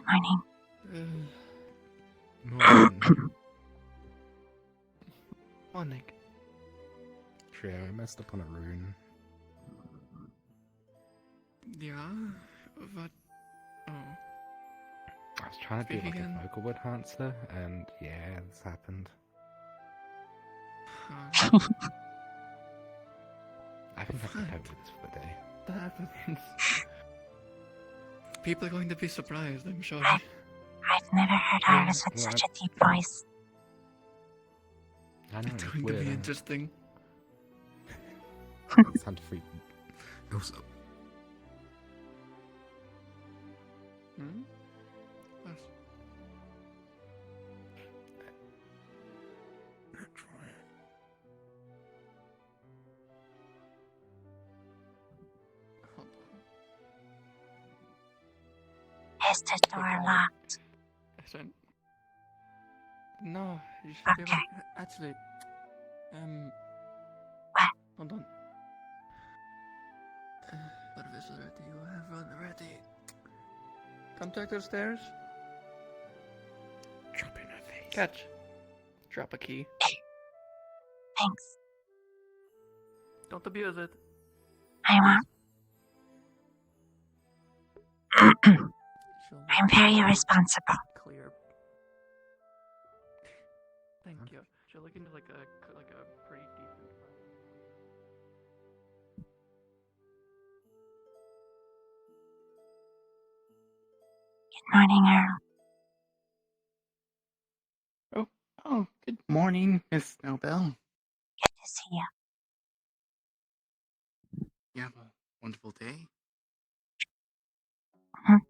Morning. Morning. Sure, I messed up on a rune. Yeah? What? Oh. I was trying to do Speak like again. a vocal enhancer, and yeah, this happened. I think I can cope with this for the day. That happens. People are going to be surprised, I'm sure. I've never heard Artis with such a deep voice. I know, It's it's going weird. to be interesting. It's time to freak. Also, Hmm? What? Hold on. Is the door locked? Listen. No, you should be able to... Actually... What? Hold on. What visitor do you have on ready? Contact the stairs. drop in her face. Catch. Drop a key. Thanks. Don't abuse it. I won't. I'm very responsible. Clear. Thank you. She'll look into like a pretty decent. Good morning, Earl. Oh, good morning, Miss Snowbell. Good to see you. You have a wonderful day. Mhm.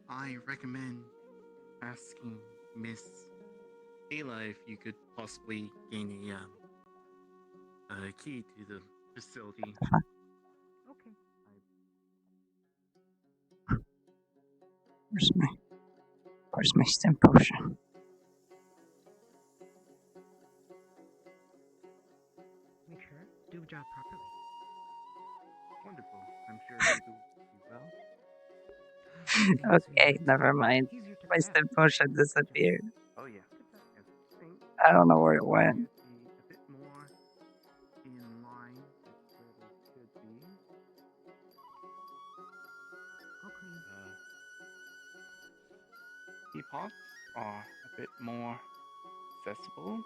I recommend asking Miss Ayla if you could possibly gain a key to the facility. Okay. Where's my stim potion? Make sure do the job properly. Wonderful. I'm sure you do well. Okay, never mind. Easier to My grab. stim potion disappeared. Oh yeah. I don't know where it went. Be a bit more in line with where they should be. Okay. Teapots are a bit more accessible.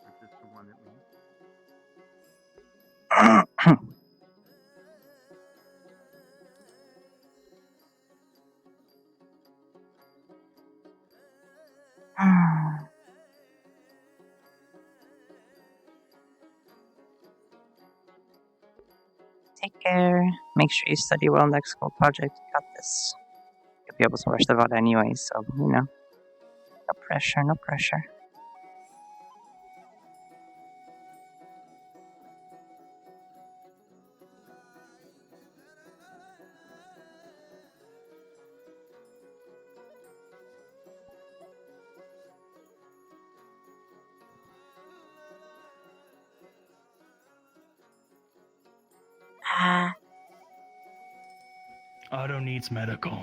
Or just the one at least. Take care. Make sure you study well next school project. You got this. You'll be able to rush the vote anyway, so, you know. No pressure, no pressure. Otto needs medical.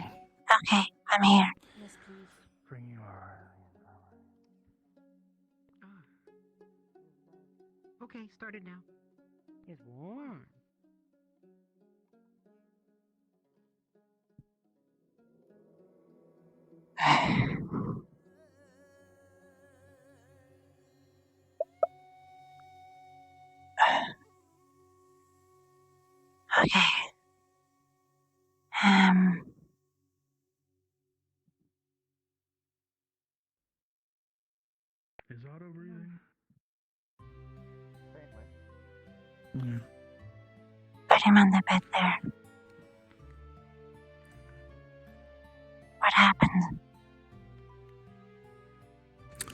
Okay, I'm here. Yes, please. Bring your. Okay, started now. It's warm. Okay. Is Otto breathing? Put him on the bed there. What happened?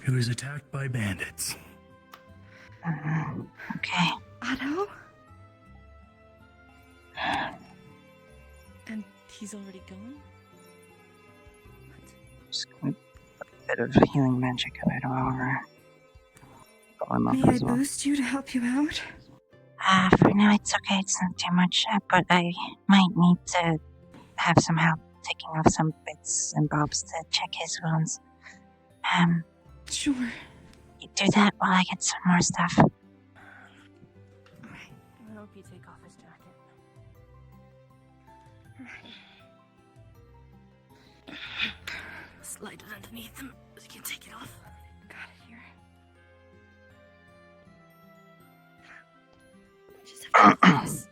He was attacked by bandits. Okay. Otto? And he's already gone? Just gonna put a bit of healing magic a bit over. Pull him up May I as well. boost you to help you out? For now it's okay, it's not too much, but I might need to have some help taking off some bits and bobs to check his wounds. Sure. You do that while I get some more stuff. Alright. I hope you take off his jacket. Slide it underneath him so you can take it off. Got it here. Just have to put this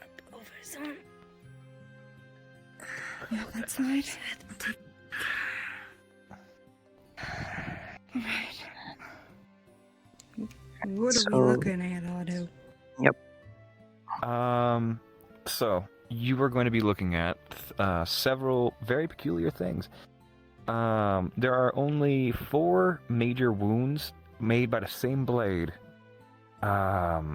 up over his arm. Yeah, that side. Alright. What are we looking at, Otto? So you are going to be looking at several very peculiar things. There are only 4 major wounds made by the same blade that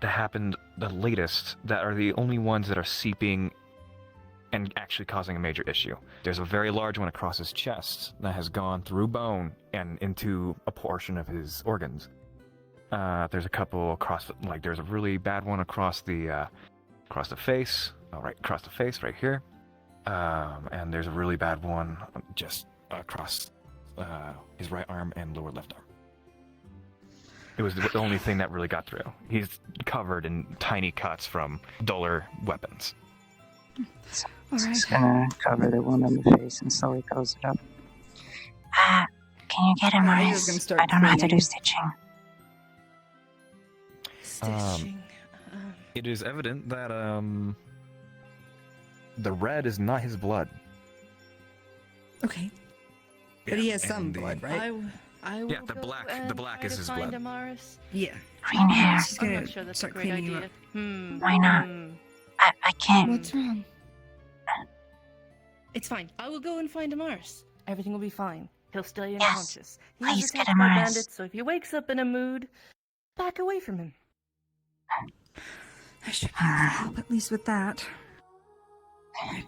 happened the latest, that are the only ones that are seeping and actually causing a major issue. There's a very large one across his chest that has gone through bone and into a portion of his organs. There's a couple across, there's a really bad one across the face, across the face right here. And there's a really bad one just across his right arm and lower left arm. It was the only thing that really got through. He's covered in tiny cuts from duller weapons. Just gonna cover the wound on the face and slowly close it up. Can you get him, I was Maurice? gonna start I don't know how to do cleaning. stitching. Stitching. It is evident that the red is not his blood. Okay. But he has some and blood, right? I will Yeah, the go black- and the black try is to his find blood. Amaris. Yeah. Green hair. She's I'm gonna not sure that's a start great cleaning you idea. up. Why not? I can't. What's wrong? It's fine. I will go and find Amaris. Everything will be fine. He'll stay Yes. unconscious. He was Please get attacked by Amaris. bandits, so if he wakes up in a mood, back away from him. I should be able to help at least with that.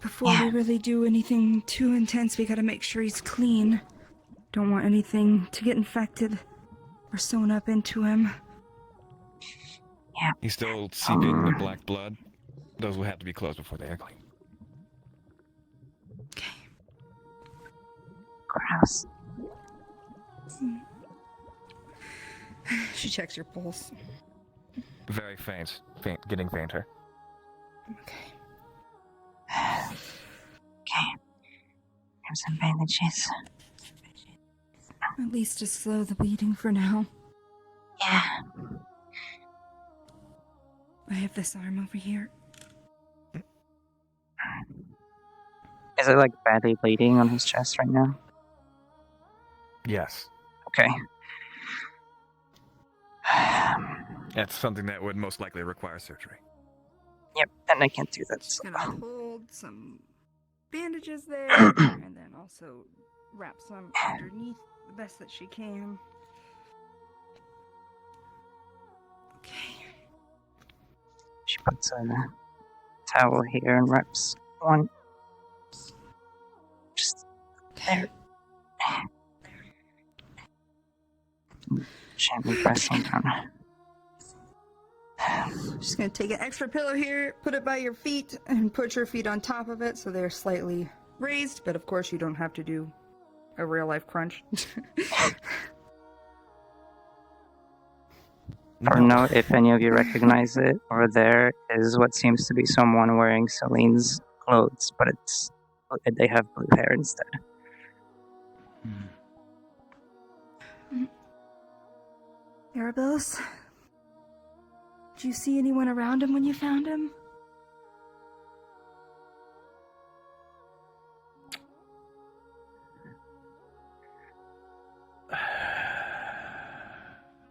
Before Yeah. we really do anything too intense, we gotta make sure he's clean. Don't want anything to get infected or sewn up into him. He's still seeping the black blood. Those will have to be closed before they are clean. Okay. Gross. She checks your pulse. Very faint, getting fainter. Okay. Okay. Here's some bandages. At least to slow the bleeding for now. Yeah. I have this arm over here. Is it badly bleeding on his chest right now? Yes. Okay. That's something that would most likely require surgery. Yep, and I can't do that. Just So. gonna hold some bandages there, and then also wrap some underneath the best that she can. Okay. She puts a towel here and wraps one. Just there. Gently pressing down. Just gonna take an extra pillow here, put it by your feet, and put your feet on top of it so they're slightly raised, but of course you don't have to do a real life crunch. I don't know if any of you recognize it. Over there is what seems to be someone wearing Selene's clothes, but they have blue hair instead. Erebos? Did you see anyone around him when you found him?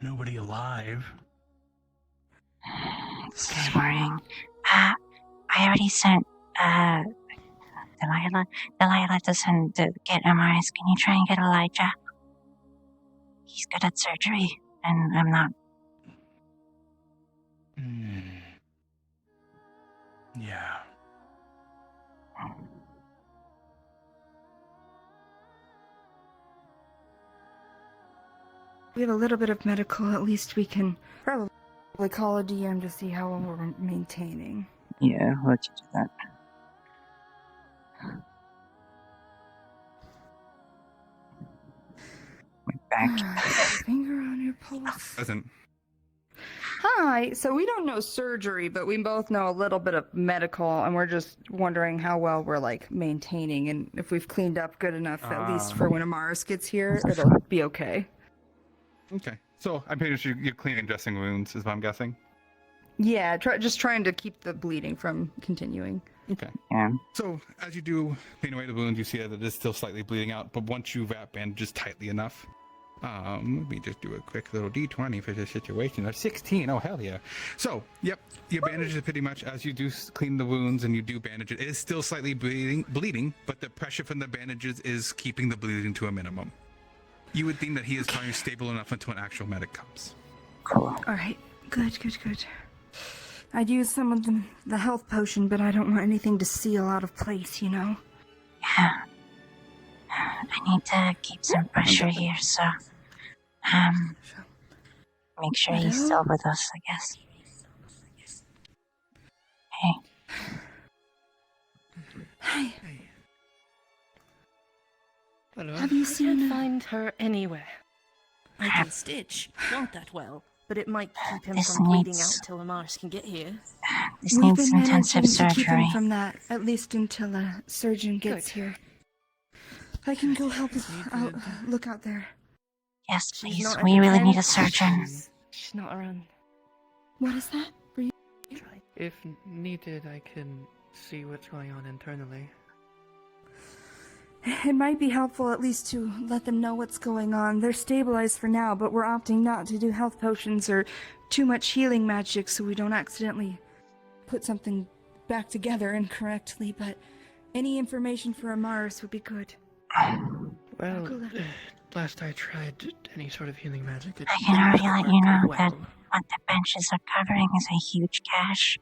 Nobody alive. This is worrying. I already sent, Delilah to send to get MRS. Can you try and get Elijah? He's good at surgery, and I'm not. Yeah. We have a little bit of medical. At least we can probably call a DM to see how long we're maintaining. Yeah, I'll let you do that. My back. Finger on your pulse. Doesn't. Hi. So we don't know surgery, but we both know a little bit of medical, and we're just wondering how well we're like maintaining, and if we've cleaned up good enough, at least for when Amaris gets here, it'll be okay. Okay. So I'm pretty sure you're cleaning and dressing wounds, is what I'm guessing. Yeah, just trying to keep the bleeding from continuing. Okay. Yeah. So as you do clean away the wound, you see that it is still slightly bleeding out, but once you wrap bandages tightly enough, let me just do a quick little D20 for this situation. That's 16. Oh, hell yeah. So, yep, your bandages pretty much, as you do clean the wounds and you do bandage it, is still slightly bleeding, but the pressure from the bandages is keeping the bleeding to a minimum. You would think that he is probably stable enough until an actual medic comes. Cool. All right. Good. I'd use some of the health potion, but I don't want anything to seal out of place, you know? Yeah. I need to keep some pressure here, so make sure he's still with us, I guess. Hey. Hi. Hello. Have you seen Can't find her anywhere. I Crap. can stitch, not that well, but it might keep him This from bleeding needs- out till Amaris can get here. This We've needs been intensive managing to keep him surgery. from that, at least until a surgeon gets Good. here. I can go help out. Look out there. Yes, She's please. not at We the really need a tent. surgeon. She's not around. What is that? Were you? Try. If needed, I can see what's going on internally. It might be helpful at least to let them know what's going on. They're stabilized for now, but we're opting not to do health potions or too much healing magic so we don't accidentally put something back together incorrectly, but any information for Amaris would be good. Well, Go there. last I tried any sort of healing magic, it I can didn't already let you work know well. that what the benches are covering is a huge gash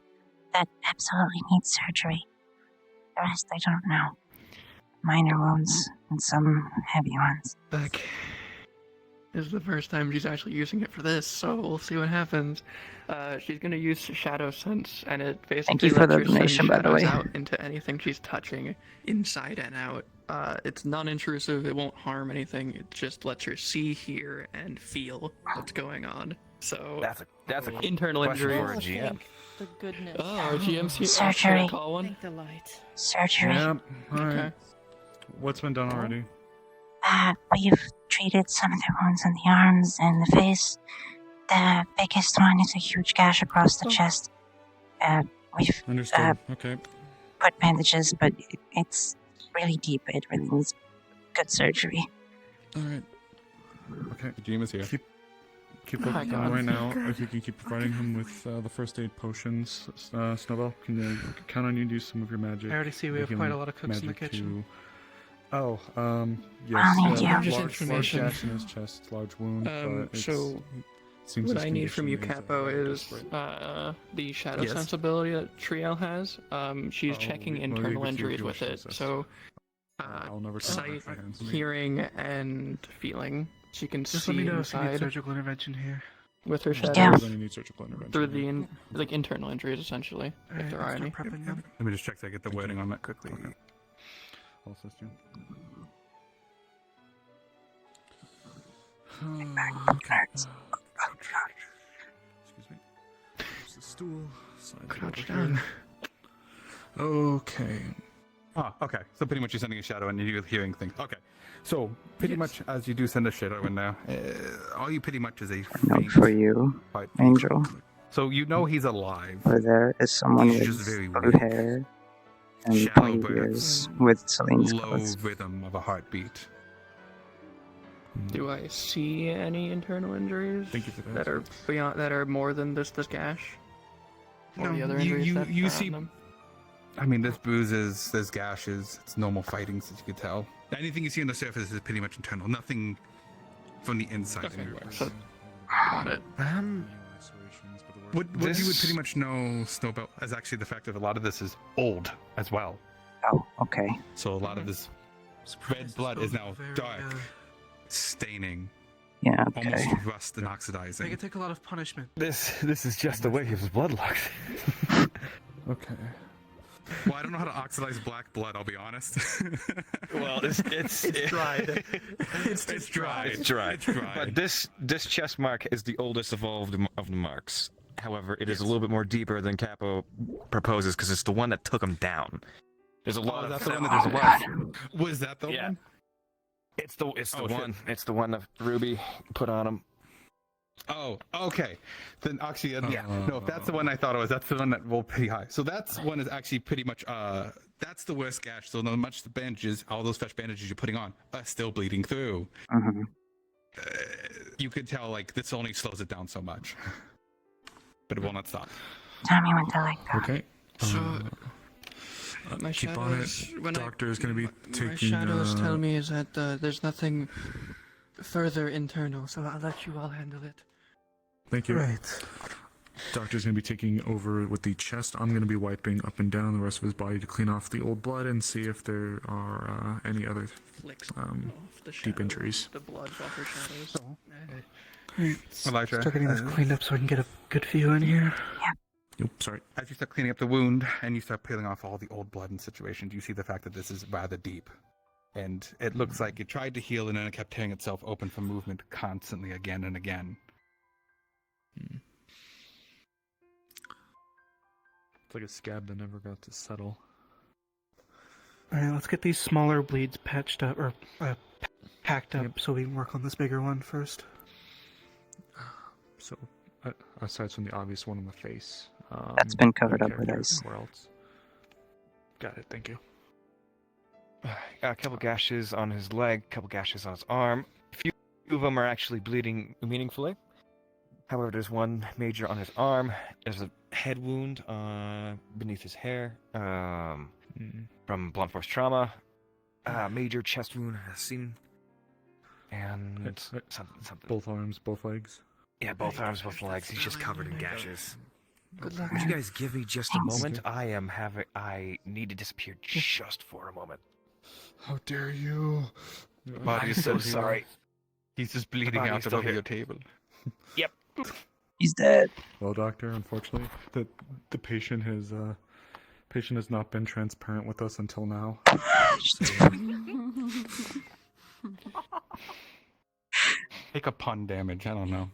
that absolutely needs surgery. The rest I don't know. Minor wounds and some heavy ones. Beck, this is the first time she's actually using it for this, so we'll see what happens. She's gonna use Shadow Sense, and it basically you for lets the her send donation, by the shadows way. out into anything she's touching, inside and out. It's non-intrusive, it won't harm anything, it just lets her see, hear, and feel what's going on. So, That's a internal question injury. for a GM. Thank the goodness. Oh, our GM's here. Surgery. Should I call one? Thank the light. Surgery. Yep. All right. Okay. What's been done already? We've treated some of the wounds in the arms and the face. The biggest one is a huge gash across the chest. We've Understood. Okay. put bandages, but it's really deep. It really needs good surgery. All right. Okay. The GM is here. Keep Oh my working God. on right now. If you can keep providing him with the first aid potions, Snowball, can count on you to do some of your magic. I already see we have Healing quite a lot of cooks in the magic kitchen. Oh, yes. I'll need you. large, Just large information. gash in his chest, large wound. but it's, So, it seems What his I need from you, condition Capo, is desperate. the shadow Yes. sensibility that Triel has. She's Oh, checking well, leave internal with you injuries if you with wish to it. assist. So, I'll never turn sight, my hands. hearing, and feeling. She can Just see let me know if you need inside surgical intervention here. with her Yeah. shadows Then you need surgical intervention. through the internal injuries, essentially, if there are any. Prepping them. Let me just check so I get the wording on that quickly. Okay. I'll assist you. Okay. Excuse me. There's the stool. Slide it Crouch over here. down. Okay. Oh, okay. So pretty much you're sending a shadow and you're hearing things. Okay. So pretty much as you do send a shadow in there, all you pretty much is a Note faint for you, white- Angel. So you know he's alive. Over there is someone He's with just very blue weak. hair and Shadow pointy birds. ears with Selene's Low clothes. rhythm of a heartbeat. Do I see any internal injuries Thank you for that. that are beyond, that are more than this gash? Or the other you, injuries you, that you are see. on them? I mean, there's bruises, there's gashes. It's normal fighting, as you could tell. Anything you see on the surface is pretty much internal. Nothing from the inside Okay, anywhere. so got it. What you would pretty much know, Snowbelt, is actually the fact that a lot of this is old as well. Oh, okay. So a lot of this red blood is now dark, staining, Yeah, almost okay. rust and oxidizing. They can take a lot of punishment. This is just the way his blood looks. Okay. Well, I don't know how to oxidize black blood, I'll be honest. Well, it's dried. It's dry. It's dry. It's dry. But this chest mark is the oldest of all of the marks. However, it is a little bit more deeper than Capo proposes because it's the one that took him down. There's a lot of that's the one that there's there's a a lot. Was that the Yeah. one? It's the Oh, one. shit. It's the one that Ruby put on him. Oh, okay. Then actually, yeah. Oh. No, if that's the one I thought it was, that's the one that rolled pretty high. So that's one is actually pretty much, that's the worst gash. So no much the bandages, all those fresh bandages you're putting on are still bleeding through. Mm-hmm. You could tell, like, this only slows it down so much. But it will not stop. Tell me when to let go. Okay. So, my keep on it. shadows, when Doctor is going to be my taking. shadows tell me is that there's nothing further internal, so I'll let you all handle it. Thank you. Right. Doctor's going to be taking over with the chest. I'm going to be wiping up and down the rest of his body to clean off the old blood and see if there are any other Flicks off the deep shadows, injuries. The blood off her shadows. Elijah, Start getting this cleaned up so we can get a good view in here. Oops, sorry. as you start cleaning up the wound and you start peeling off all the old blood and situations, you see the fact that this is rather deep. And it looks like it tried to heal and then it kept tearing itself open for movement constantly again and again. It's like a scab that never got to settle. Alright, let's get these smaller bleeds patched up, or packed up, so we can work on this bigger one first. So, aside from the obvious one on the face. That's been covered up with character, ice. Where else? Got it, thank you. A couple gashes on his leg, couple gashes on his arm. A few of them are actually bleeding meaningfully. However, there's one major on his arm. There's a head wound beneath his hair from blunt force trauma. Major chest wound seen. And something. Both arms, both legs. Yeah, both arms, both legs. He's just covered in gashes. Good luck. Would you guys give me just a moment? I need to disappear just for a moment. How dare you? Body I'm is so still here. sorry. He's just bleeding Body's out still over here. your table. Yep. He's dead. Well, doctor, unfortunately, the patient has not been transparent with us until now. Take a pun damage, I don't know.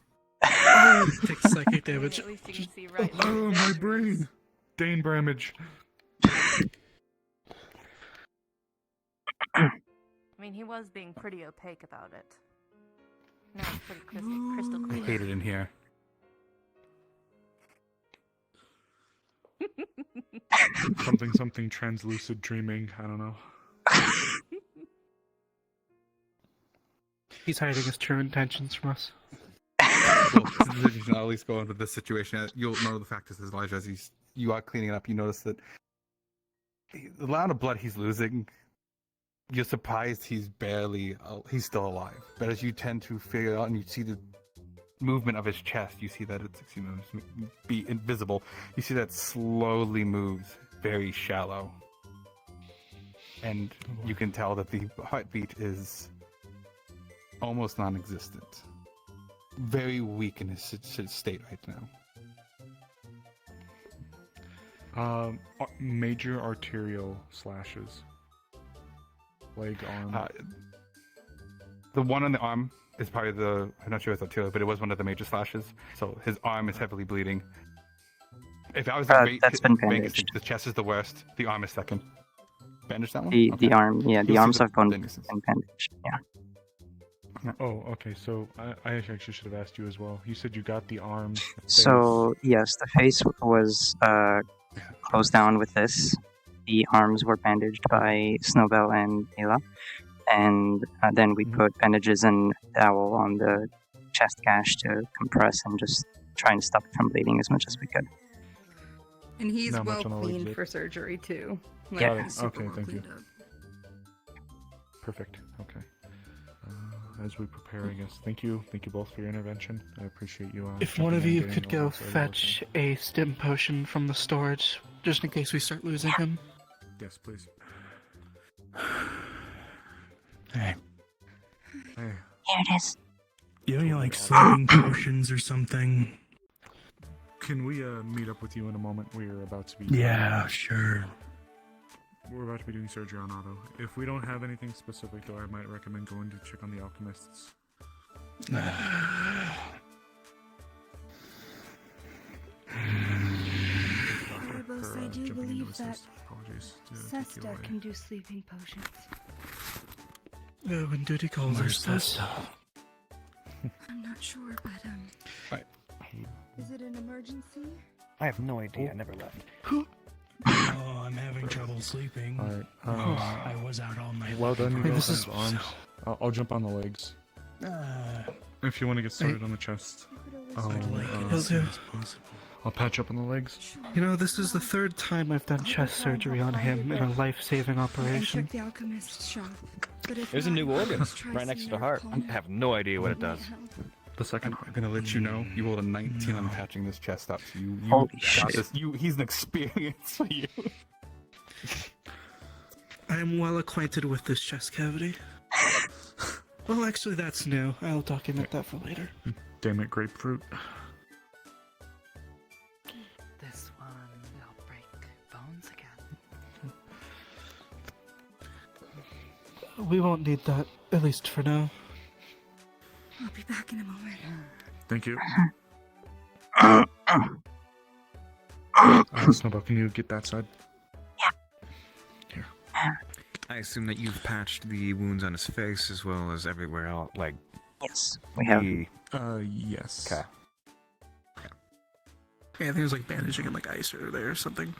Take psychic damage. At least you can see right. Oh, my brain! Dane Bramage. I mean, he was being pretty opaque about it. Now it's pretty crystal I clear. hate it in here. Something translucid dreaming. I don't know. He's hiding his true intentions from us. Well, I'll at least go into this situation. You'll know the fact is, Elijah, as you are cleaning it up, you notice that the amount of blood he's losing, you're surprised he's still alive. But as you tend to figure out and you see the movement of his chest, you see that it's be invisible. You see that slowly moves, very shallow. And you can tell that the heartbeat is almost non-existent. Very weak in his state right now. Major arterial slashes. Leg, arm. The one on the arm is probably I'm not sure if it's arterial, but it was one of the major slashes. So his arm is heavily bleeding. If I was to That's been rank it, bandaged. the chest is the worst. The arm is second. Bandage that one? The Okay. arm, yeah, the You'll see arms the have been bandages. bandaged. Yeah. Oh, okay. So I actually should have asked you as well. You said you got the arm. the So yes, the face was closed down with this. The arms were bandaged by Snowbell and Ayla, and then we put bandages and towel on the chest gash to compress and just trying to stop it from bleeding as much as we could. And he's Not well much on the legs cleaned yet. for surgery too. Like, Yeah. he's super Okay, well thank you. cleaned up. Perfect. Okay. As we prepare, I guess. Thank you both for your intervention. I appreciate you. If jumping one of in, you getting could all go this ready fetch a stim potion from the storage, just in case we start losing him. working. Yes, please. Hey, Hey. Here it is. you have any like sleeping potions or something? Can we meet up with you in a moment? We're about to be. Yeah, sure. We're about to be doing surgery on Otto. If we don't have anything specific, though, I might recommend going to check on the alchemists. Carlos, I do jumping into believe that assist. Apologies to take you Sesta away. can do sleeping potions. When duty calls her Where's this? Sesta. I'm not sure, but Right. is it an emergency? I have no idea. I never left. Oh, I'm having trouble sleeping. Alright. I was out all night. Well done, you looking guys. for this is- Arms. I'll jump on the legs. If you want to get started on the chest, I'll, I'd like it Will as do. soon as possible. I'll patch up on the legs. You know, this is the third time I've done chest surgery on him in a life-saving And operation. check the alchemist's shop. But if There's a not, new organ just try right next to some the heart. I Nerve have no idea what it does. The second. I'm gonna let you know. You rolled a 19 on patching this chest up. So you Holy got shit. this. He's an experience for you. I am well acquainted with this chest cavity. Well, actually, that's new. I'll document that for later. Damn it, grapefruit. This one will break bones again. We won't need that, at least for now. I'll be back in a moment. Thank you. Snowball, can you get that side? I assume that you've patched the wounds on his face as well as everywhere else. Like, Yes, we have. Yes. Okay. Yeah, I think there's like bandaging and like ice or there or something.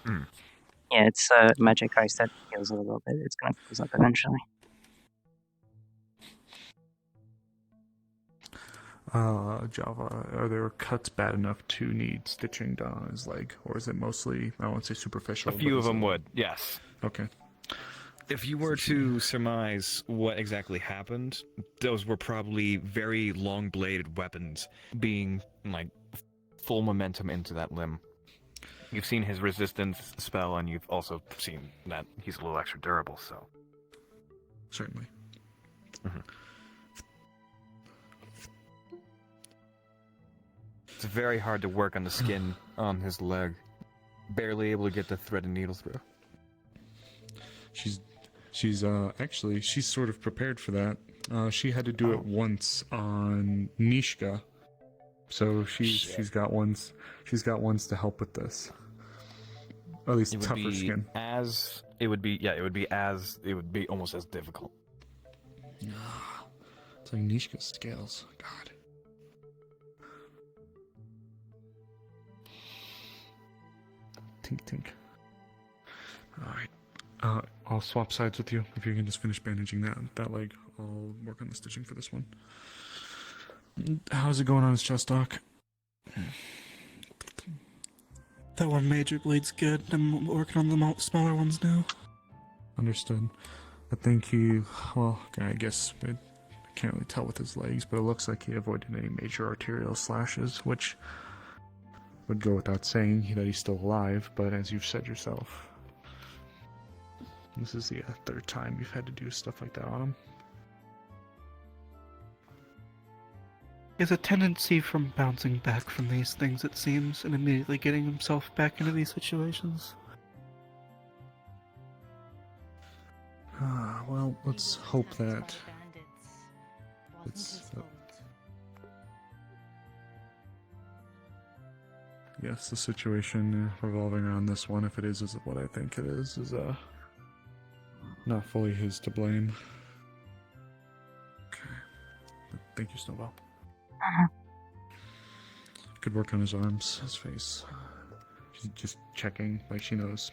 Yeah, it's magic ice that heals a little bit. It's gonna close up eventually. Java, are there cuts bad enough to need stitching done on his leg? Or is it mostly, I won't say superficial. a few but of is them it- would, yes. Okay. If you were to surmise what exactly happened, those were probably very long-bladed weapons being, like, full momentum into that limb. You've seen his resistance spell, and you've also seen that he's a little extra durable, so... Certainly. It's very hard to work on the skin on his leg. Barely able to get the thread and needle through. She's actually, she's sort of prepared for that. She had to do it once on Nishka. So she's got ones to help with this. Or at least It would tougher be skin. it would be almost as difficult. It's like Nishka's scales. God. Tink tink. Alright. I'll swap sides with you. If you can just finish bandaging that leg, I'll work on the stitching for this one. How's it going on his chest, Doc? That one major bleed's good. I'm working on the smaller ones now. Understood. I think I guess I can't really tell with his legs, but it looks like he avoided any major arterial slashes, which would go without saying that he's still alive, but as you've said yourself, this is the third time you've had to do stuff like that on him. He has a tendency from bouncing back from these things, it seems, and immediately getting himself back into these situations. Well, let's hope that it's yes, the situation revolving around this one, if it is what I think it is not fully his to blame. Okay. Thank you, Snowball. Good work on his arms, his face. She's just checking, like she knows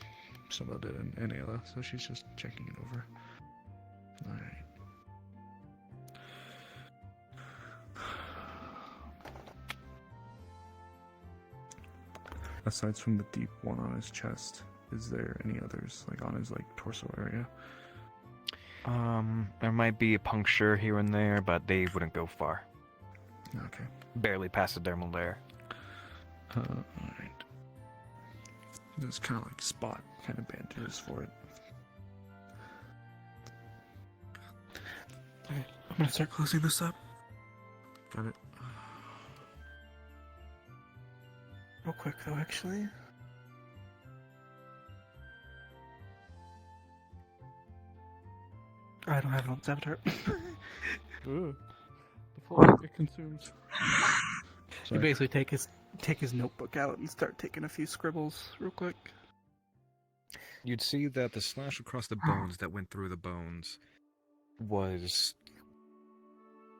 Snowball did and Ayla, so she's just checking it over. Alright. aside from the deep one on his chest, is there any others, like on his torso area? There might be a puncture here and there, but they wouldn't go far. Okay. Barely past the dermal layer. Alright. There's kind of spot kind of bandages for it. Alright, I'm gonna start closing this up. Got it. Real quick though, actually. I don't have it on Saboteur. Ooh. The full it consumes. You basically take his notebook out and start taking a few scribbles real quick. You'd see that the slash across the bones that went through the bones was,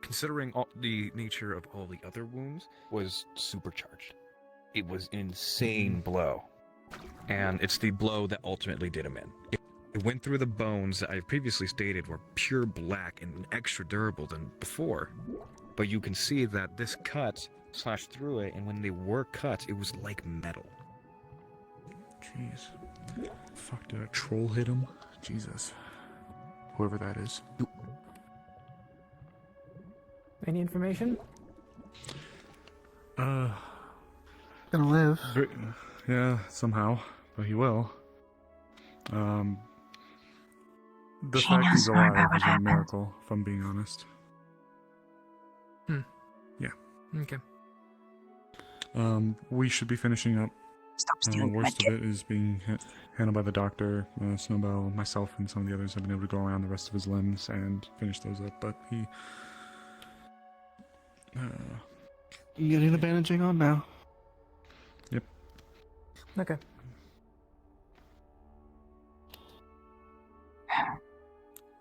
considering the nature of all the other wounds, was supercharged. It was an insane blow. And it's the blow that ultimately did him in. It went through the bones that I previously stated were pure black and extra durable than before. But you can see that this cut slashed through it, and when they were cut, it was like metal. Jeez. Fuck, did a troll hit him? Jesus. Whoever that is. Any information? Gonna live. Yeah, somehow. But he will. The fact he's alive is a miracle, if I'm being honest. Yeah. Okay. We should be finishing up. The worst of it is being handled by the doctor. Snowbell, myself, and some of the others have been able to go around the rest of his limbs and finish those up, but he... You getting the bandaging on now? Yep. Okay.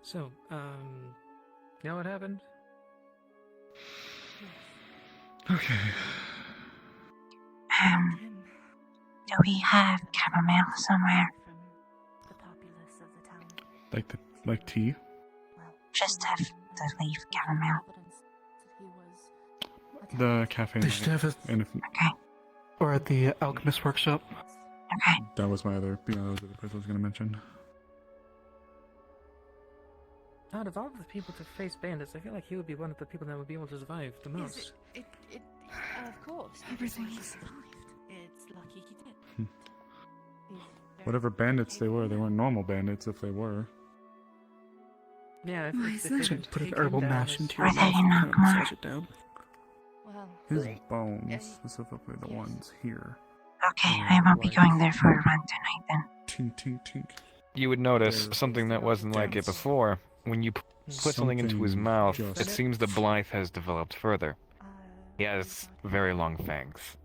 So, you know what happened? Okay. Do we have chamomile somewhere? The populace of the town. Like tea? Just have the leaf chamomile. The cafe. They should have it. Okay. Or at the alchemist workshop. Okay. That was my other, that was the other place I was going to mention. Out of all the people to face bandits, I feel like he would be one of the people that would be able to survive the most. Of course. Everything is survived. It's lucky he did. Whatever bandits they weren't normal bandits if they were. Yeah, My son. Should put an herbal mash into your Are they mouth and not massage it down. Well, His bones, specifically the ones here. Okay, I won't be going there for a run tonight then. Tink, tink, tink. You would notice something that wasn't like it before. When you put something into his mouth, it seems the Blythe has developed further. He has very long fangs.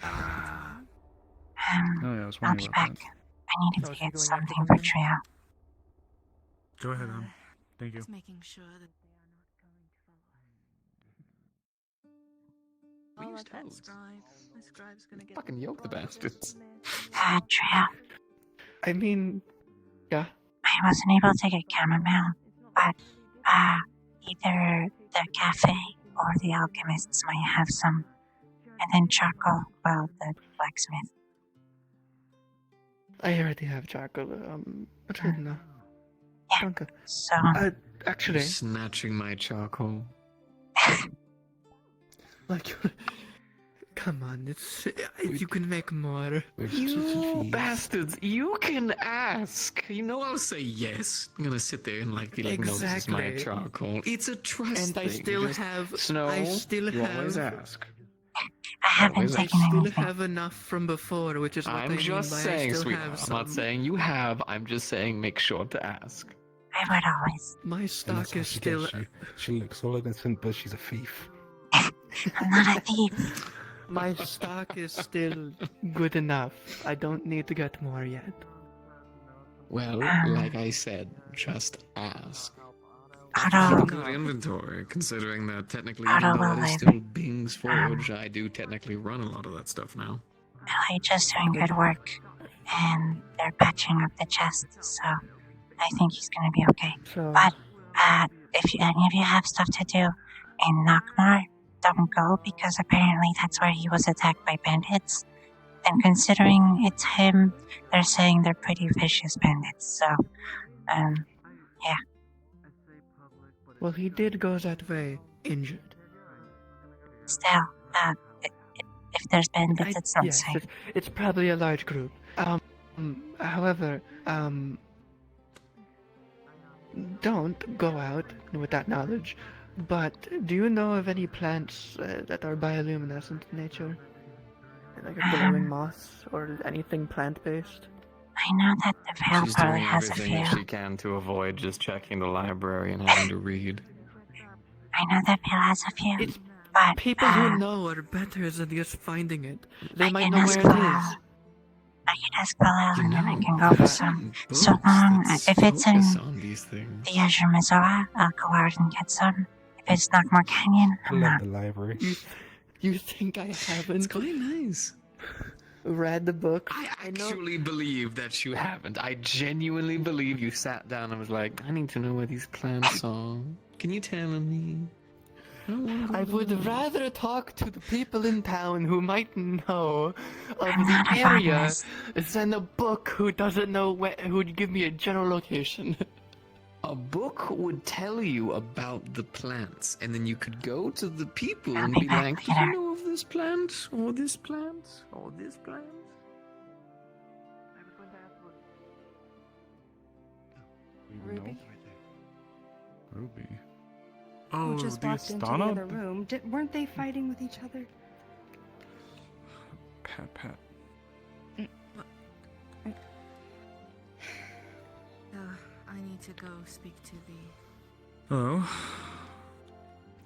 Oh yeah, I was I'll wondering be about back. that. I needed to get something for Trio. Go ahead, thank you. just making sure that they are not going to follow. We used that toads. scribe. My scribe's gonna get Fucking yoke the bastards. Trio. I mean, yeah. I wasn't able to get chamomile, but either the cafe or the alchemists might have some. And then charcoal, well, the blacksmith. I already have charcoal. Matilda. Yeah. Danke. So, Actually, Snatching my charcoal. like, come on, you can make more. You bastards, you can ask. You know I'll say yes. I'm gonna sit there and be like, no, this is my Exactly. charcoal. It's a trust And I thing. still Just- have. Snow, I still you always have. ask. I haven't Always taken I still anything. have enough from before, which is what I'm I mean just by I saying, still sweetheart. have I'm some. not saying you have. I'm just saying make sure to ask. I would always. My stock is still. She looks so innocent, but she's a thief. I'm not a thief. My stock is still good enough. I don't need to get more yet. Well, like I said, just ask. Otto, Good inventory, considering that technically, Otto even though will that is live. still Bing's Forge, I do technically run a lot of that stuff now. Ellie just doing good work. And they're patching up the chest, so I think he's gonna be okay. So, But, if any of you have stuff to do in Nockmar, don't go, because apparently that's where he was attacked by bandits. And considering it's him, they're saying they're pretty vicious bandits. So, yeah. Well, he did go that way, injured. Still, if there's bandits, it's not Yes, safe. it's probably a large group. However, don't go out with that knowledge. But do you know of any plants that are bioluminescent in nature? Like a glowing moss or anything plant-based? I know that the Veil She's probably doing has a everything few. she can to avoid just checking the library and having to read. I know that Veil has a few. It's but people who know are better than just finding it. They might can know ask where it Bilal. is. I can ask Bilal and then I can go for some. So long, if it's in on these things. the Azure Mazora, I'll go out and get some. If it's Knockmore Canyon, I'm Love not. the library. You think I haven't? It's quite nice. Read the book. I actually believe that you haven't. I genuinely believe you sat down and was like, I need to know where these plants are. Can you tell me? I would rather talk to the people in town who might know of I'm the not a area botanist. than a book who doesn't know who would give me a general location. A book would tell you about the plants, and then you could go to the people I'll and be be back like, do you later. know of this plant? Or this plant? Or this plant? Ruby? Ruby. Who Oh, just the walked into the Astana? other room. Weren't they fighting with each other? Pat. I need to go speak to the... Hello.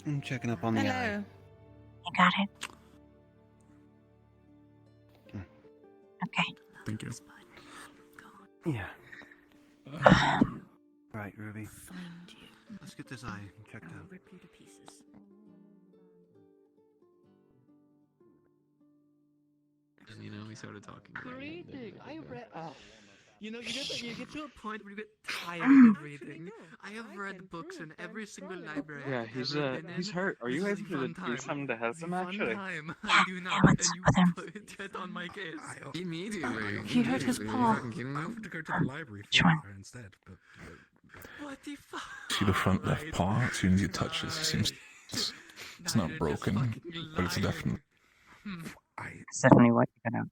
I'm checking up on the eye. Hello. You got it? Okay. Thank you. Yeah. Right, Ruby. Find you. Let's get this eye checked I'll out. rip you to pieces. And you know, we started talking. Reading. I read. You know, you get to a point where you get tired of reading. I have read books in every single library. Yeah, I've ever been he's in. hurt. Are you This is able to one do time. something to help him One actually? time. I do not, what's and you up with him? put it on my case. Immediately. He hurt his Immediately. paw. Are you fucking kidding me? I offered to go to the library Which for one? her instead, but What the fuck? See the front left paw? As soon as you touch it, it seems it's not broken, but it's definitely. It's definitely what you got out.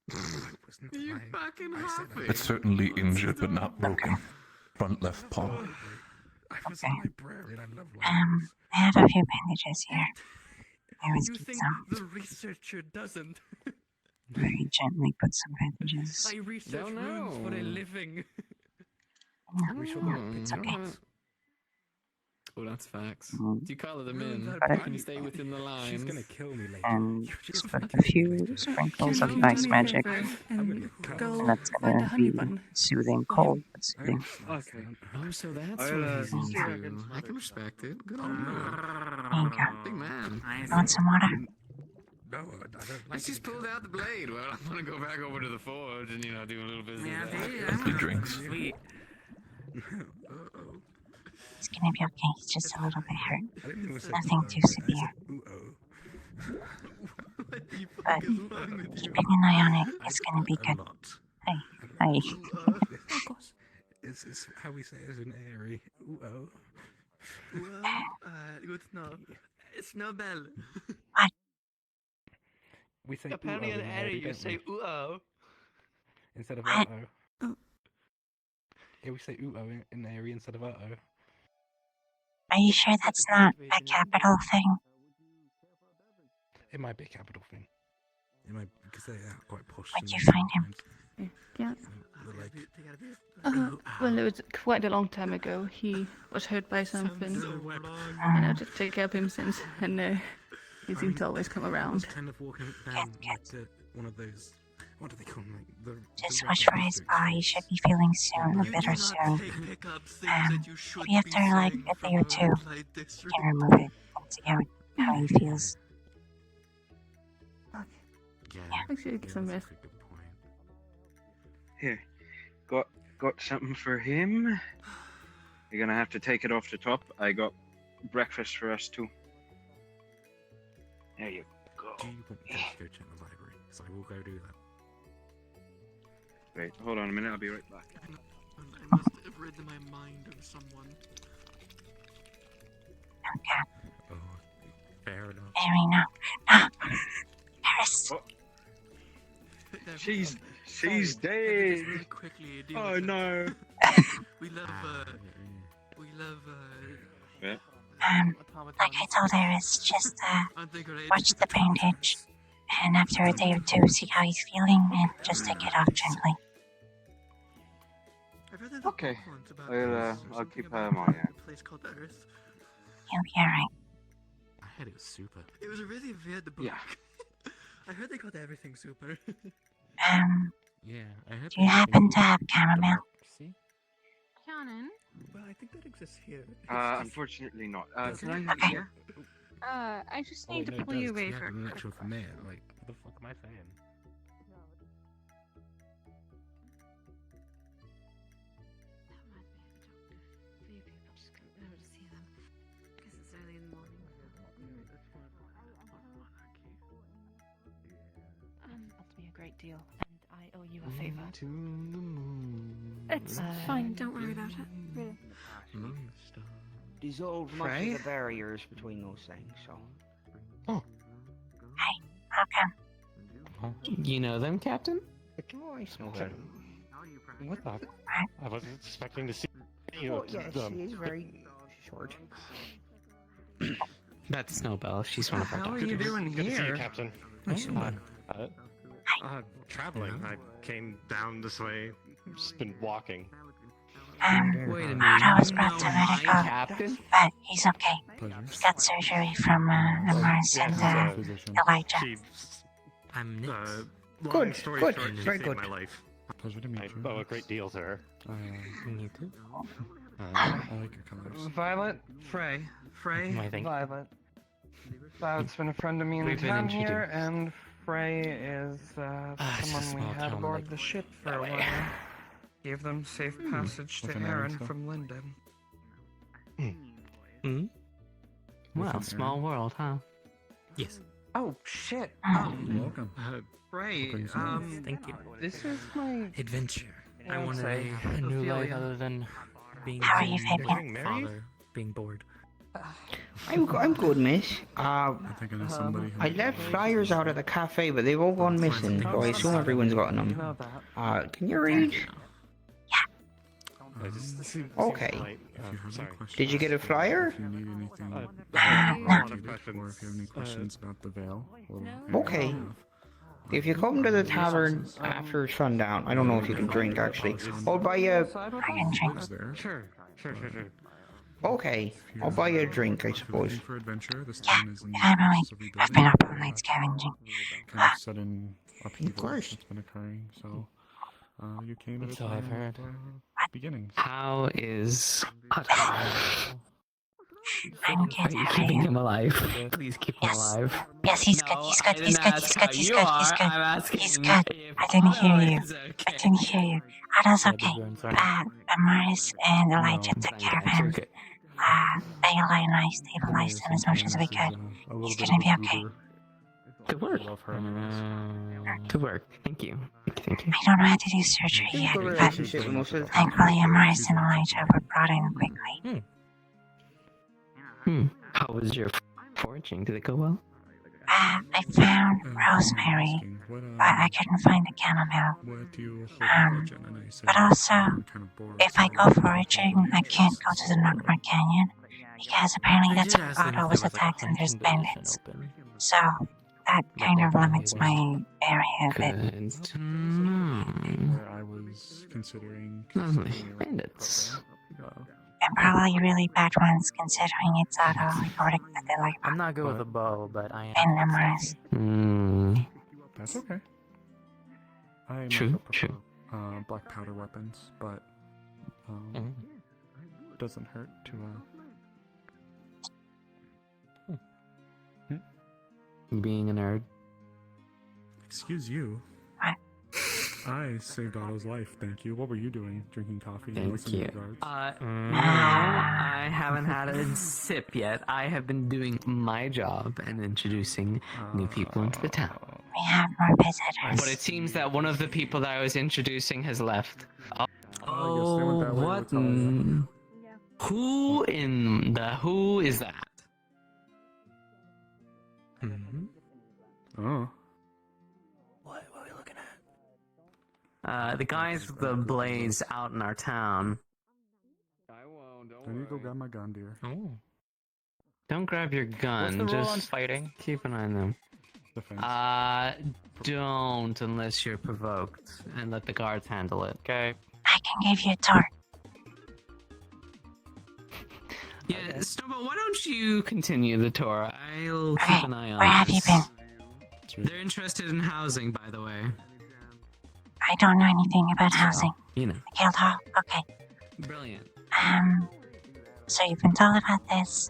You fucking happy. It's certainly injured, but not broken. Front left paw. I was a librarian. I love I libraries. have a few bandages here. I always You keep think some. the researcher doesn't? Very gently put some bandages. I research Don't runes for a know. living. We shall get It's okay. Oh, that's facts. Mm. Do you color them in? But Can you stay within the lines? She's gonna kill me later. And You just just put fucking a few kill me. sprinkles Can of you ice do me a magic, favor I'm and gonna cut go and that's find a gonna honey be bun? soothing, cold, but soothing. Okay. Oh, so that's I'll, what he's see you into. again some I other can respect it. Good on There you you. go. Big man. You want some water? No, I don't I like just it. pulled out the blade. Well, I'm gonna go back over to the forge and, you know, do a little business. He drinks. Sweet. Uh-oh. It's gonna be okay. He's just a little bit hurt. I didn't even say Nothing uh-oh. too I severe. said ooh-oh. What the But fuck is wrong with you? keeping an eye on it, it's gonna be A good. lot. Hey, hey. Of course. It's how we say it in airy. Ooh-oh. Good no. It's no bell. We say Apparently ooh-oh in in area airy, you don't say we? ooh-oh. Instead of What? uh-oh. Oh. Yeah, we say ooh-oh in airy instead of uh-oh. Are you sure that's not a capital thing? It might be a capital thing. It might, because they are quite posh. Where'd you and find him? sometimes Yeah. they're like, Well, it was quite a long time ago. He was hurt by something. And I've just taken care of him since. And he seemed to always come I was around. kind of walking down like one of those. What do they call them? Like the Just the watch rapid for his districts. paw. He should be feeling soon, a You bit do or not soon. pick up things that you should Maybe be after like saying a from day or a two, roleplay you district. can remove it and see how he feels. Yeah. Make sure you get some that's rest. a good point. Here, got something for him. You're gonna have to take it off the top. I got breakfast for us too. There you go. Do you want me to go check the library? Because I will go do that. Wait, hold on a minute. I'll be right back. I must have read my mind of someone. Okay. Oh, fair enough. Very no. Paris. Oh. She's dead. Oh no. We love Yeah. Like I told her, it's just watch the bandage, and after a day or two, see how he's feeling, and just take it off gently. Okay. I'll keep her in mind. A place called Earth. He'll be alright. I heard it was super. It was really weird. The book. Yeah. I heard they called everything super. Yeah, I heard. Do you happen to have chamomile? See? Shannon? Well, I think that exists here. Unfortunately not. Can I? Okay. Yeah? I just need to pull you away for an actual command. Like, what the fuck am I saying? That'll be a great deal, and I owe you a favor. To the moon. It's fine, don't worry about it. Really. Dissolve much of the barriers between those things, so. Oh. Hey, how come? You know them, Captain? Oh, I know her. What the? I wasn't expecting to see you. Oh, yes, she is very short. That's Snowbell. She's one of our How are doctors. you doing Good to see you, here? Captain. Traveling. I came down this way. Just been walking. Wait a minute. I was brought to medical, Captain? but he's okay. He got surgery from Mars and Elijah. I'm Nick. Good, Story good, short, she very saved good. my life. Pleasure to meet you. I owe a great deal to her. Me too. I like your colors. Violet, Frey, Why, thank you. Violet. Violet's been a friend of me in We've been town here, introduced. and Frey is it's a someone we small had town, aboard like, the ship for that a way. while. Gave them safe passage With to an Aaron arrow. from Linden. Hmm? Wow, an small world, huh? Yes. Oh shit! You're welcome. Frey, Thank you. this is my Adventure. I fiance, wanted A new life Ophelia. other than being How are you, home, Fabian? being father, being bored. I'm good, miss. I think I know somebody who I left flyers out at the cafe, but they've all gone missing, so I assume everyone's gotten You them. know that. Can you read? Okay. If you have sorry. any questions, Did you get a flyer? If you need anything, a lot of or if you have any questions about the veil, Okay. If you come to the tavern after sundown, I don't know if you can drink actually. I'll buy you. I can drink. there. Sure. Okay, I'll buy you a drink, I If you're suppose. looking for adventure, this Yeah, town is in the I'm process of awake. I've been rebuilding. up all night scavenging. Kind of sudden upheaval course. that's been occurring, so you came at a So I've time heard. of beginnings. How is... I'm good. Are you How are keeping you? him alive? Please keep him Yes. alive. Yes, he's good. He's good. He's good. He's good. He's good. He's good. He's good. I didn't hear you. I didn't hear you. Otto's okay. Mars and Elijah took care of him. Ayla and I stabilized him as much as we could. He's gonna be okay. Good work. Love her. Good work. Thank you. Thank you. I don't know how to do surgery Good yet, but relationship with most of the time. thankfully Mars and Elijah were brought in quickly. How was your foraging? Did it go well? I found rosemary, Asking, what, but I couldn't find the chamomile. what do you hold religion? And I said, But also, "I'm kind of bored, if I so go foraging, I can't go to the Knockmar Canyon, because apparently that's where Otto was attacked and there's bandits. So, that kind of limits my area a bit. Good to know. where I was considering Lovely. considering a Bandits. And probably really bad ones, considering it's Otto, according to the like I'm not good with a bow, but I am. and the Mars. That's okay. I True, myself prefer, true. Black powder weapons, but doesn't hurt to Being a nerd. Excuse you. What? I saved Otto's life, thank you. What were you doing? Drinking coffee and Thank listening you. to guards? No, I haven't had a sip yet. I have been doing my job and introducing new people into the town. We have more visitors. But it seems that one of the people that I was introducing has left. Oh, that way what? with Talia. Who in the who is that? Oh. What are we looking at? The guys with the blades out in our town. Then you go grab my gun, dear. Oh. Don't grab your gun. What's the rule just on fighting? keep an eye on them. Defense. Don't unless you're provoked, and let the guards handle it. Okay. I can give you a tour. Yeah, Snowball, why don't you continue the tour? I'll keep an eye on Where have you this. been? They're interested in housing, by the way. I don't know anything about housing. You know. Guildhall? Okay. Brilliant. So you've been told about this.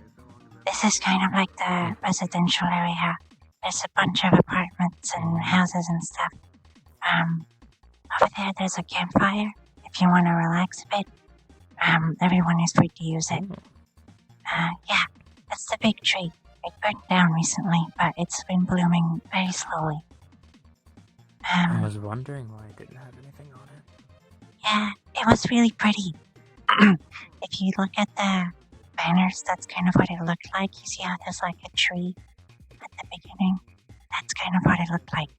This is kind of like the residential area. There's a bunch of apartments and houses and stuff. Over there, there's a campfire. If you want to relax a bit, everyone is free to use it. Yeah, that's the big tree. It burned down recently, but it's been blooming very slowly. I was wondering why it didn't have anything on it. Yeah, it was really pretty. If you look at the banners, that's kind of what it looked like. You see how there's like a tree at the beginning? That's kind of what it looked like.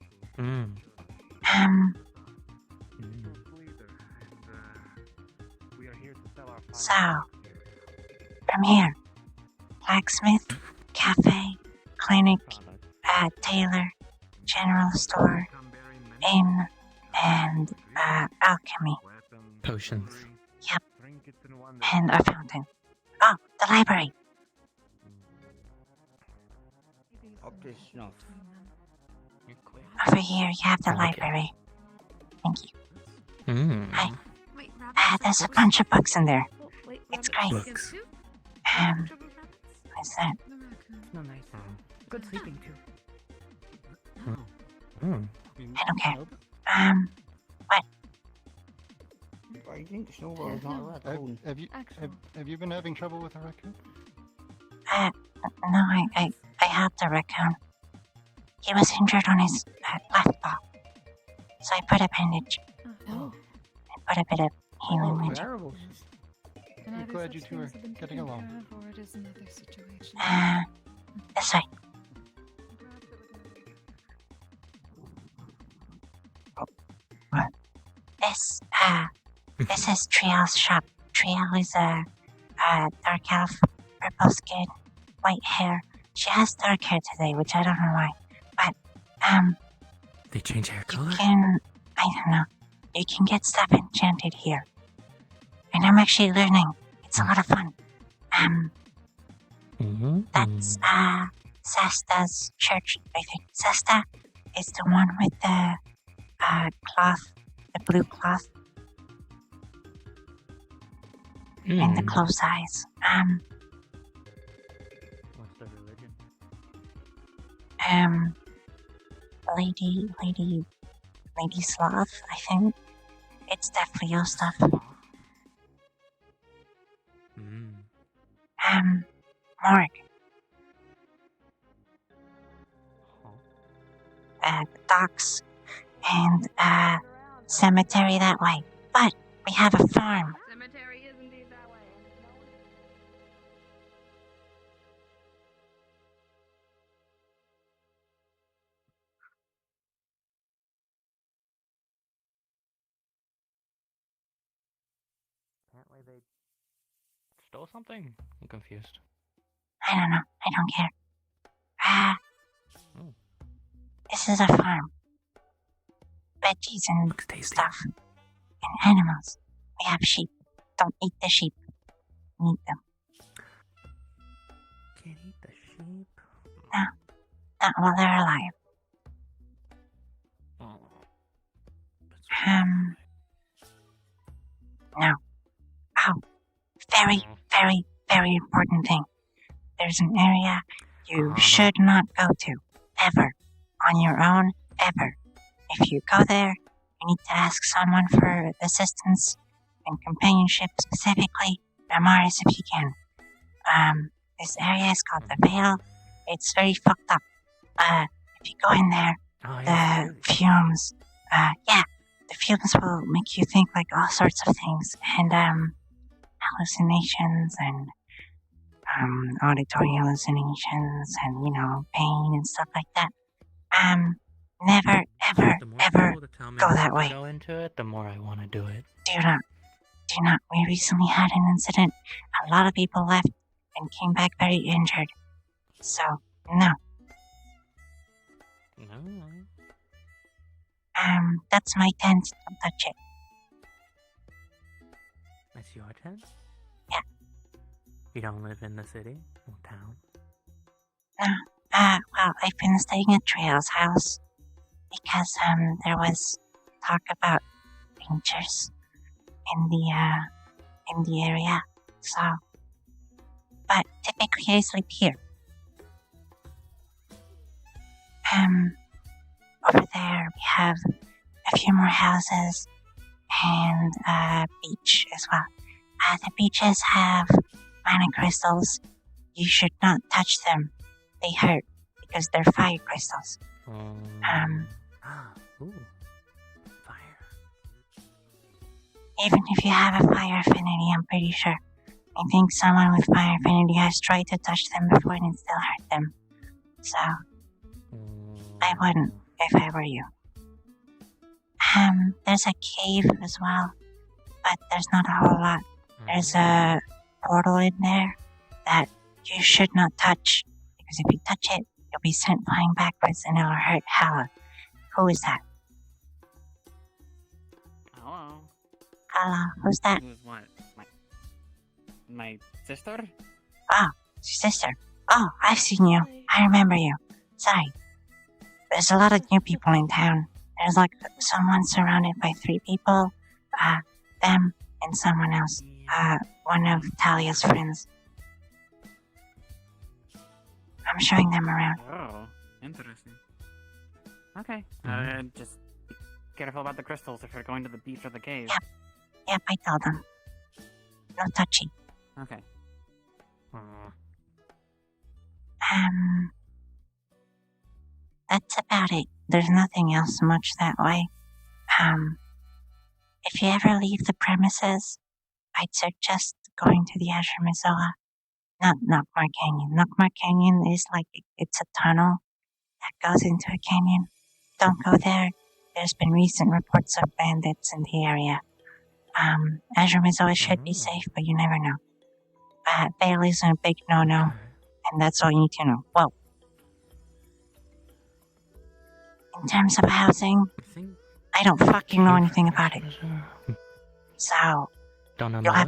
So, from here, blacksmith, cafe, clinic, tailor, general store, inn, and alchemy. Potions. Yep. And a fountain. Oh, the library. Over here, you have the library. Thank you. Hi. There's a bunch of books in there. It's great. Books. What's that? No, nice. Good sleeping too. I don't care. What? I think Snowball's not a raccoon. Have you been having trouble with a raccoon? No, I helped the raccoon. He was injured on his left paw. So I put a bandage. Oh. I put a bit of healing magic. Terrible. I'm glad you two are getting along. This way. What? This is Triel's shop. Triel is a dark elf, purple skin, white hair. She has dark hair today, which I don't know why. But, They change hair color? I don't know. You can get stuff enchanted here. And I'm actually learning. It's a lot of fun. That's, Sesta's church, I think. Sesta is the one with the, cloth, the blue cloth. And the closed eyes. What's the religion? Lady Sloth, I think. It's definitely your stuff. Morgue. Docks and cemetery that way. But we have a farm. Cemetery is indeed that way. Apparently they stole something? I'm confused. I don't know. I don't care. This is a farm. Veggies and stuff. And animals. We have sheep. Don't eat the sheep. Eat them. Can't eat the sheep. No. Not while they're alive. No. Oh. Very, very, very important thing. There's an area you should not go to. Ever. On your own. Ever. If you go there, you need to ask someone for assistance and companionship, specifically Ramaris if you can. This area is called the Vale. It's very fucked up. If you go in there, Oh, the fumes. Yeah, the fumes will make you think like all sorts of things, and hallucinations and auditory hallucinations, and pain and stuff like that. Never, ever, ever go that way. Go into it, the more I want to do it. Do not. We recently had an incident. A lot of people left and came back very injured. So, no. No. That's my tent. Don't touch it. That's your tent? Yeah. You don't live in the city or town? No. Well, I've been staying at Trail's house because, there was talk about dangers in the area. So, but typically I sleep here. Over there we have a few more houses and a beach as well. The beaches have mana crystals. You should not touch them. They hurt because they're fire crystals. Ooh. Even if you have a fire affinity, I'm pretty sure. I think someone with fire affinity has tried to touch them before and it still hurt them. So, I wouldn't if I were you. There's a cave as well, but there's not a whole lot. There's a portal in there that you should not touch, because if you touch it, you'll be sent flying backwards and it'll hurt hella. Who is that? Hello. Hello, who's that? Who's what? My sister? Oh, sister. Oh, I've seen you. I remember you. Sorry. There's a lot of new people in town. There's like someone surrounded by 3 people. Them and someone else. One of Talia's friends. I'm showing them around. Oh, interesting. Okay. Just be careful about the crystals if you're going to the beach or the cave. Yep, I told them. No touchy. Okay. That's about it. There's nothing else much that way. If you ever leave the premises, I'd suggest going to the Azure Missoula. Not Nockmar Canyon. Nockmar Canyon is like, it's a tunnel that goes into a canyon. Don't go there. There's been recent reports of bandits in the area. Azure Missoula should be safe, but you never know. Bailey's a big no-no, and that's all you need to know. Whoa. In terms of housing, I don't fucking know anything about it. So, Don't know I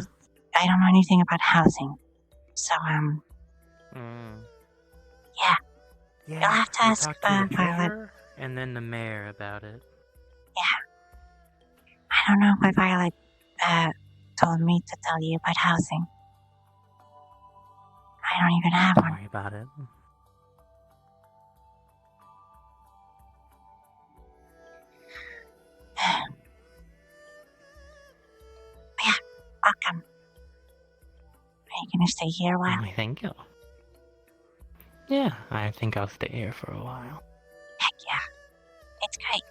don't know anything about housing. So, yeah. You'll have to ask talk to the Violet. mayor and then the mayor about it. Yeah. I don't know why Violet, told me to tell you about housing. I don't even have Don't one. worry about it. Yeah, welcome. Are you gonna stay here a while? I think so. Yeah, I think I'll stay here for a while. Heck yeah. It's great.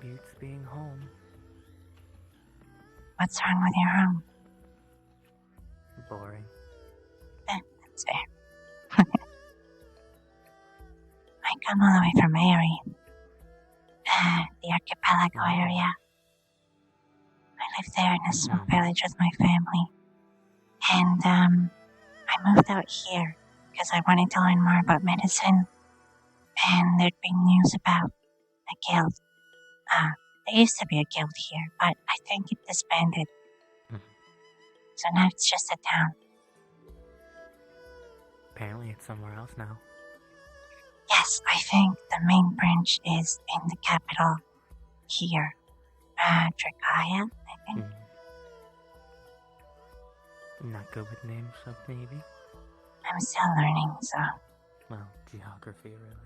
Beats being home. What's wrong with your home? Boring. That's fair. I come all the way from Mary, the archipelago area. I live there in a small village with my family. And, I moved out here because I wanted to learn more about medicine. And there'd been news about a guild. There used to be a guild here, but I think it disbanded. So now it's just a town. Apparently it's somewhere else now. Yes, I think the main branch is in the capital here. Dracaya, I think. Not good with names, so maybe. I'm still learning, so. Well, geography, really.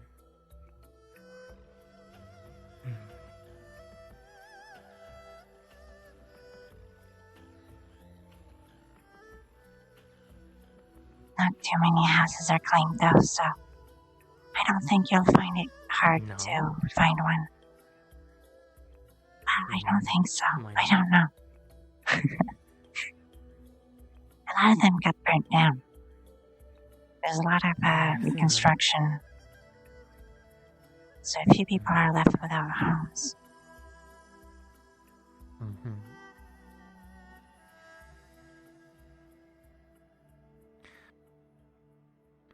Not too many houses are claimed though, so I don't think you'll find it hard to find one. I don't think so. I don't know. A lot of them got burnt down. There's a lot of reconstruction. So a few people are left without homes.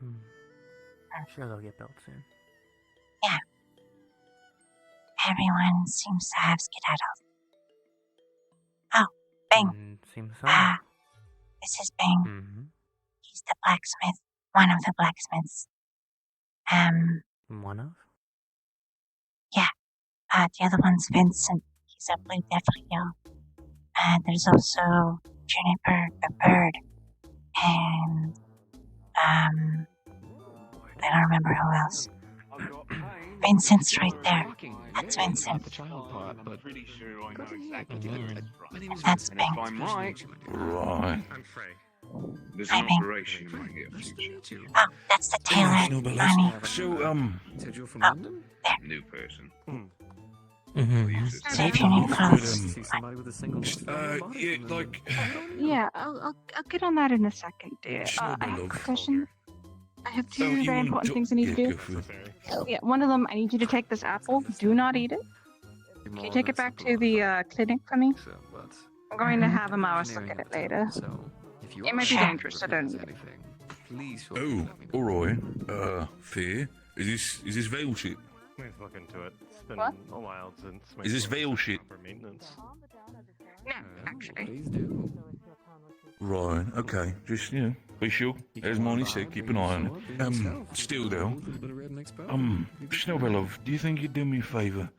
I'm sure they'll get built soon. Yeah. Everyone seems to have skedaddled. Oh, Bing. Seems so. This is Bing. He's the blacksmith. One of the blacksmiths. One of? Yeah. The other one's Vincent. He's a blue Devrio. There's also Juniper, a bird. And, I don't remember who else. Vincent's right there. That's Vincent. That's Bing. Right. There's Hi, an Bing. operation you might get future. Oh, that's the tailor, Bonnie. So, New person. So if you need clothes. yeah, like. Yeah, I'll get on that in a second, dear. I have a question. I have two very important things I need to do. Yeah, one of them, I need you to take this apple. Do not eat it. Can you take it back to the clinic for me? I'm going to have a mouse look at it later. It might be dangerous, so don't eat it. Oh, alright. Fair. Is this veil shit? Let's look into it. It's been What? a while since. Is this veil shit? For maintenance. No, actually. Right, okay. Just, be sure. As Monty said, keep an eye on it. Still though. Snowbelov, do you think you'd do me a favour?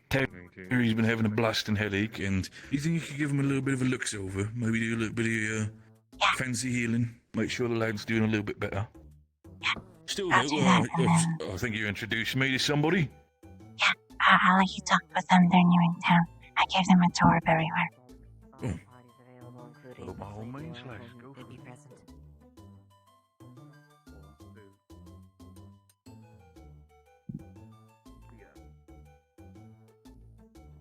Terry's been having a blasting headache, and you think you could give him a little bit of a looks over? Maybe do a little bit of fancy healing? Make sure the lad's doing a little bit better? Still though, I think you introduced me to somebody. Yeah, I'll let you talk with them. They're new in town. I gave them a tour of everywhere. Well, by all means, lads, go for it.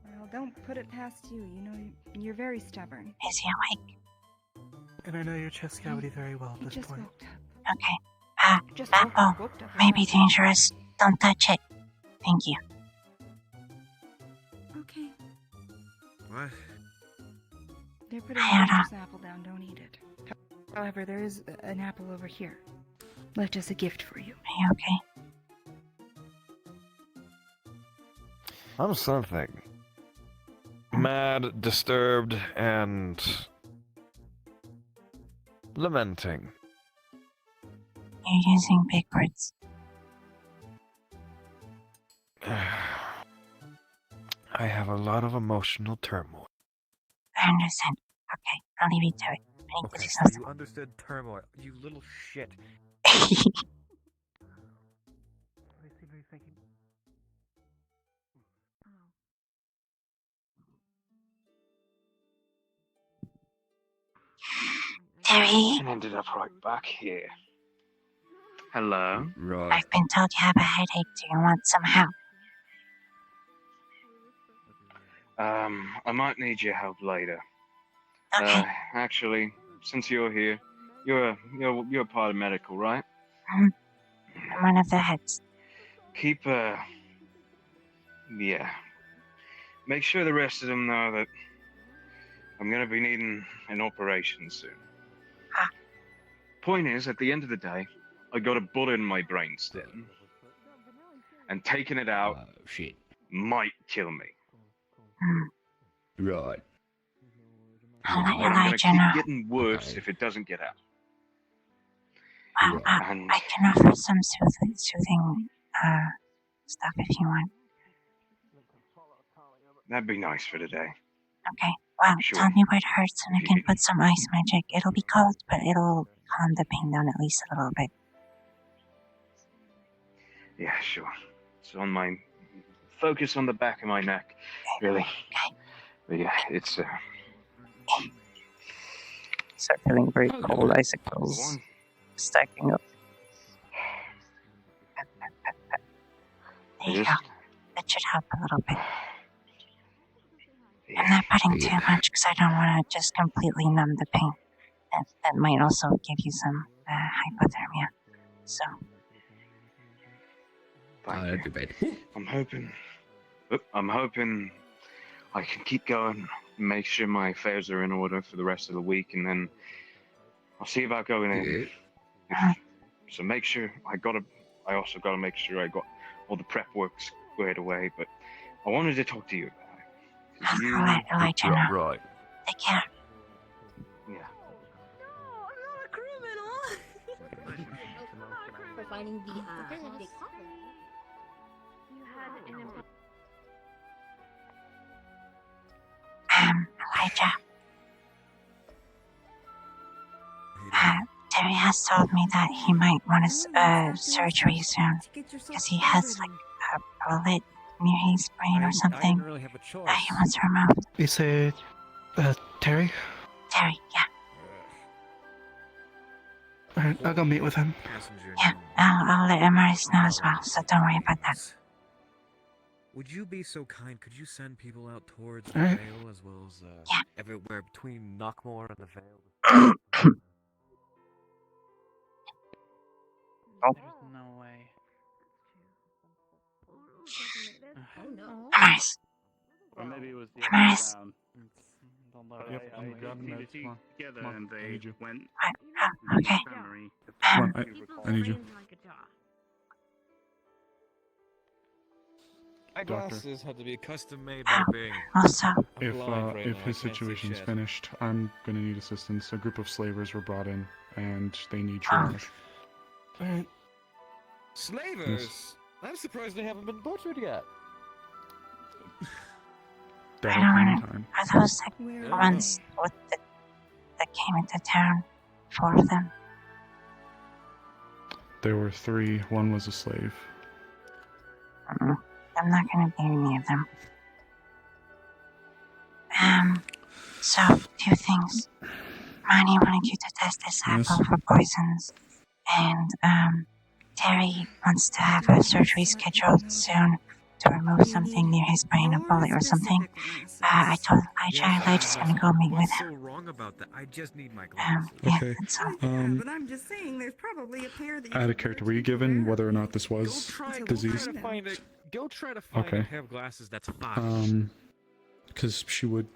Well, don't put it past you. You know, you're very stubborn. Is he awake? And I know your chest cavity very well at this point. Okay. That bow may be dangerous. Don't touch it. Thank you. Okay. What? They're putting a dangerous apple down. Don't eat it. However, there is an apple over here. Left as a gift for you. Are you okay? I'm something. Mad, disturbed, and lamenting. You're using big words. I have a lot of emotional turmoil. I understand. Okay, I'll leave you to it. I need Okay, to do so something. you understood turmoil. You little shit. Terry, And ended up right back here. Hello. Right. I've been told you have a headache. Do you want some help? I might need your help later. Okay. Actually, since you're here, you're part of medical, right? I'm one of the heads. Keep Make sure the rest of them know that I'm gonna be needing an operation soon. Point is, at the end of the day, I got a bullet in my brainstem, and taking it out might kill me. Right. I'll let I'm gonna Elijah keep know. getting worse if it doesn't get out. Well, I can offer some soothing stuff if you want. That'd be nice for today. Okay. Well, Sure. tell me where it hurts and I can put some ice magic. It'll be cold, but it'll calm the pain down at least a little bit. Yeah, sure. It's on my focus on the back of my neck, really. But yeah, it's start feeling very Oh, cold good. icicles stacking up. There you go. That should help a little bit. I'm not putting too much because I don't want to just completely numb the pain. That might also give you some hypothermia. So. Thank you. I'm hoping I can keep going, make sure my affairs are in order for the rest of the week, and then I'll see about going in. So make sure I also gotta make sure I got all the prep work squared away. But I wanted to talk to you about it. 'Cause you, Right. Take care. Yeah. For finding the holiday coffin. You had an Elijah. Terry has told me that he might want a surgery soon because he has like a bullet near his brain or something. I didn't really have a choice. That he wants removed. You say, Terry? Terry, yeah. Alright, I'll go meet with him. Yeah, I'll let Amaris know as well, so don't worry about that. Would you be so kind? Could you send people out towards the Alright. Vale as well as everywhere between Knockmore and the Vale? There's no way. Amaris. Or maybe it was the Amaris. other way around. Yep, I'm grabbing I that. see Come on. together Come on, and I they need you. went Okay. infirmary. Come on, I need you. My Doctor. glasses had to be custom made by Bing. Also, If blind right if now, his I can't see situation's shit. finished, I'm gonna need assistance. A group of slavers were brought in, and they need triage. Alright. Slavers? Yes. I'm surprised they haven't been butchered yet. That'll I don't come in wanna- time. Are those like the ones with that came into town? 4 of them? There were 3. One was a slave. I'm not gonna be any of them. So, 2 things. Monty wanted you to test this Yes. apple for poisons, and, Terry wants to have a surgery scheduled soon to remove something near his brain, a bullet or something. I told Elijah's gonna go meet with What's so him. wrong about that? I just need my glasses. Okay. That's all. But I'm just saying, there's probably a pair that you Out of character, were you given whether or not this was disease? Go try to find Okay. a pair of glasses that's fine. Because she would.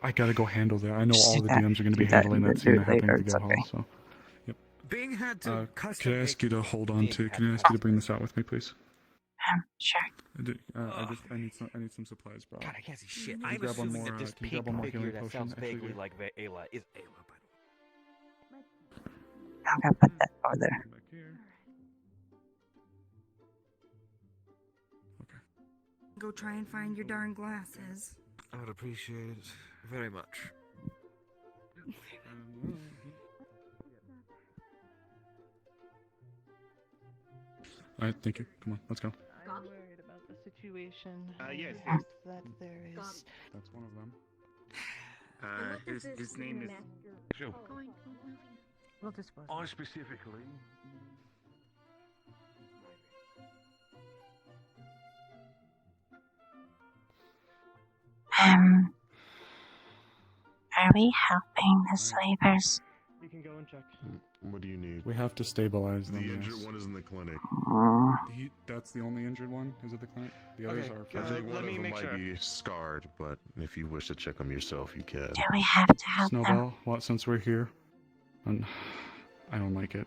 I gotta go handle that. I know all the that. DMs are gonna be Do that handling that later, scene that happened later, at the it's Get okay. Hall, so. Yep. Bing had to custom Could I ask you to hold on to? Can I ask you to bring this out with me, please? Sure. I need some supplies, bro. God, I can't see shit. Can you I'm grab one assuming more? that this Can you pink grab one more figure healing that potion? sounds Actually, vaguely here. like Ayla is Ayla, by the way. I'm gonna put that over there. Back here. Go try and find your darn glasses. I would appreciate it very much. Alright, thank you. Come on, let's go. I'm worried about the situation. Yes, That there is. That's one of them. His name is Joe. We'll dispose. I specifically. Are we helping the slavers? You can go and check. What do you need? We have to stabilize The them. injured yes. one is in the clinic. That's the only injured one? Is it the clinic? The others are I think one let of me them make might sure. be scarred, but if you wish to check them yourself, you can. Do we have to help them? Snowball, what, since we're here? I don't like it.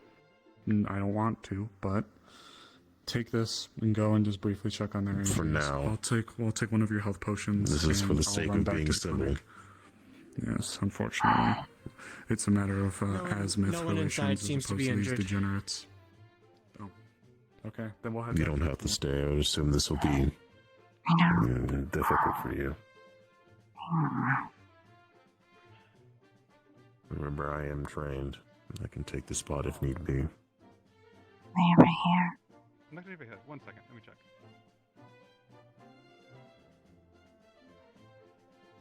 I don't want to, but take this and go and just briefly check on their injuries. For now. We'll take one of your health potions. This is for and the I'll sake run of back being to the civil. clinic. Yes, unfortunately. It's a matter of azimuth no one inside relations as seems to opposed be to these injured. degenerates. Oh. Okay, then we'll have You don't have to stay. I would assume this will be difficult for you. Remember, I am trained. I can take the spot if need be. They were here. I'm not gonna be here. 1 second. Let me check.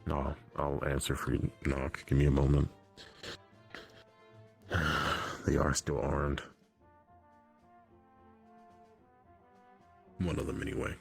No, I'll answer for you. Knock. Give me a moment. They are still armed. One of them, anyway.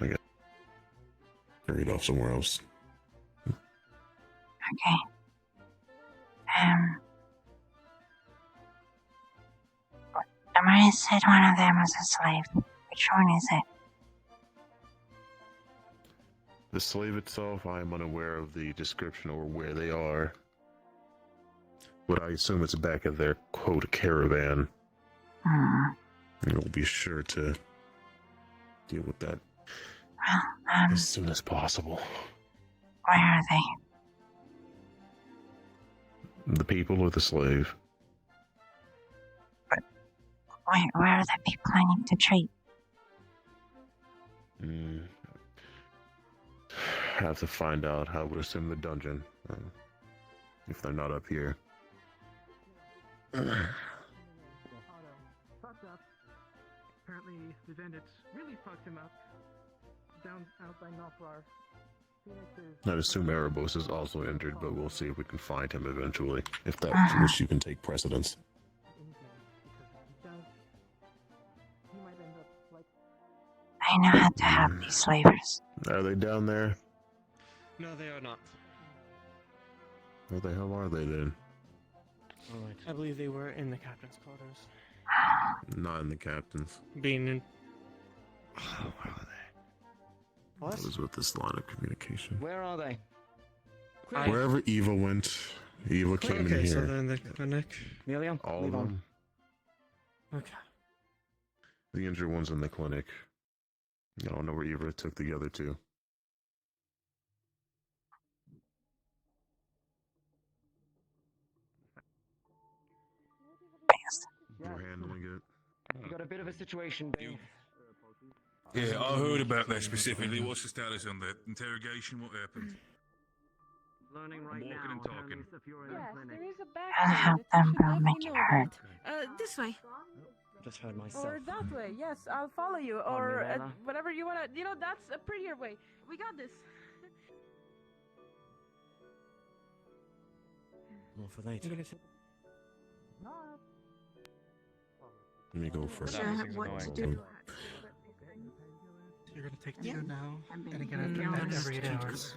I got carried off somewhere else. Okay. Amari said one of them was a slave. Which one is it? The slave itself, I am unaware of the description or where they are. But I assume it's back of their, quote, caravan. And we'll be sure to deal with that as soon as possible. Where are they? The people or the slave? Where are they planning to treat? Have to find out. I would assume the dungeon. If they're not up here. Fucked up. Apparently, the bandits really fucked him up. Down out by Noflar. I'd assume Erebos is also injured, but we'll see if we can find him eventually. If that wish you can take precedence. I know how to help these slavers. Are they down there? No, they are not. Where the hell are they then? I believe they were in the captain's quarters. Not in the captain's. Being in. Where are they? What? What was with this line of communication? Where are they? Wherever Eva went, Eva came in Okay, so here. they're in the clinic. Amelia, All of them. Okay. The injured one's in the clinic. I don't know where Eva took the other two. We're handling it. We got a bit of a situation, Dave. Yeah, I heard about that specifically. What's the status on that? Interrogation? What happened? Learning I'm walking and talking. Yes, there is a I'll back help them, but I'll make it hurt. This way. Just heard myself. Or that way. Yes, I'll follow you. Or whatever you wanna. You know, that's a prettier way. We got this. More for later. Let me go first. Sure, what to do. You're gonna take two now, and again every 8 hours.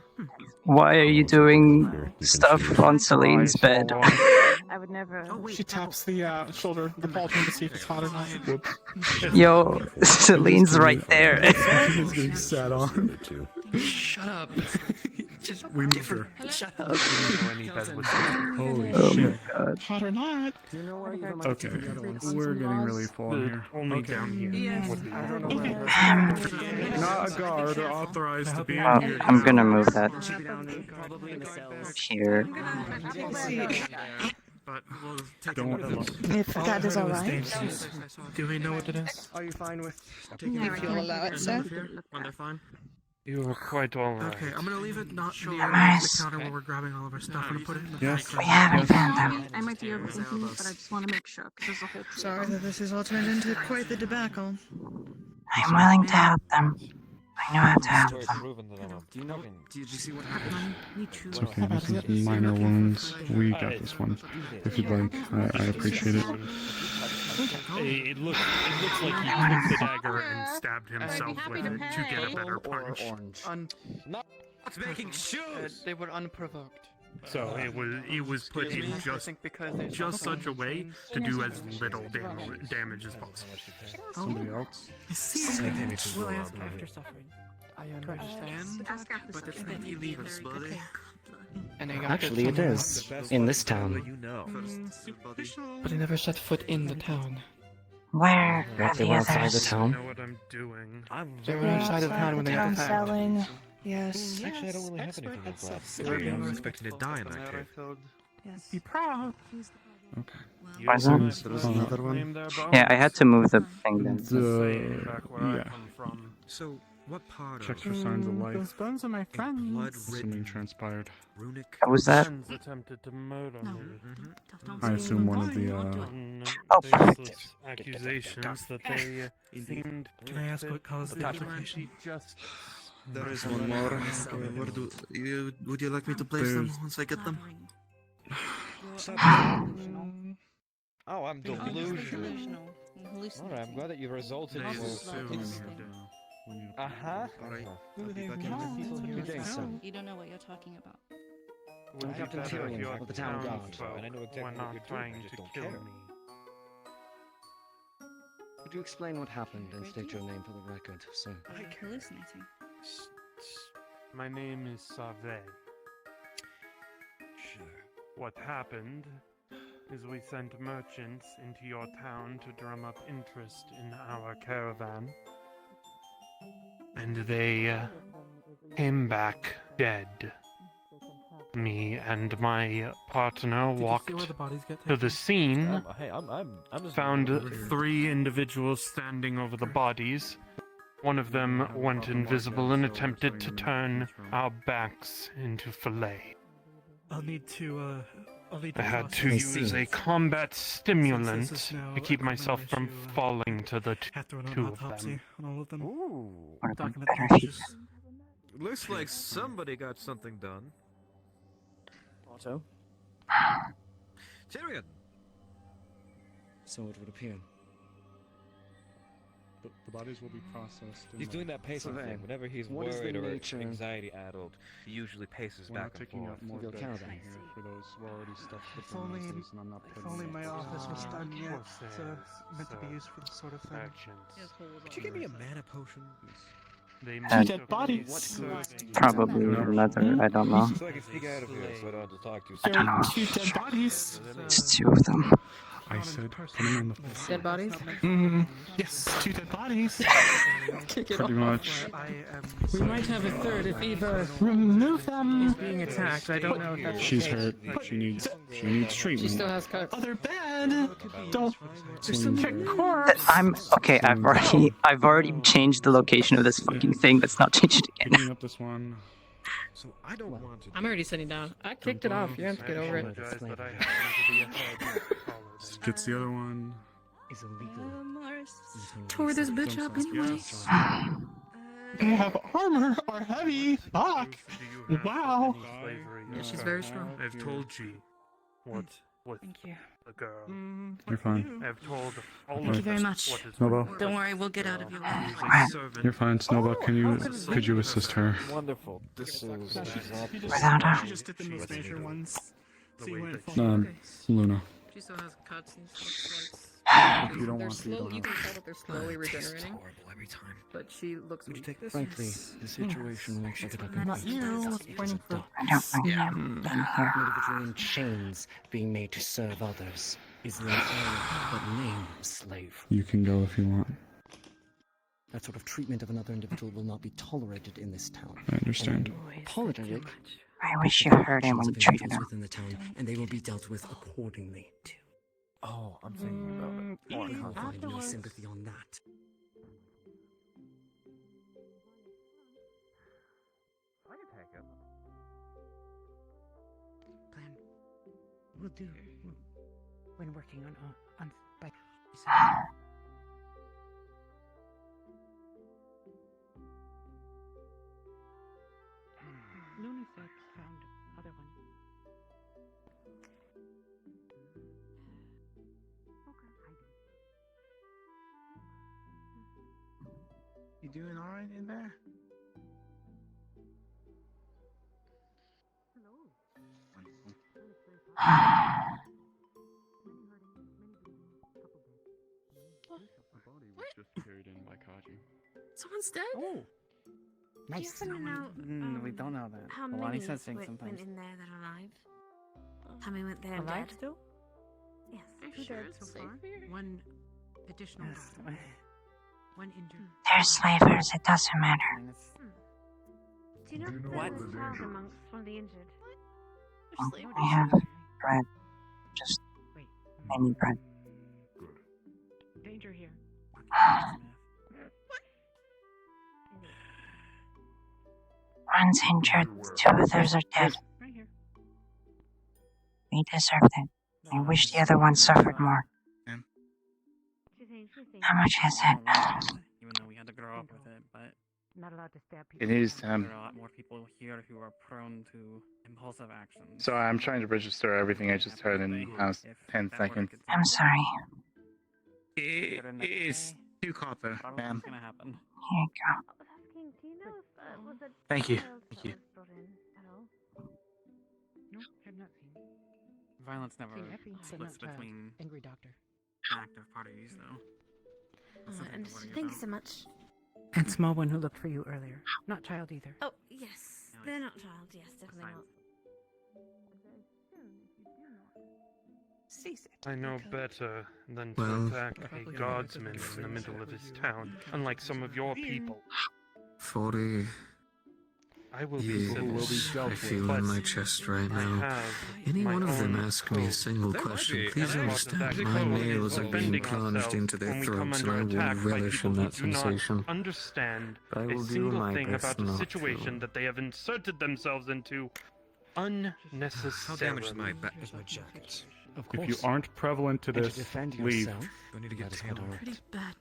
Why are you doing stuff on Selene's bed? I would never. She taps the shoulder, the pauldron to see if it's hot or not. Yo, Selene's right there. He's getting sat on. Shut up. Just We moved her. Shut up. Holy Oh shit. my god. Hot or not? Okay, we're getting really full in here. Only down here. Yes. Not a guard or authorized to be in Oh, here. I'm gonna move that Probably in the cells. here. But we'll take Don't another look. If that is all right. Do we know what it is? Are you fine with taking if you'll allow it, sir. When they're fine? You are quite alright. Okay, I'm gonna leave it not near Nice. the counter where we're grabbing all of our stuff. I'm gonna put it in the Yes. bag. We haven't found them. I might be overthinking it, but I just want to make sure because there's a whole. Sorry that this has all turned into quite the debacle. I'm willing to help them. I know how to help them. Do you know? Did you see what happened? It's okay, this is minor wounds. We got this one. If you'd like, I appreciate it. It looks like he took the dagger and stabbed himself with it to get a better punch. Not making shoes. They were unprovoked. So it was put in just such a way to do as little damage as possible. Somebody else? We'll ask after suffering. I understand, but it's not illegal. Actually, it is. In this town. But they never set foot in the town. Where are They the were outside the others? town. I know what I'm doing. They were outside of the town when they got attacked. selling Yes. Actually, I don't really have anything to grab. We're I being was expecting to die in that cave. Yes. Be proud. Okay. Wasn't? So there's another one. Yeah, I had to move the thing then. Yeah. So, what part Checks of for signs of life. Those bones are my friends. Something transpired. runic? What was that? Friends attempted to murder me. I assume one of the On Oh, baseless accusations that they seemed to Can I ask what caused the application? justice. There is one more. Would you like me to place them once I get them? Oh, I'm delusional. Alright, I'm glad that you resulted in Uh-huh. You don't know what you're talking about. I'm Captain Tyrion of the Town Guard, and I know exactly what you're doing, I just don't care. Could you explain what happened and state your name for the record, sir? Hallucinating. My name is Sauve. Sure. What happened is we sent merchants into your town to drum up interest in our caravan. And they came back dead. Me and my partner walked to the scene, found 3 individuals standing over the bodies. One of them went invisible and attempted to turn our backs into fillet. I'll need to I had to use a combat stimulant to keep myself from falling to the two of them. on all of them. Ooh. Document the images. Looks like somebody got something done. Otto? Tyrion! So it would appear. The bodies will be processed. He's doing that pacing thing. Whenever he's worried or anxiety-addled, he usually paces back and taking forth. up more beds in here for those who are already stuffed with If only, monsters, and I'm not if putting only them my up. office was done yet. It's meant to be used for this sort of thing. Could you give me a mana potion? Dead bodies. Probably another. I don't know. So I can sneak out of here, so I don't have to talk to you. I don't know. 2 dead bodies. It's 2 of them. I said, put them on the floor. Dead bodies? Yes, 2 dead bodies. Kick it Pretty off. much. We might have a third if Eva removes them. He's being attacked. I don't know if that's She's the case. hurt. She needs treatment. She still has cuts. Oh, they're bad. Don't Selene. check corpse. I'm okay. I've already changed the location of this fucking thing. Let's not change it again. Picking up this one. So I don't want to. I'm already sitting down. I kicked it off. You have to get over it. Gets the other one. Is illegal. Tore this bitch up anyway. They have armor or heavy. Fuck. Wow. Yeah, she's very strong. I've told you what Thank you. the girl. You're fine. I've told all Thank you of very us much. what is Snowball. Don't worry, we'll get out of your way. You're fine, Snowball. Could you assist her? Wonderful. This is Without her. She just did the most major ones. So you went Luna. She still has cuts and stuff. If you don't They're want to, you slow. don't You can have tell that they're slowly regenerating. Horrible every time. But she looks weak. Frankly, the situation looks like it Not you. Pointing for. I don't like him being here. An individual in chains being made to serve others is the all but name slave. You can go if you want. That sort of treatment of another individual will not be tolerated in this town. I understand. Apologetic. I wish you heard him when you treated him. Within the town, and they will be dealt with accordingly too. Oh, I'm thinking about it. I can't find any sympathy on that. Plan. We'll do. When working on by. Luna said found other one. You doing alright in there? Just carried in by Kaji. Someone's dead? Oh. Nice. Do you happen to know, We don't know that. how Well, many he says things went sometimes. in there that are alive? How many went there and Alive dead? still? Yes. Are you Two sure dead it's so safe far. here? One additional Yes. died. One injured. They're slavers, it doesn't matter. Do you know if there was a child amongst one of the injured? I have bread. Just any bread. Danger here. One's injured, 2 others are dead. Right here. We deserved it. I wish the other one suffered more. How much is it? Even though we had to grow up with it, but Not allowed to stab people. It is. there are a lot more people here who are prone to impulsive actions. So I'm trying to register everything I just heard in 10 seconds. I'm sorry. It is 2 copper, ma'am. Gonna happen. Here you go. Asking, do you know if was a Thank you. child Thank that you. was brought in at all? No, have not seen. Violence never Seen Effie, but splits not child. between Angry doctor. active parties, though. And thank you so much. And small one who looked for you earlier. Not child either. Oh, yes. They're not child, yes, definitely not. I know better than to Well- attack a guardsman in the middle of his town, unlike some of your people. 40 I will be years civil. I feel in my chest right I now. have Any my one of them own ask me a code. single question, please And understand that my code nails is are being defending plunged ourselves into their when we come throats, and I under attack will by relish people in who that do not sensation. understand I will a do single my thing best about the not situation to. that they have inserted themselves into unnecessarily. How damaged is my jacket? Of If course. you aren't prevalent to And to this, defend leave. yourself, Do I need to get that is what tailored? I- Pretty bad.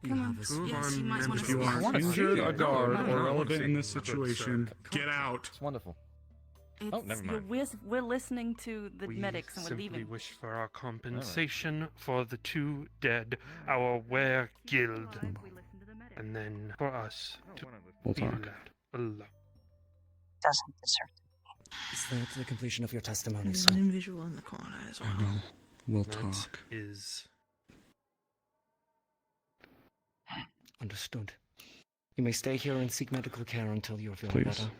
Come on. Yes, you might want If to you speak. are injured, a guard, No, or no, relevant in no. this situation, get out. It's wonderful. Oh, never mind. We're listening to the medics and we're simply leaving. wish for our compensation for the 2 dead, our were guild, and then for us to We'll be talk. left alone. Doesn't deserve it. Is that the completion of your testimony, There's sir? an individual in the corner as well. I know. We'll That talk. is Understood. You may stay here and seek medical care until you're feeling Please. better.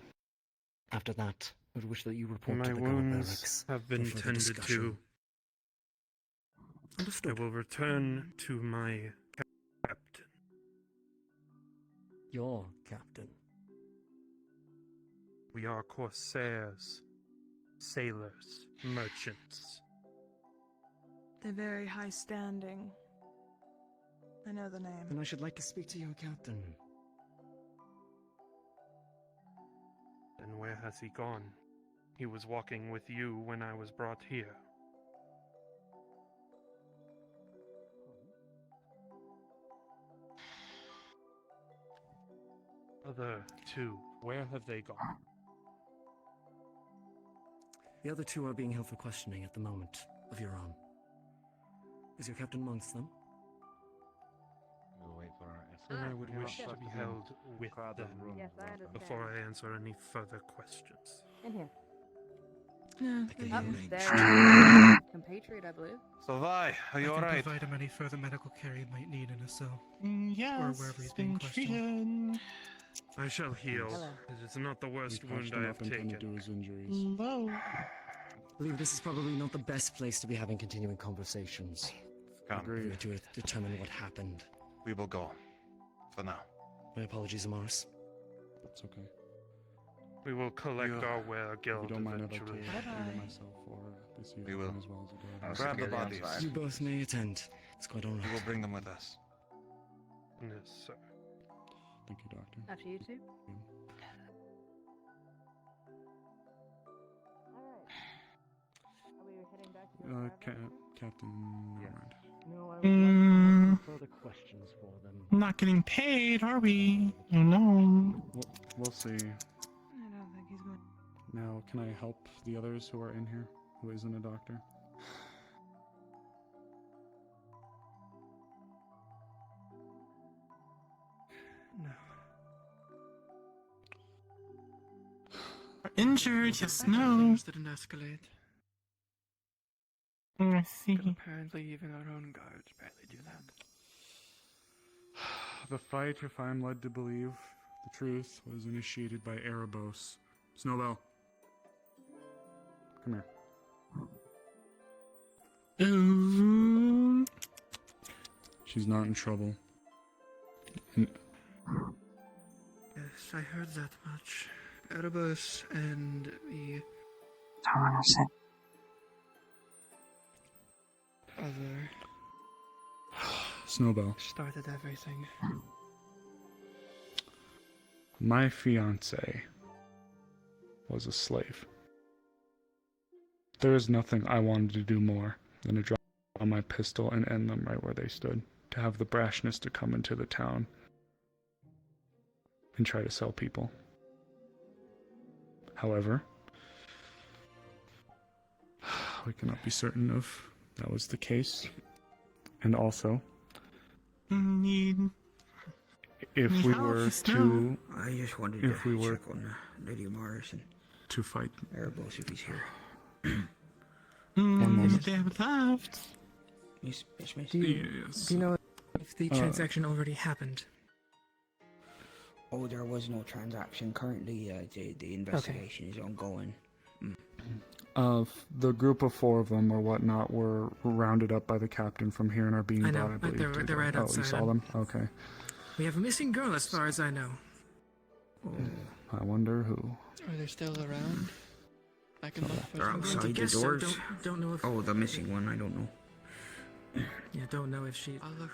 After that, I would wish that you report my to the guard wounds barracks have been for further tended discussion. to. I will return to my captain. Your captain. We are corsairs, sailors, merchants. They're very high standing. I know the name. Then I should like to speak to your captain. Then where has he gone? He was walking with you when I was brought here. Other 2, where have they gone? The other 2 are being held for questioning at the moment of your own. Is your captain amongst them? We'll wait for our Then I would wish to be held with them Yes, I understand. before I answer any further questions. In here. Yeah, Upstairs. Compatriot, I believe. So, Vi, are you I can alright? provide him any further medical care he might need in a cell. Yes, Or wherever he's being questioned. treated. I shall heal. Hello. It is not the worst We wound patched I him have up and tended taken. to his injuries. Hello. I believe this is probably not the best place to be having continuing conversations. Come. Agreed. To determine what happened. We will go. For now. My apologies, Amaris. It's okay. We will collect our were If guild you don't mind, I'd like to eventually. either myself or this We evening will. as well as the guard. I'll Grab the secure bodies. outside. You both may attend. It's quite We will alright. bring them with us. Yes, sir. Thank you, Doctor. After you 2. Are we heading back to your Captain, never mind. No, I would like to have further questions for them. Not getting paid, are we? Oh no. We'll see. I don't think he's going. Now, can I help the others who are in here who isn't a doctor? No. Injured, yes, no. Things didn't escalate. I see. But apparently even our own guards barely do that. The fight, if I am led to believe the truth, was initiated by Erebos. Snowbell. Come here. Ooh. She's not in trouble. And Yes. Yes, I heard that much. Erebus and the Don't want to sit. other Snowbell. started everything. My fiance was a slave. There is nothing I wanted to do more than to drop on my pistol and end them right where they stood. To have the brashness to come into the town and try to sell people. However, we cannot be certain if that was the case. And also, if we were to, I just wanted if to we were check on Lady Morrison. to fight Erebus if he's here. One moment. They have left. Miss. Do you know if the transaction already happened? Oh, there was no transaction. Currently, the investigation is ongoing. The group of 4 of them or whatnot were rounded up by the captain from here and are being I know, brought, I believe. they're right Oh, outside. you saw them? Okay. We have a missing girl as far as I know. I wonder who. Are they still around? I can look for They're them. outside the guess so. doors. Don't know if. Oh, the missing one. I don't know. Yeah, don't know if she. I'll look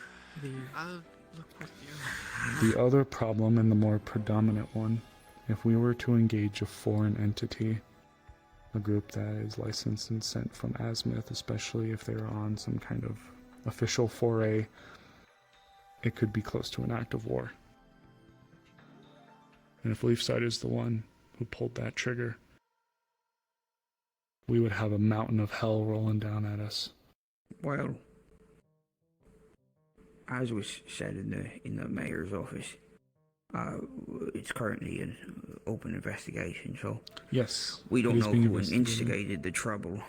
with you. The other problem, and the more predominant one, if we were to engage a foreign entity, a group that is licensed and sent from Azimuth, especially if they're on some kind of official foray, it could be close to an act of war. And if Leafside is the one who pulled that trigger, we would have a mountain of hell rolling down at us. Well, as was said in the mayor's office, it's currently an open investigation. So yes, we don't it is know being who investigated. instigated the trouble.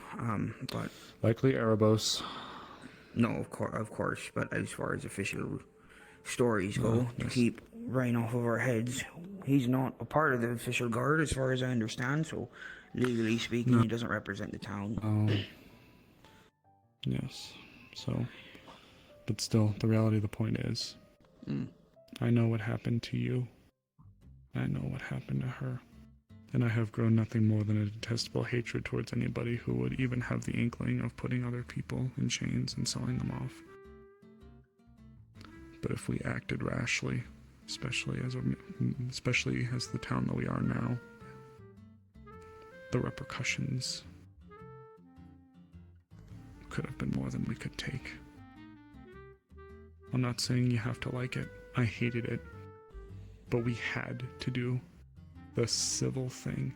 But likely Erebos. No, of course. But as far as official stories go, to keep rain off of our heads, he's not a part of the official guard, as far as I understand. So legally speaking, he doesn't represent the town. Yes. So, but still, the reality of the point is, I know what happened to you. I know what happened to her. And I have grown nothing more than a detestable hatred towards anybody who would even have the inkling of putting other people in chains and selling them off. But if we acted rashly, especially as the town that we are now, the repercussions could have been more than we could take. I'm not saying you have to like it. I hated it. But we had to do the civil thing.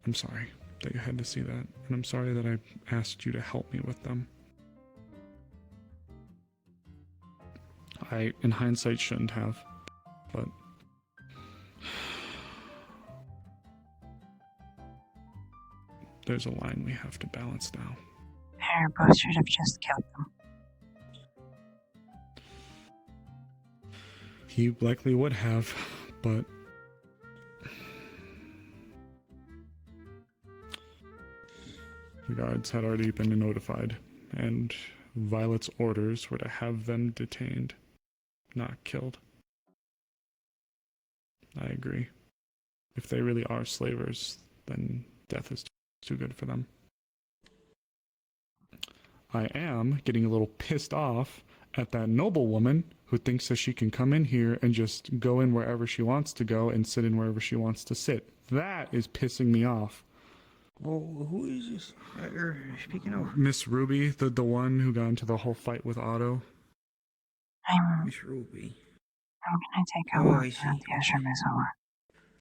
I'm sorry that you had to see that, and I'm sorry that I asked you to help me with them. I, in hindsight, shouldn't have, but there's a line we have to balance now. Erebos should have just killed them. He likely would have, but the guards had already been notified, and Violet's orders were to have them detained, not killed. I agree. If they really are slavers, then death is too good for them. I am getting a little pissed off at that noblewoman who thinks that she can come in here and just go in wherever she wants to go and sit in wherever she wants to sit. That is pissing me off. Well, who is this you're speaking of? Miss Ruby, the one who got into the whole fight with Otto. Miss Ruby. I'm gonna take a walk around the Ashram is over.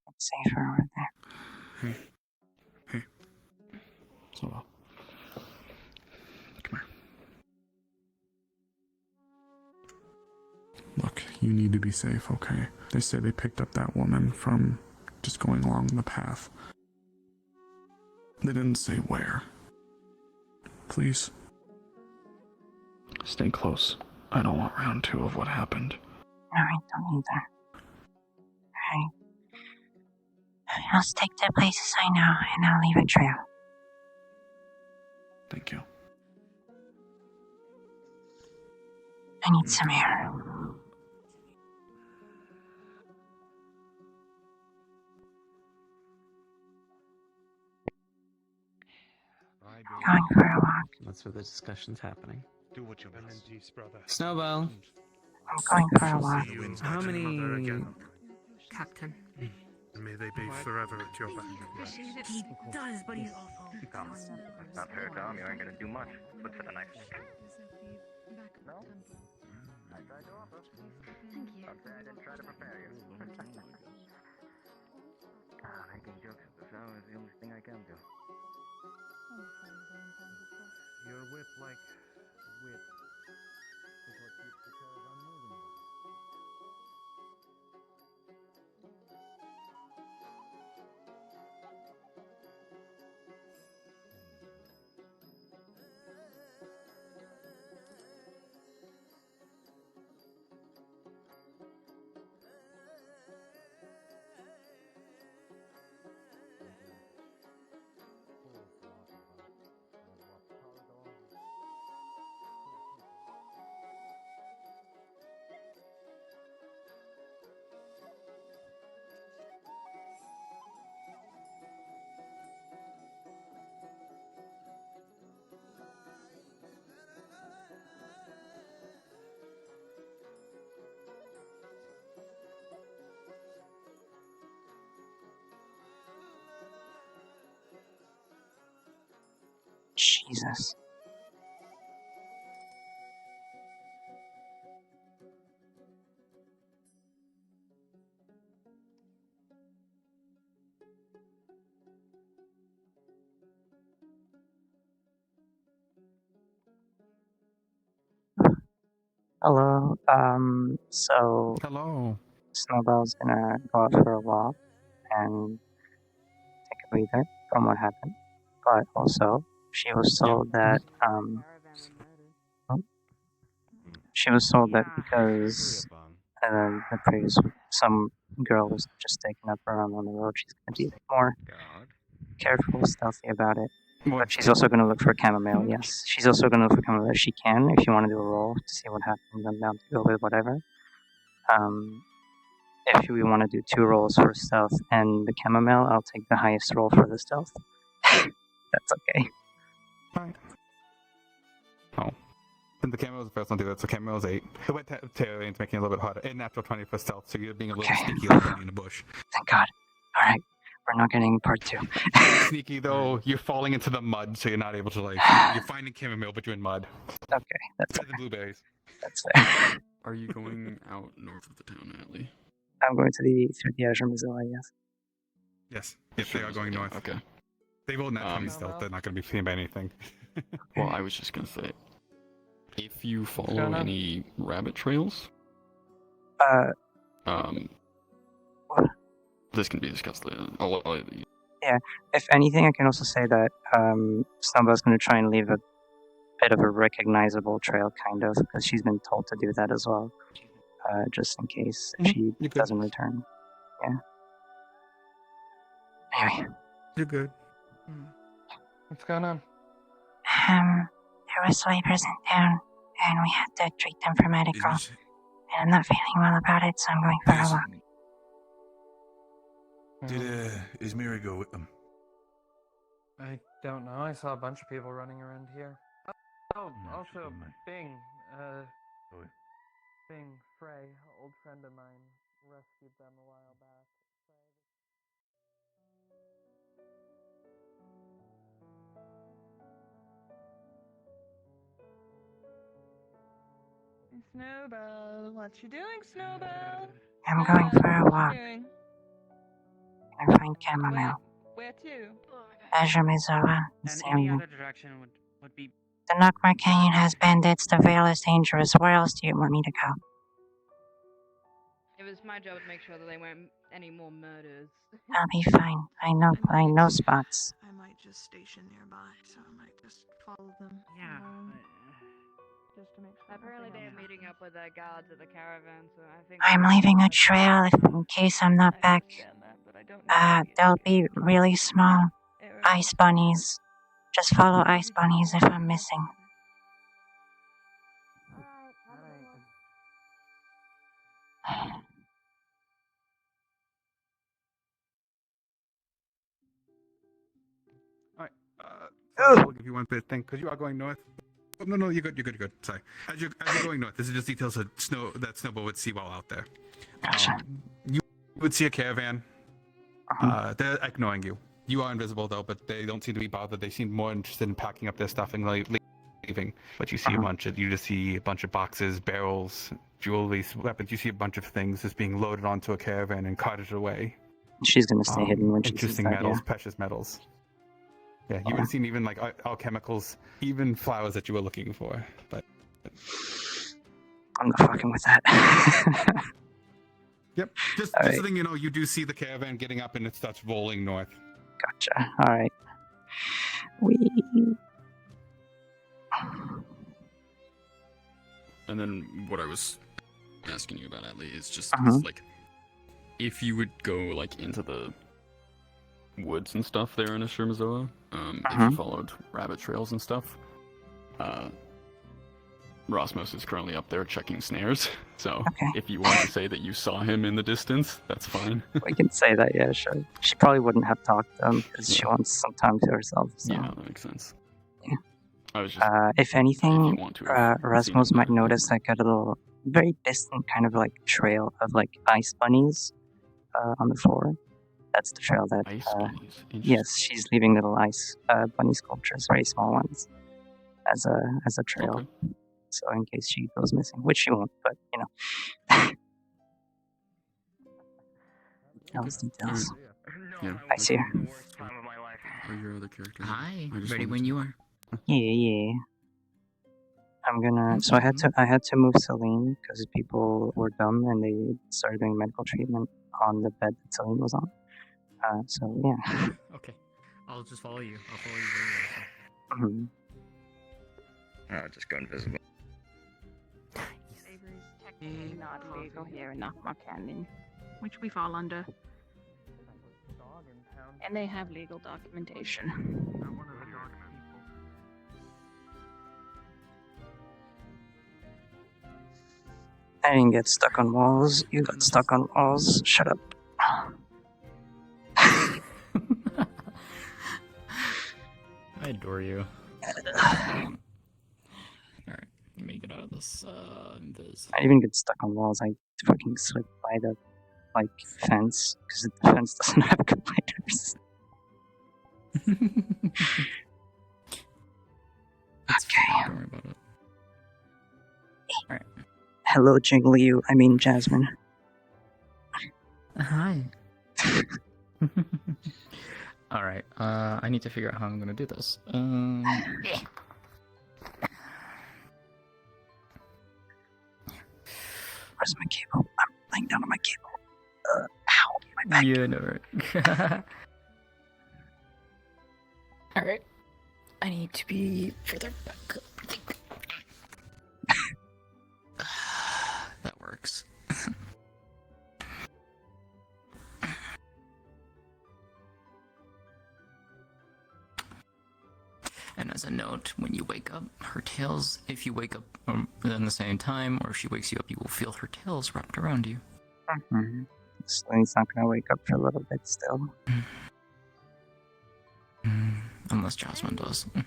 It's safer over there. Hey. So, come here. Look, you need to be safe, okay? They say they picked up that woman from just going along the path. They didn't say where. Please. Stay close. I don't want round 2 of what happened. No, I don't either. Alright. I'll stick to places I know, and I'll leave a trail. Thank you. I need some air. Going for a walk. That's where the discussion's happening. Do what you must. Snowball. I'm going for a walk. How many... Captain. May they be forever at your back. He does, but he's awful. Come, that's not fair, Tom. You aren't going to do much. Look for the knife. No? I tried to offer. Thank you. Don't say I didn't try to prepare you. Making jokes at this hour is the only thing I can do. Your whip-like whip is what keeps the caravan moving. Jesus. Hello. So. Hello. Snowball's gonna go out for a walk and take a breather from what happened. But also, she was told that, she was told that because the previous some girl was just taking up her arm on the road, she's gonna be like more careful, stealthy about it. But she's also gonna look for chamomile. Yes, she's also gonna look for chamomile if she can. If you want to do a roll to see what happens, I'm down to go with whatever. If we want to do 2 rolls for stealth and the chamomile, I'll take the highest roll for the stealth. That's okay. Fine. Oh. And the camo was the first one to do that, so camo was 8. It went to it's making it a little bit harder. And natural 20 for stealth, so you're being a little sneaky like in the bush. Thank God. Alright, we're not getting part 2. Sneaky though, you're falling into the mud, so you're not able to you're finding chamomile, but you're in mud. Okay, that's better than blueberries. That's fair. Are you going out north of the town alley? I'm going through the Azure Mozilla, yes. Yes. Yes, they are going north. Okay. They rolled nat 20 stealth, they're not going to be seen by anything. Well, I was just going to say, if you follow any rabbit trails, this can be discussed later. Yeah, if anything, I can also say that Snowball's going to try and leave a bit of a recognizable trail, kind of, because she's been told to do that as well, just in case she doesn't return. Yeah. Anyway. You're good. What's going on? There were sleepers in town, and we had to treat them for medical. And I'm not feeling well about it, so I'm going for a walk. Is Mary go with them? I don't know. I saw a bunch of people running around here. Oh, also Bing. Bing, Frey, old friend of mine, rescued them a while back. Snowball, what you doing, Snowball? I'm going for a walk. Doing? And find chamomile. Where to? Azure Mozilla. Any other direction would be... The Nockmar Canyon has bandits. The Vale is dangerous. Where else do you want me to go? It was my job to make sure that they weren't any more murders. I'll be fine. I know spots. I might just station nearby, so I might just follow them. Yeah. Just to make sure. Apparently they're meeting up with their guards at the caravan, so I think... I'm leaving a trail in case I'm not back. They'll be really small. Ice bunnies. Just follow ice bunnies if I'm missing. give you one bit thing because you are going north. Oh, no, you're good. You're good. Sorry. As you're going north, this is just details of that Snowball would see while out there. Gotcha. You would see a caravan. They're ignoring you. You are invisible though, but they don't seem to be bothered. They seem more interested in packing up their stuff and leaving. But you see you just see a bunch of boxes, barrels, jewelry, weapons. You see a bunch of things just being loaded onto a caravan and carted away. She's gonna stay hidden when she sees interesting that, metals, yeah. precious metals. Yeah, you would have seen even like alchemicals, even flowers that you were looking for. But I'm not fucking with that. Yep. Just right. so you know, you do see the caravan getting up and it starts rolling north. Gotcha. All right. And then what I was asking you about, Atlee, is just like if you would go like into the woods and stuff there in Ashurmazoa, if you followed rabbit trails and stuff, Rosmos is currently up there checking snares, so if you want to say that you saw him in the distance, that's fine. We can say that, yeah, sure. She probably wouldn't have talked to him because she wants some time to herself. So. Yeah, that makes sense. Yeah. I was just, if anything, Rasmus might notice like a little, very distant kind of like trail of like ice bunnies on the floor. That's the trail that. Ice bunnies. Yes, she's leaving little ice bunny sculptures, very small ones, as a trail. Okay. So in case she goes missing, which she won't, but you know. Those details. Yeah. I see her. Or your other character. Hi, ready wanted when you are. Yeah. I'm gonna. So I had to move Selene because people were dumb and they started doing medical treatment on the bed that Selene was on. So yeah. Okay, I'll just follow you. I'll follow you where you are. I'll just go invisible. Slavery is technically not legal here in Nakma Canyon, which we fall under. And they have legal documentation. I didn't get stuck on walls. You got stuck on walls. Shut up. I adore you. Alright, let me get out of this invis. I even get stuck on walls. I fucking slip by the fence because the fence doesn't have gliders. Okay. Don't worry about it. Alright. Hello, Jingliu. I mean Jasmine. Hi. Alright, I need to figure out how I'm gonna do this. Where's my cable? I'm laying down on my cable. Ow, my back. Yeah, no, right. Alright. I need to be further back up, I think. That works. And as a note, when you wake up, her tails, if you wake up within the same time, or if she wakes you up, you will feel her tails wrapped around you. Mm-hmm. Selene's not gonna wake up for a little bit still. Unless Jasmine does. Get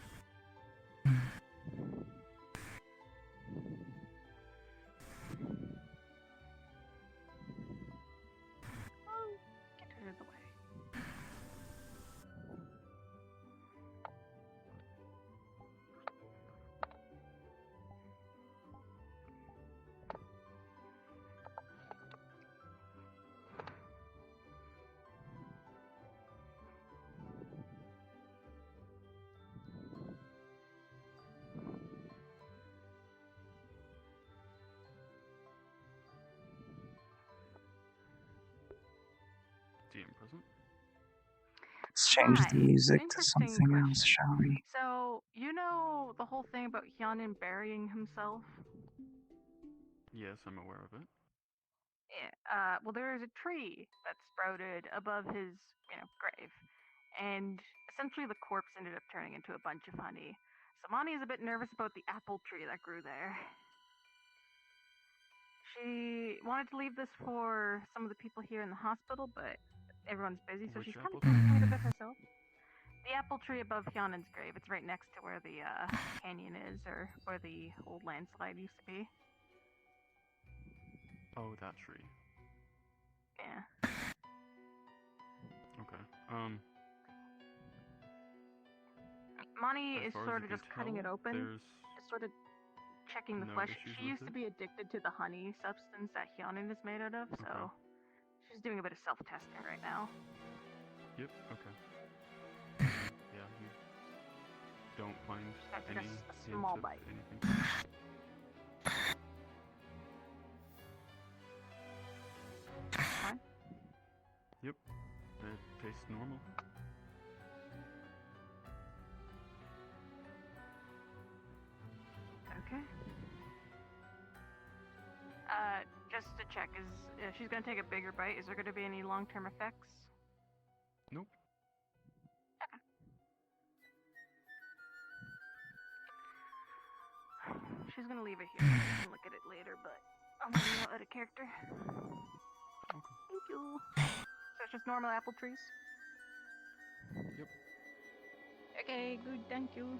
her the way. DM present? Let's change the music to Interesting something question. else, shall we? So, you know the whole thing about Hyanin burying himself? Yes, I'm aware of it. Yeah, well, there is a tree that sprouted above his, grave. And essentially the corpse ended up turning into a bunch of honey. Samani is a bit nervous about the apple tree that grew there. She wanted to leave this for some of the people here in the hospital, but everyone's busy, so she's kind of keeping it a bit herself. The apple tree above Hyunen's grave. It's right next to where the canyon is, or where the old landslide used to be. Oh, that tree. Yeah. Okay. Monty As is far as sort you of can just cutting it tell, open, there's just sort of checking the no flesh. issues She with used to it? be addicted to the honey substance that Hyonin is made out of, so she's doing a bit of self-testing right now. Yep. Okay. Yeah. You don't find That's any just a hint small of bite. anything. Fine. Yep. It tastes normal. Okay. Just to check, is she's gonna take a bigger bite? Is there gonna be any long-term effects? Nope. Okay. She's gonna leave it here. I can look at it later, but I'm running out of character. Okay. Thank you. So it's just normal apple trees? Yep. Okay, good, thank you.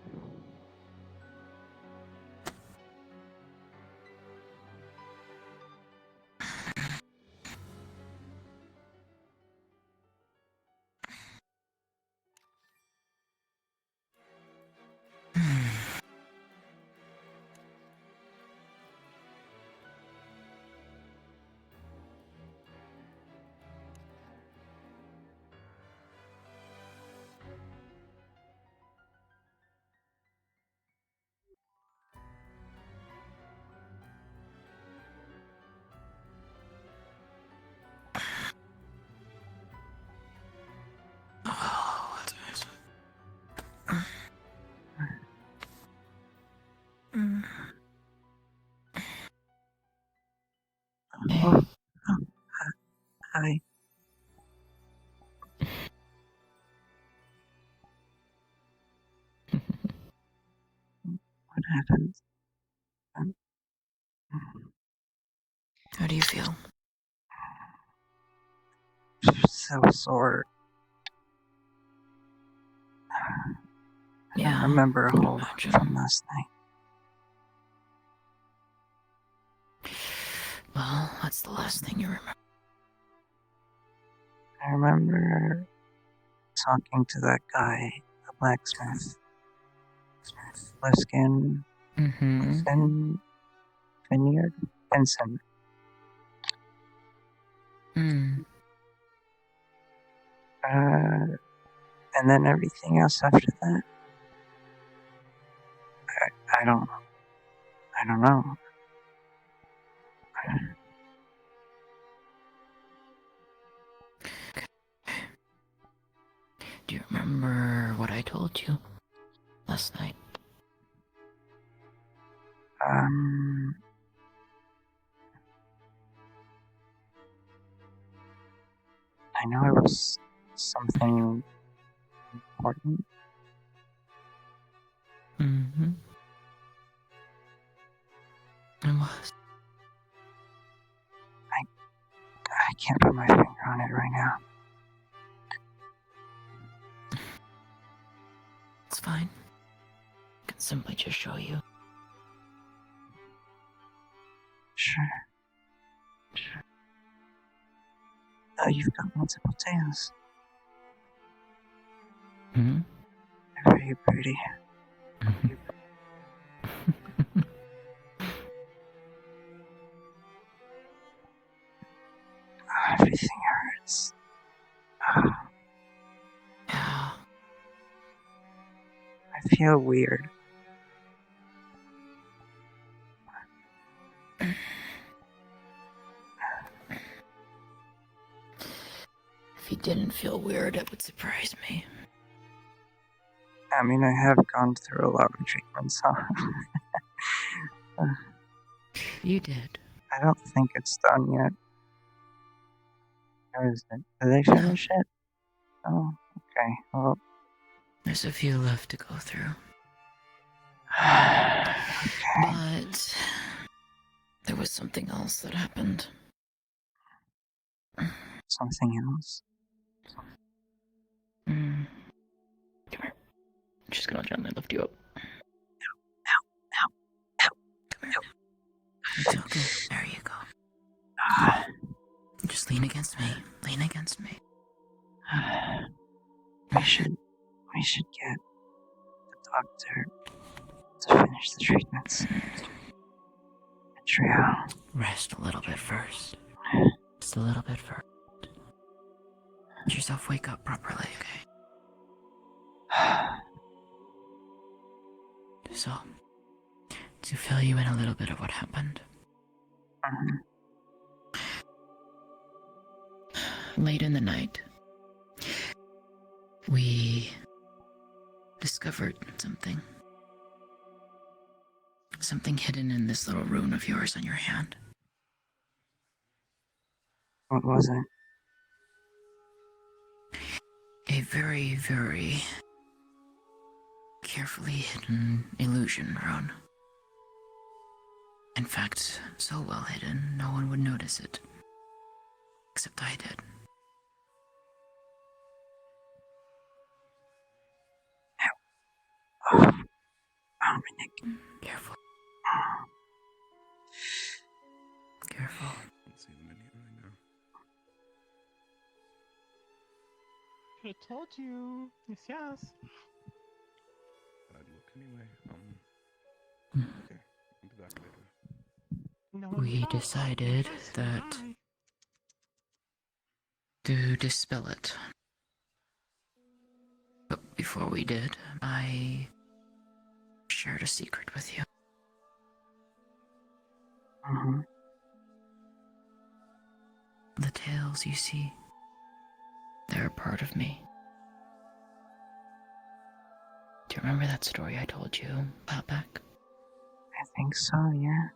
Oh, hi. What happened? How do you feel? So sore. I Yeah, don't remember a I can whole lot imagine. from last night. Well, that's the last thing you remember. I remember talking to that guy, the blacksmith. Liskin. Vineyard? Vincent. And then everything else after that? I don't know. Do you remember what I told you last night? I know it was something important. Mm-hmm. It was. I can't put my finger on it right now. It's fine. I can simply just show you. Sure. Oh, you've got multiple tails. Hmm? They're very pretty. Everything hurts. Yeah. I feel weird. If you didn't feel weird, it would surprise me. I mean, I have gone through a lot of treatments, huh? You did. I don't think it's done yet. Or is it? Did they finish it? Oh, okay. Well, There's a few left to go through. Okay. But there was something else that happened. Something else? Do you She's gonna gently lift you up. It's okay. There you go. Just lean against me. Lean against me. We should get the doctor to finish the treatments. Trio. Rest a little bit first. Just a little bit first. Let yourself wake up properly, okay? So, to fill you in a little bit of what happened. Late in the night, we discovered something. Something hidden in this little rune of yours on your hand. What was it? A very, very carefully hidden illusion rune. In fact, so well hidden, no one would notice it. Except I did. Ow. Oh, my neck. Careful. Careful. Can't see them in here right now. I told you. Yes, yes. But I'd look anyway. Okay. I'll be back later. We decided that to dispel it. But before we did, I shared a secret with you. The tales you see, they're a part of me. Do you remember that story I told you about back? I think so, yeah.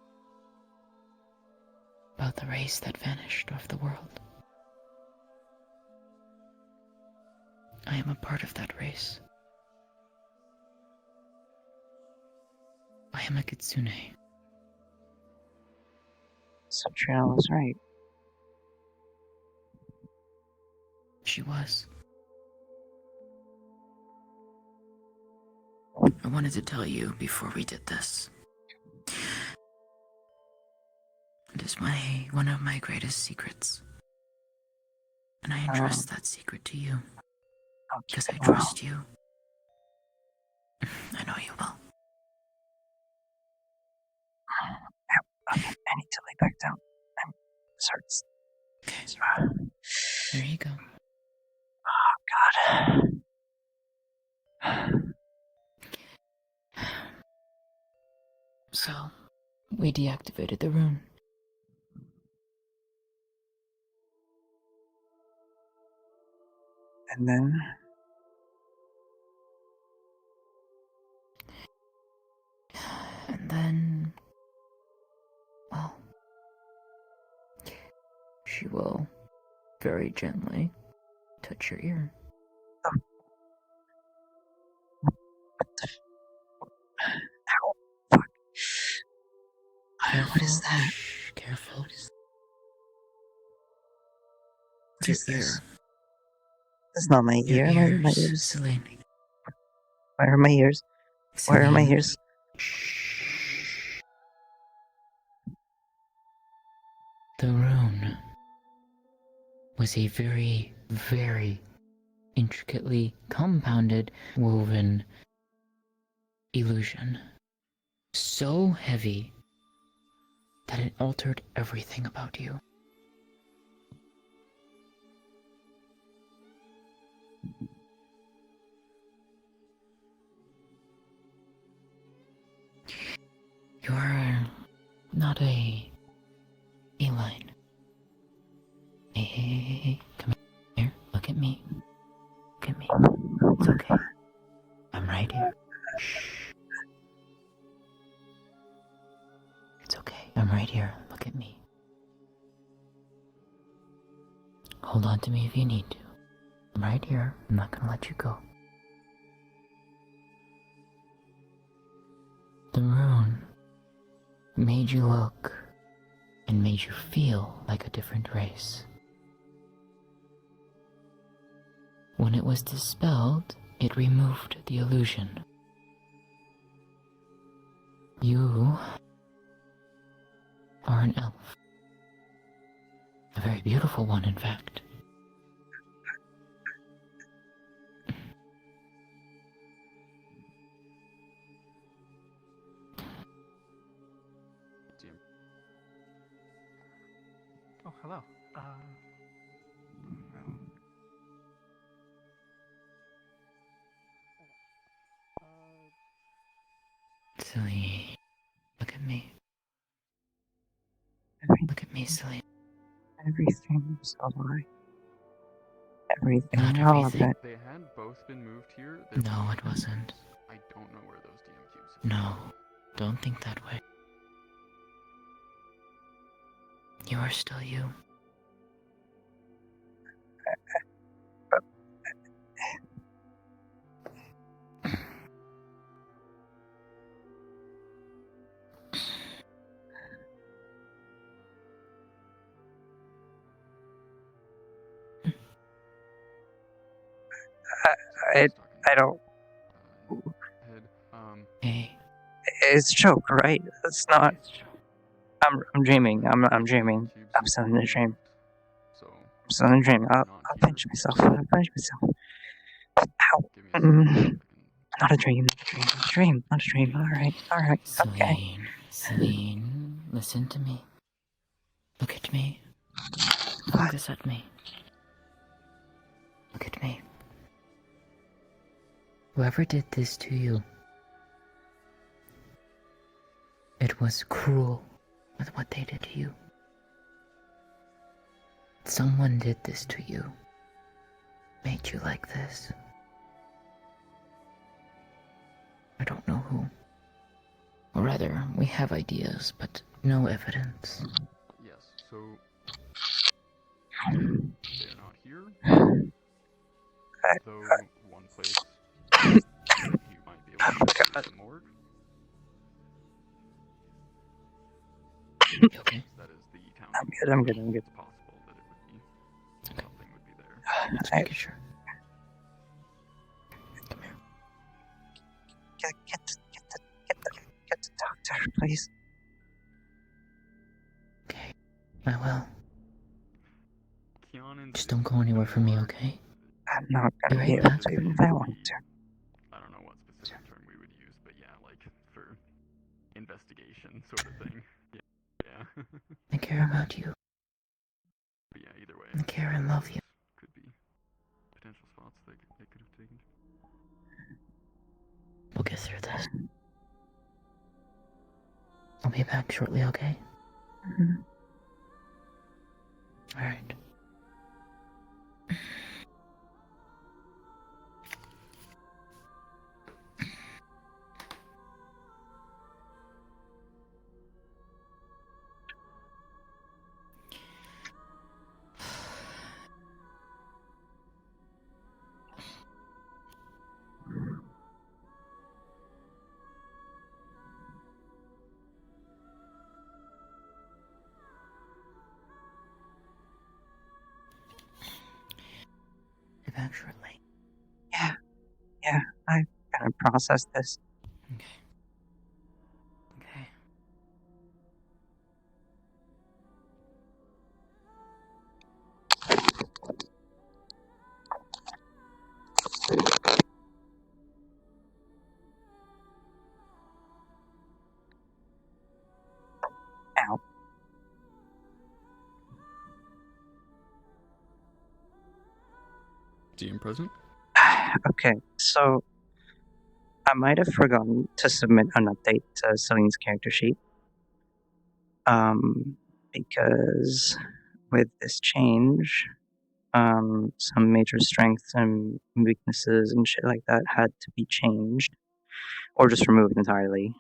About the race that vanished off the world. I am a part of that race. I am a kitsune. So Trial was right. She was. I wanted to tell you before we did this. It is one of my greatest secrets. And I entrust that secret to you. Because I trust you. I know you will. Okay, I need to lay back down. This hurts. Okay. There you go. Oh, God. So, we deactivated the rune. And then... well... she will very gently touch your ear. Ow. Fuck. What is that? Shh, careful. What is your ear? That's not my ear. My ears. Selene. Where are my ears? Where are my ears? The rune was a very, very intricately compounded, woven illusion. So heavy that it altered everything about you. You're not a feline. Hey, come here. Look at me. Look at me. It's okay. I'm right here. Shh. It's okay. I'm right here. Look at me. Hold on to me if you need to. I'm right here. I'm not gonna let you go. The rune made you look and made you feel like a different race. When it was dispelled, It removed the illusion. You are an elf. A very beautiful one, in fact. Oh, hello. Selene, look at me. Look at me, Selene. Everything's a lie. Everything, Not all of everything. it. They had both been moved here. No, it wasn't. I don't know where those DM cubes are. No, don't think that way. You are still you. I don't. Hey. It's a joke, right? It's not. I'm dreaming. I'm dreaming. I'm still in a dream. I'm still in a dream. I'll pinch myself. I'll pinch myself. Ow. Not a dream. Not a dream. Not a dream. All right. All right. Okay. Selene, listen to me. Look at me. Focus at me. Look at me. Whoever did this to you, it was cruel with what they did to you. Someone did this to you. Made you like this. I don't know who. Or rather, we have ideas, but no evidence. Yes, so they're not here. Though one place you might be able to go to the morgue. You okay? That is the town. I'm good. I'm good. I'm good. It's possible that it would be something would be there. Let's make sure. Come here. Get the doctor, please. Okay, I will. Just don't go anywhere from me, okay? I'm not gonna Be be right able back. to even if I wanted to. I don't know what specific term we would use, but yeah, like for investigation sort of thing. Yeah. I care about you. But yeah, either way. I care and love you. Could be potential spots they could have taken. We'll get through this. I'll be back shortly, okay? Mm-hmm. Alright. Be back shortly. Yeah. I'm gonna process this. Okay. Okay. Ow. DM present? Okay, so I might have forgotten to submit an update to Celine's character sheet. Because with this change, some major strengths and weaknesses and shit like that had to be changed or just removed entirely.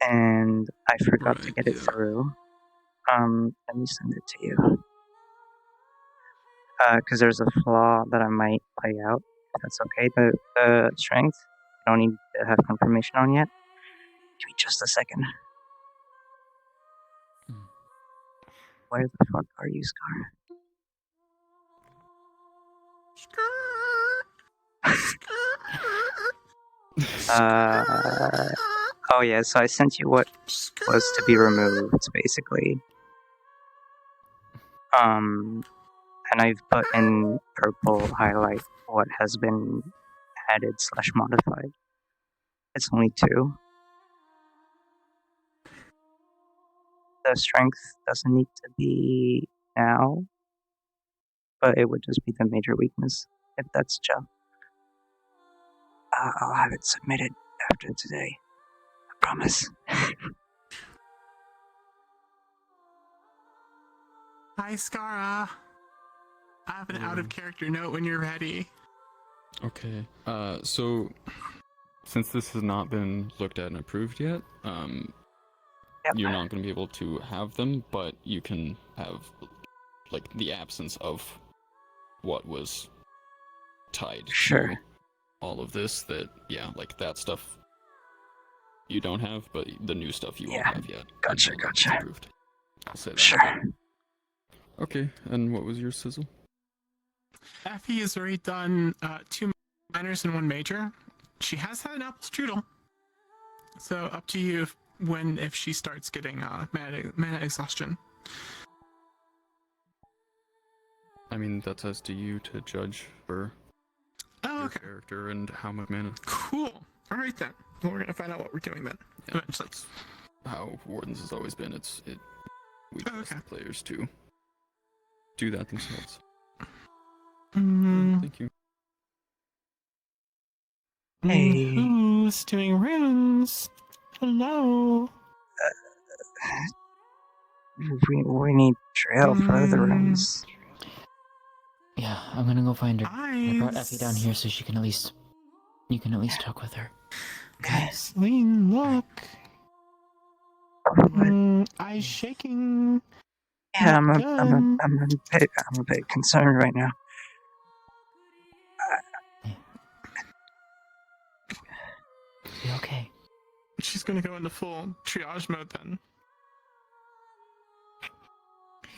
And I forgot to get it through. Let me send it to you. Because there's a flaw that I might play out. If that's okay. The strength, I don't need to have confirmation on yet. Give me just a second. Where the fuck are you, Scar? Scar! Oh yeah, so I sent you what was to be removed, basically. And I've put in purple highlight what has been added / modified. It's only 2. The strength doesn't need to be now, but it would just be the major weakness, if that's Joe. I'll have it submitted after today. I promise. Hi, Skara. I have an out-of-character note when you're ready. Okay. So since this has not been looked at and approved yet, you're not going to be able to have them, but you can have like the absence of what was tied to all of this. That like that stuff you don't have, but the new stuff you won't have yet. Gotcha. Approved. I'll say that. Sure. Okay, and what was your sizzle? Effie has already done 2 minors and 1 major. She has had an apple strudel. So up to you if she starts getting mana exhaustion. I mean, that's us to you to judge for your character and how much mana. Cool. All right then. Well, we're gonna find out what we're doing then. Yeah, that's how Wardens has always been. We trust the players to do that themselves. Thank you. Hey. Who's doing runes? Hello. We need Trail for the runes. Yeah, I'm gonna go find her. I brought Eyes. Effie down here so you can at least talk with her. Okay. Selene, look. Eyes shaking. Yeah, I'm a bit concerned right now. You okay? She's gonna go into full triage mode then.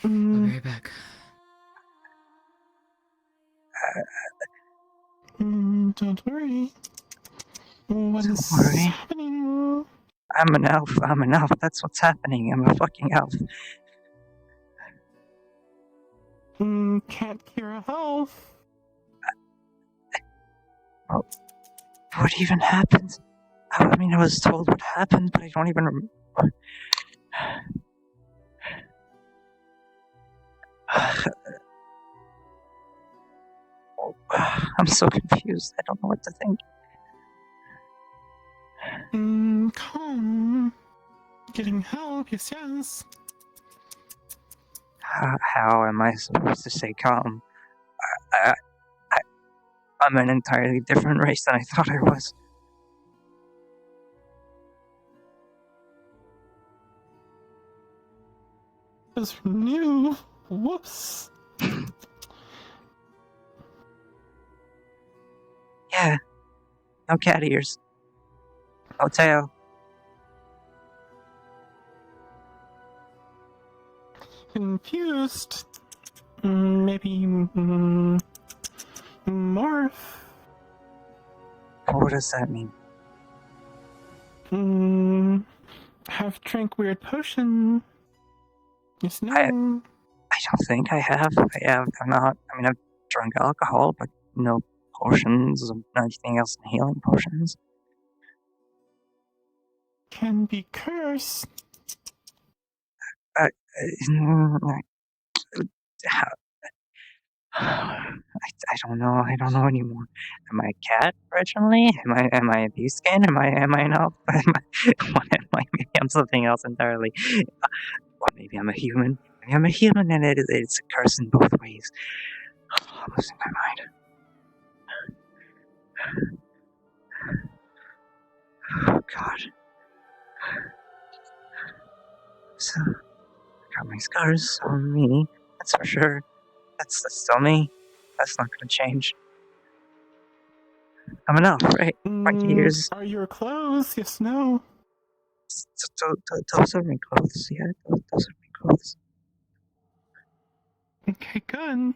I'll be right back. Don't worry. What is happening? I'm an elf. That's what's happening. I'm a fucking elf. Can't cure a health. What even happened? I mean, I was told what happened, but I don't even remember. I'm so confused. I don't know what to think. Calm. Getting help, yes. How am I supposed to stay calm? I'm an entirely different race than I thought I was. It's new. Whoops. Yeah. No cat ears. No tail. Confused. Maybe morph. What does that mean? Have drank weird potion. Yes, no. I don't think I have. I've drunk alcohol, but no potions or anything else than healing potions. Can be cursed. I don't know. I don't know anymore. Am I a cat originally? Am I a beastskin? Am I an elf? What am I? Maybe I'm something else entirely. Or maybe I'm a human. Maybe I'm a human, and it's a curse in both ways. I'm losing my mind. Oh God. So, I got my scars on me. That's for sure. That's still me. That's not gonna change. I'm an elf, right? 20 years. Are your clothes? Yes, no. Those are my clothes. Yeah, those are my clothes. Okay, good.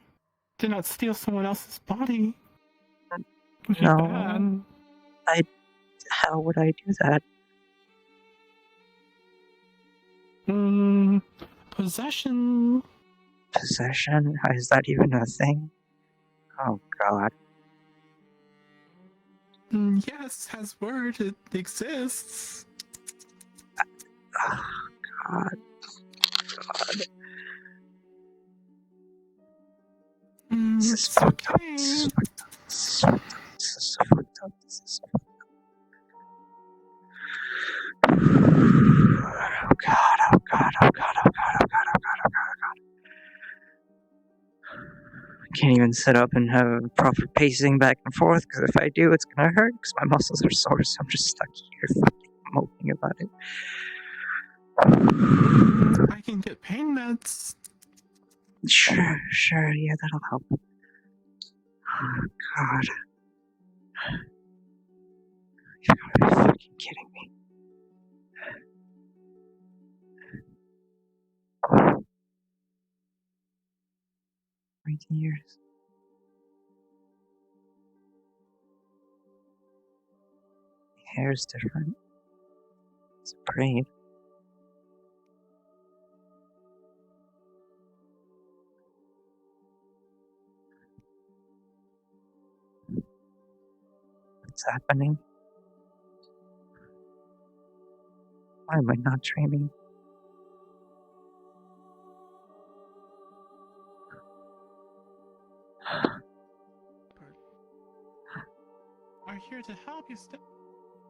Did not steal someone else's body. No. How would I do that? Possession. Possession? Is that even a thing? Oh god. Yes, has word. It exists. Oh god. God. This is fucked up. This is fucked up. This is fucked up. This is so fucked up. This is so fucked up. Oh god, oh god, oh god, oh god, oh god, oh god, oh god, oh god. I can't even sit up and have proper pacing back and forth, because if I do, it's gonna hurt, because my muscles are sore, so I'm just stuck here fucking moping about it. I can get pain meds. Sure, yeah, that'll help. Oh god. You gotta be fucking kidding me. 19 years. The hair's different. It's a braid. What's happening? Why am I not dreaming? We're here to help you.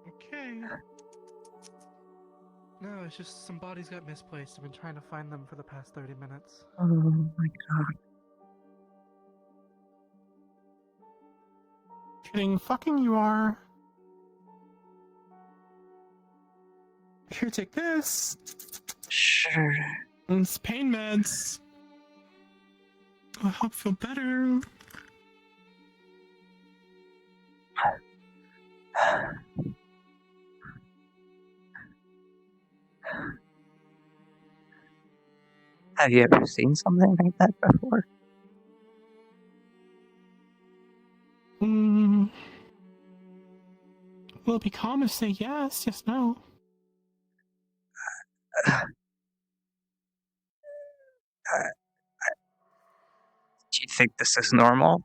Okay. No, it's just some bodies got misplaced. I've been trying to find them for the past 30 minutes. Oh my god. Kidding, fucking you are. Here, take this. Sure. It's pain meds. I'll help feel better. Have you ever seen something like that before? Will it be calm if say yes, no? Do you think this is normal?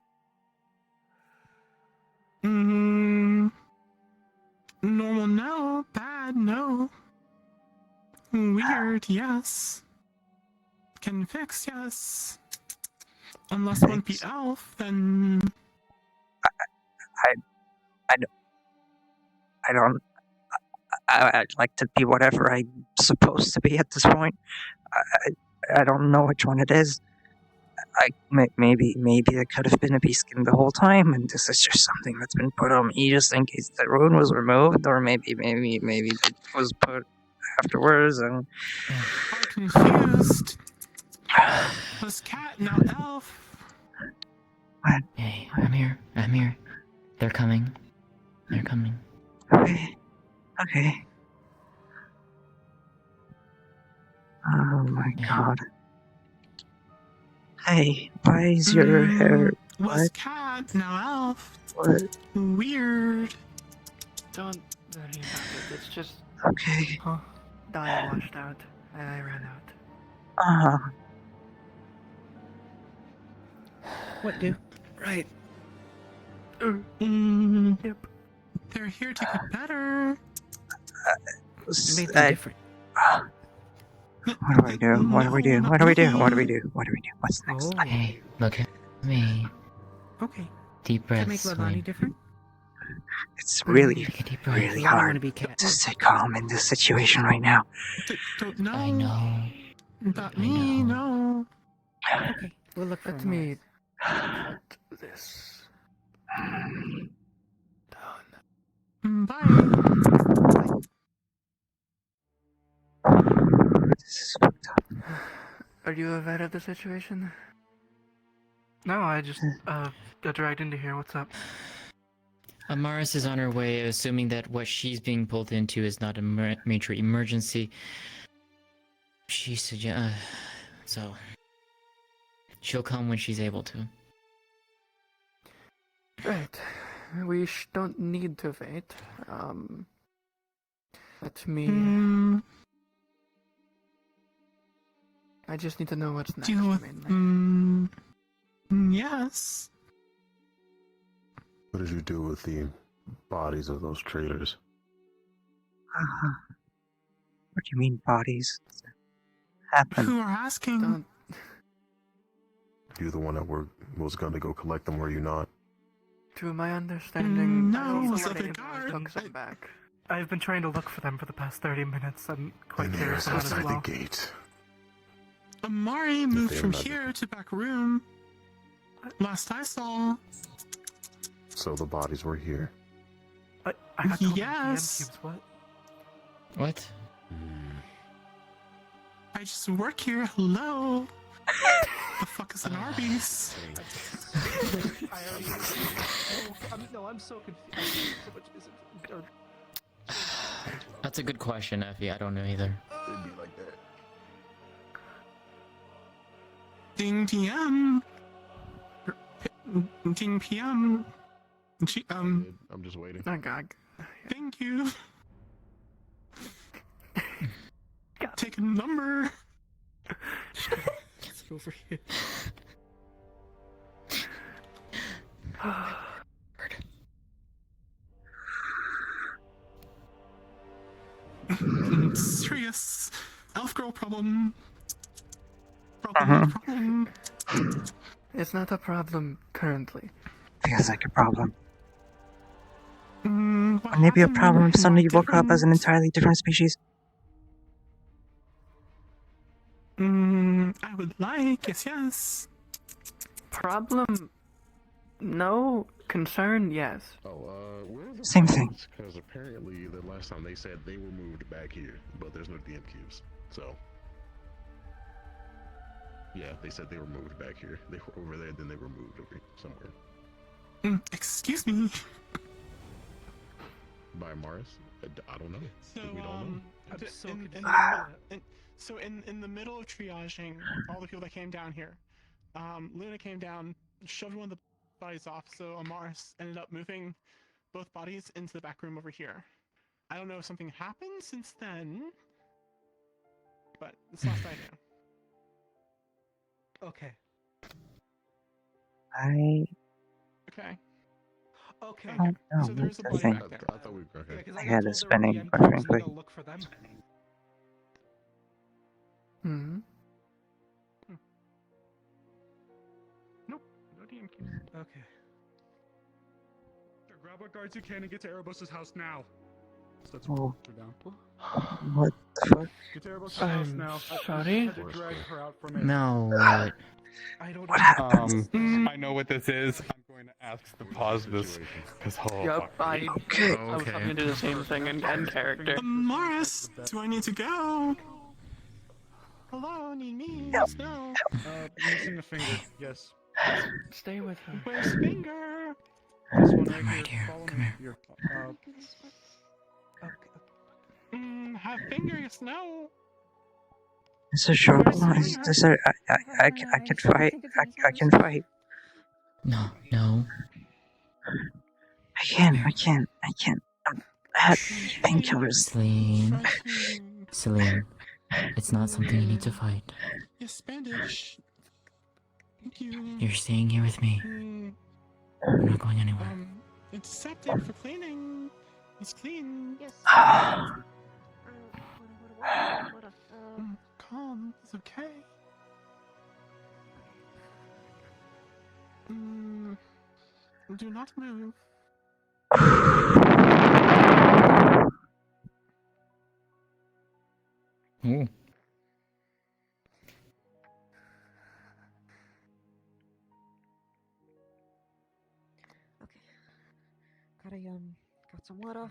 Normal, no. Bad, no. Weird, yes. Can fix, yes. Unless one be elf, then... I'd like to be whatever I'm supposed to be at this point. I don't know which one it is. Maybe it could have been a beastskin the whole time, and this is just something that's been put on me just in case the rune was removed, or maybe it was put afterwards. And I'm confused. Was cat now elf? What? Hey, I'm here. They're coming. Okay. Oh my god. Hey, why is your hair... Was cat now elf? What? Weird. Don't worry about it. It's just... Okay. Dye washed out. I ran out. What do? Right. Yep. They're here to get better. Make them different. What do I do? What do we do? What's next? Oh. Hey, look at me. Okay. Deep breaths. To make Lavani different? It's really Lavani hard wanna be cat. to stay calm in this situation right now. No. I know. Not me, no. Okay. We'll look for Let me put this down. Bye. This is fucked up. Are you aware of the situation? No, I just got dragged into here. What's up? Amaris is on her way, assuming that what she's being pulled into is not a major emergency. She suggests... so... she'll come when she's able to. Right. We don't need to wait. Let me... I just need to know what's next, Deal with... mainly. Yes. What did you do with the bodies of those traitors? What do you mean, bodies? Happened. Who are asking? You the one that was going to go collect them, were you not? To my understanding, no, I was don't that think the anyone guard? took them back. I've been trying to look for them for the past 30 minutes. I'm quite And curious there's about it as outside well. the gate. Amari moved they're from not- here to back room. Last I saw. So the bodies were here. I got told Yes. PM cubes, what? What? I just work here. Hello. The fuck is an Arby's? I'm so confused. That's a good question, Effie. I don't know either. It'd be like that. Ding PM. Ding PM. I'm just waiting. Oh god. Thank you. Take a number. Let's go over here. Serious elf girl problem. Problem. It's not a problem currently. Feels like a problem. What Or maybe a happened? problem if suddenly you Why woke up as an different? entirely different species. I would like, yes. Problem? No. Concern? Yes. Where are the Same thing. Because apparently the last time they said they were moved back here, but there's no DM cubes. So, yeah, they said they were moved back here. They were over there, then they were moved over somewhere. Excuse me. By Mars? I don't know. So, we don't know. I'm so so in the middle of triaging all the people that came down here, Luna came down, shoved one of the bodies off, so Amaris ended up moving both bodies into the back room over here. I don't know if something happened since then, but it's last I knew. Okay. Okay. Okay. I don't know So there's a what body to think. back there. I thought we were okay. I had a spinning, quite frankly. Look for them. Hmm. Nope. No DM cubes. Okay. Grab what guards you can and get to Erebos' house now. So that's Oh. we're down. What the fuck? Get to Erebos' house I'm now. sorry? I had to drag her out from it. No, what? I don't What happened? I know what this is. I'm going to ask to pause this because Yep, I was having to do the same thing in character. Amaris, do I need to go? Hello, need me? Yes, no. Missing a finger. Yes. Stay with her. Where's finger? This one I'm right here. Follow Come me. here. Have finger? Yes, no. This is short. This is, I can fight. I can fight. No, no. I can. I had painkillers. Selene, it's not something you need to fight. Yes, bandage. Thank you. You're staying here with me. We're not going anywhere. Antiseptic for cleaning. It's clean. Yes. Calm. It's okay. Do not move. Ooh. Got some water.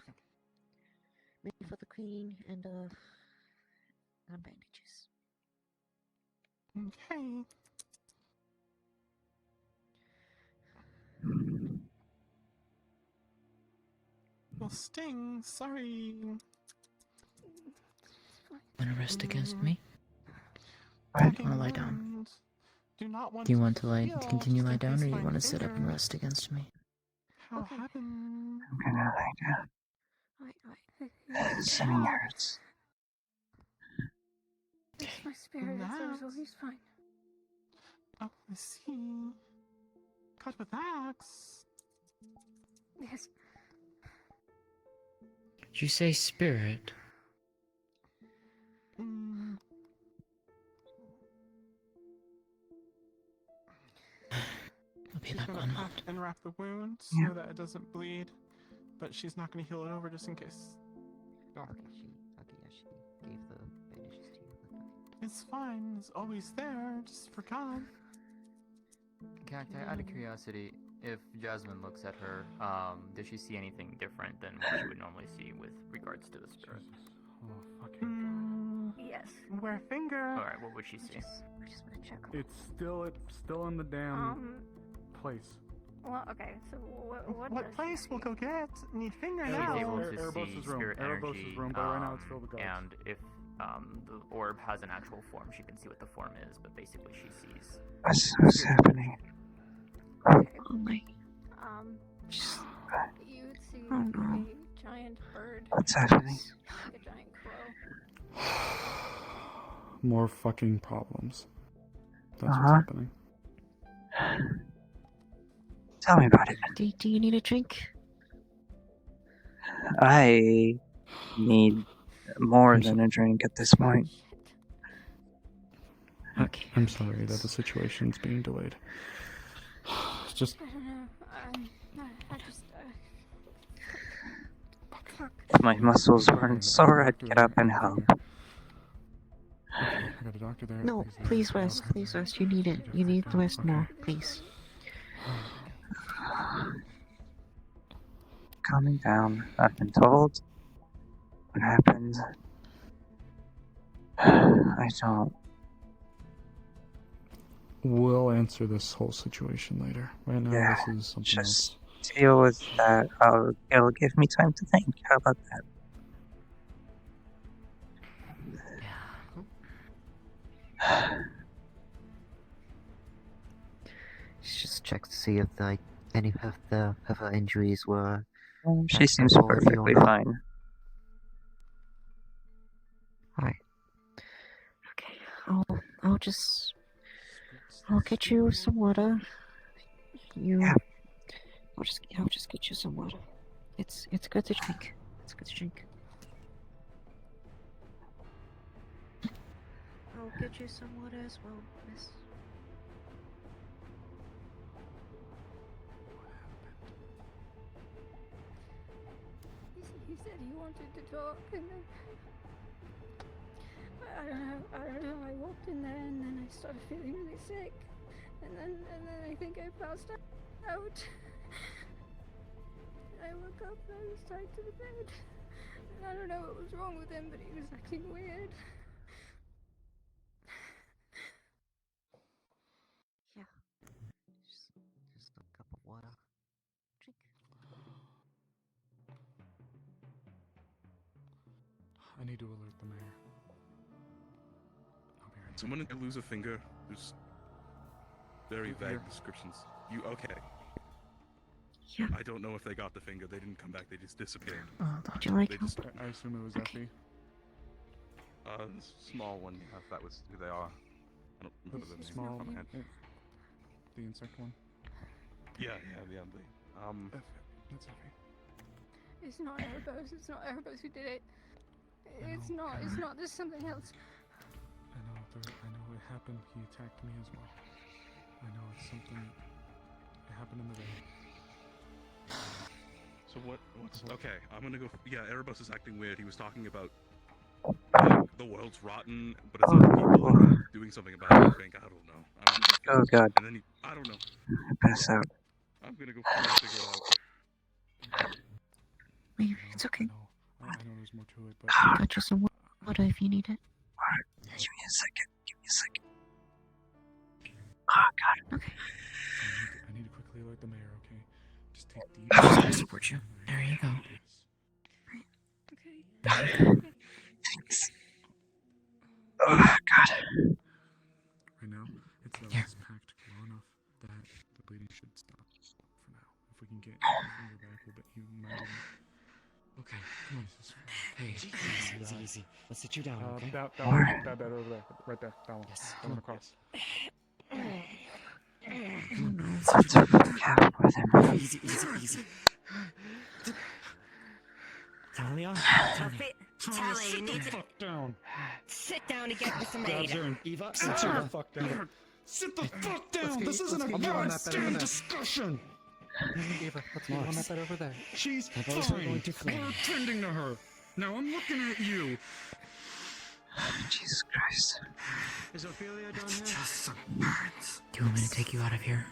Maybe for the queen and bandages. Okay. Well, Sting, sorry. Wanna rest against me? Fucking I'll lie down. wounds. Do not want Do you want to to heal, continue just lie in down, case or you my want to sit up and finger rest against me? How happened? I'm gonna Something hurts. It's my spirit. It's always fine. Oh, I see. Cut with axe. Yes. Did you say spirit? Mm. She's gonna pack and wrap the wound so that it doesn't bleed, but she's not gonna heal it over just in case. Okay, she gave the bandages to you. It's fine. It's always there. Just forgot. Cacti, out of curiosity, if Jasmine looks at her, does she see anything different than what she would normally see with regards to the spirit? Oh, fucking Yes. Where finger? Alright, what would she see? I just want to check. It's still in the damn place. Well, okay. So What place? We'll go get. Need finger She's now. able to Erebos' see room. spirit Erebos' energy, room, but right now it's filled with guards. and if the orb has an actual form, she can see what the form is, but basically she sees... What's happening? Oh my. You would see Oh, no. a giant bird. What's happening? Like a giant crow. More fucking problems. That's what's happening. Tell me about it. Do you need a drink? I need more than a drink at this point. Okay. I'm sorry that the situation's being delayed. It's just. I don't know. I just. If my muscles weren't sore, I'd get up and help. I got a doctor there. No, please rest. Please rest. You need it. You need to rest more, please. Calming down. I've been told what happened. I don't. We'll answer this whole situation later. Right now, this is something else. Deal with that. It'll give me time to think. How about that? Just check to see if any of her injuries were. She seems abnormal perfectly or not. fine. Alright. Okay. I'll get you some water. I'll just get you some water. It's good to drink. It's good to drink. I'll get you some water as well, miss. He said he wanted to talk, and then I don't know. I walked in there, and then I started feeling really sick, and then I think I passed out. I woke up and I was tied to the bed. And I don't know what was wrong with him, but he was acting weird. Yeah. Just a cup of water. Drink. I need to alert the mayor. Someone can lose a finger. There's very vague descriptions. You okay? Yeah. I don't know if they got the finger. They didn't come back. They just disappeared. Would you like They help? just- I assume it was Effie. Small one, if that was who they are. I don't remember the name. Small. off the top of my head. The insect one. Yeah. That's Effie. It's not Erebos. It's not Erebos who did it. It's not. There's something else. I know it happened. He attacked me as well. I know it's something. It happened in the rain. So what's okay? I'm gonna go. Yeah, Erebos is acting weird. He was talking about the world's rotten, but it's other people doing something about it. I think I don't know. Oh God. And then I don't know. Pass out. I'm gonna go figure it out. Wait, it's okay. I know there's more to it, but. Got you some water if you need it. Alright, give me a second. Oh God. Okay. I need to quickly alert the mayor. Okay. Just take deep. I support you. There you go. Thanks. Oh God. Right now, it's packed low enough that the bleeding should stop for now. If we can get your Hey, easy. Let's sit you down, okay? That Or- one over there, right there. That one. Yes. That one across. What's up with him? Easy. Talia? Talia, you need to Fuck down. sit down to get with some Grabs aid. her and Eva, sit the fuck down. Sit the fuck down! This isn't a goddamn discussion! Eva, let's get on that bed over there. She's Suppose we're fine. going to flame. We're tending to her. Now I'm looking at you. Jesus Christ. Is Ophelia down here? Just some burns. Do you want me to take you out of here?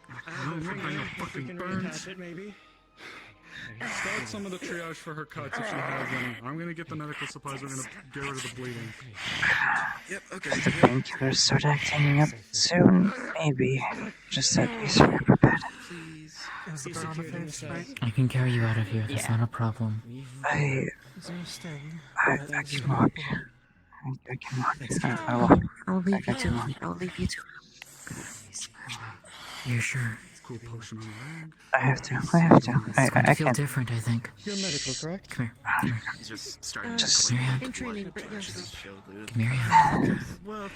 I don't think I know fucking burns. It, maybe. Start some of the triage for her cuts if she has any. I'm gonna get the medical supplies. We're gonna get rid of the bleeding. Yep, okay. If the painkillers start acting up soon, maybe. Just at least remember bed. Please. Is the burn on the face, right? I can carry you out of here. That's not a problem. I Is there can walk. I can walk. I'll leave you I to can walk. I'll leave you to You're sure? Cool potion on the leg. I have to. It's going to I feel can't. different, I think. You're medical, correct? Come here. Just starting Just Come here, hand. in training, but yes. Give me your hand. Well,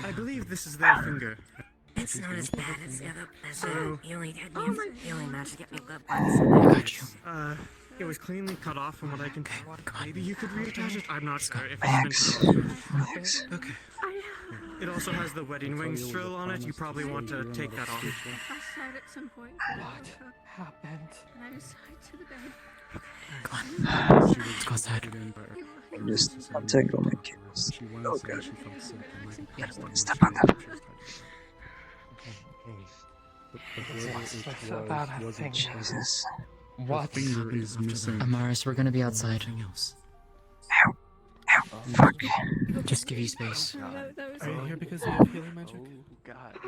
I believe this is their finger. It's not as bad as the other So- pleasure. You only had me you only managed to get me good I ones. got you. It was cleanly cut off from what I can tell. Maybe you could reattach it? I'm not sure if Max. it's been... Max. Okay. It also has the wedding wings drill on it. You probably want to take that off. Outside at some point. What happened? And I was tied to the bed. Come on. Let's go outside. Just untangle my cables. She went Oh and god. she felt sick. And like, Step on them. What's about a thing? Jesus. What? Finger is missing. Amaris, we're going to be outside. Ow. Fuck. Just give you space. Are you here because you have healing magic? Oh, God.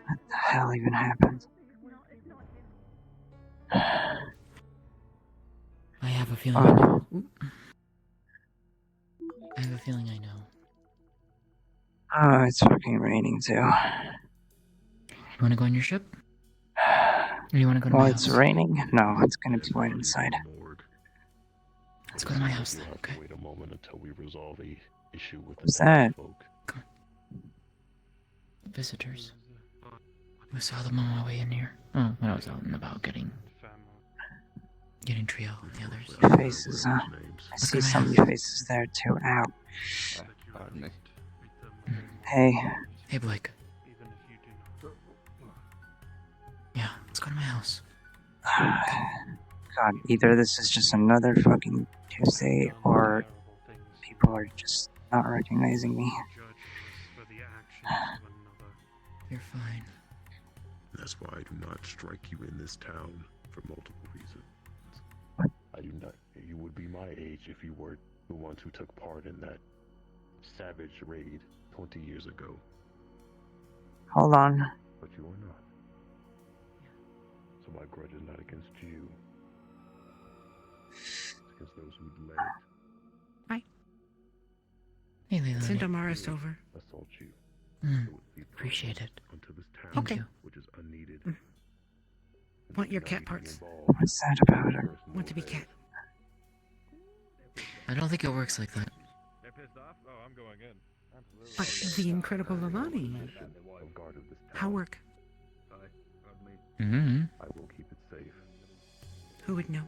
What the hell even happened? I have a feeling I know. I have a feeling I know. Oh, it's fucking raining too. You want to go on your ship? Or you want to go to Well, my it's house? raining. No, it's gonna be wet inside. Let's go to my house then, okay? Wait a moment until we resolve a issue with What's the that? folk. Visitors. We saw them on my way in here. Oh, when I was out and about getting Trio and the others. Faces, huh? I see at my some house. faces there too. Ow. Pardon me. Hey. Hey, Blake. Yeah, let's go to my house. God, either this is just another fucking Tuesday, or people are just not recognizing me. You're fine. That's why I do not strike you in this town for multiple reasons. I do not. You would be my age if you were the ones who took part in that savage raid 20 years ago. Hold on. But you are not. So my grudge is not against you. It's against those who led Hi. Hey, Leila. Send Amaris over. assault you. Appreciate it. Onto this town, Okay. which is unneeded. Want your cat parts? What's that about her? Want to be cat? I don't think it works like that. They're pissed off? Oh, I'm going in. But the incredible Alani. How work? Mm-hmm. I will keep it safe. Who would know?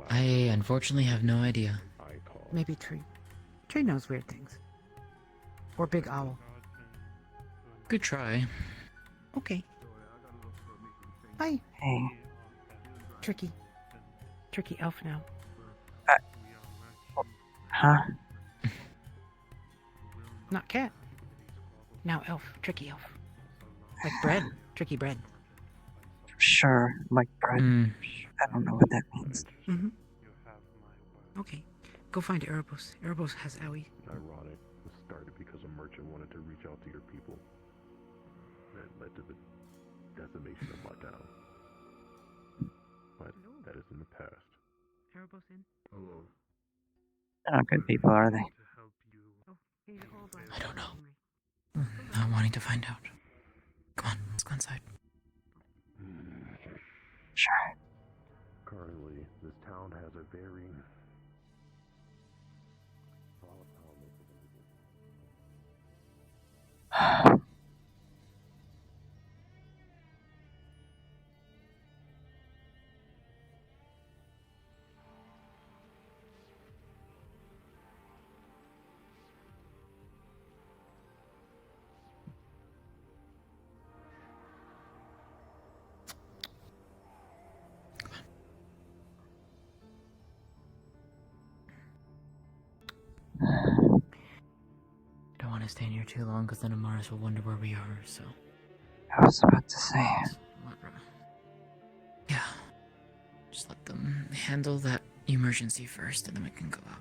I unfortunately have no idea. Maybe Tree. Tree knows weird things. Or Big Owl. Good try. Okay. Bye. Hey. Tricky. Tricky elf now. Huh? Not cat. Now elf. Tricky elf. Like bread. Tricky bread. Sure, like bread. I don't know what that means. Mm-hmm. Okay. Go find Erebos. Erebos has Owie. Ironic. This started because a merchant wanted to reach out to your people. That led to the decimation of my town. But that is in the past. Erebos in? Hello. They're not good people, are they? I don't know. Not wanting to find out. Sure. Currently, this town has a very I don't want to stay in here too long because then Amaris will wonder where we are, so. I was about to say. Yeah. Just let them handle that emergency first and then we can go out.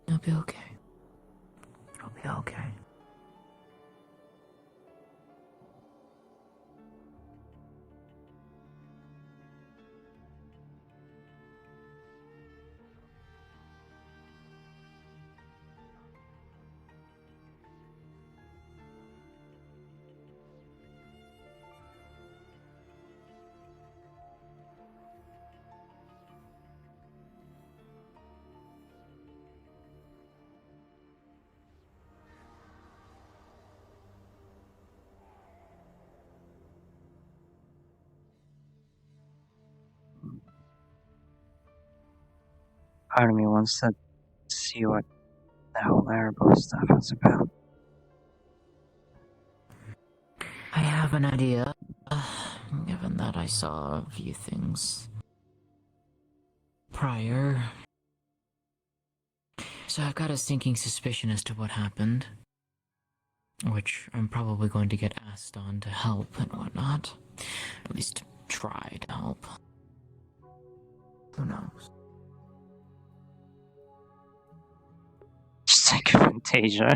It'll be okay. It'll be okay. Part of me wants to see what the whole Erebos stuff was about. I have an idea, given that I saw a few things prior. So I've got a sinking suspicion as to what happened, which I'm probably going to get asked on to help and whatnot. At least try to help. Who knows? Just like Fantasia.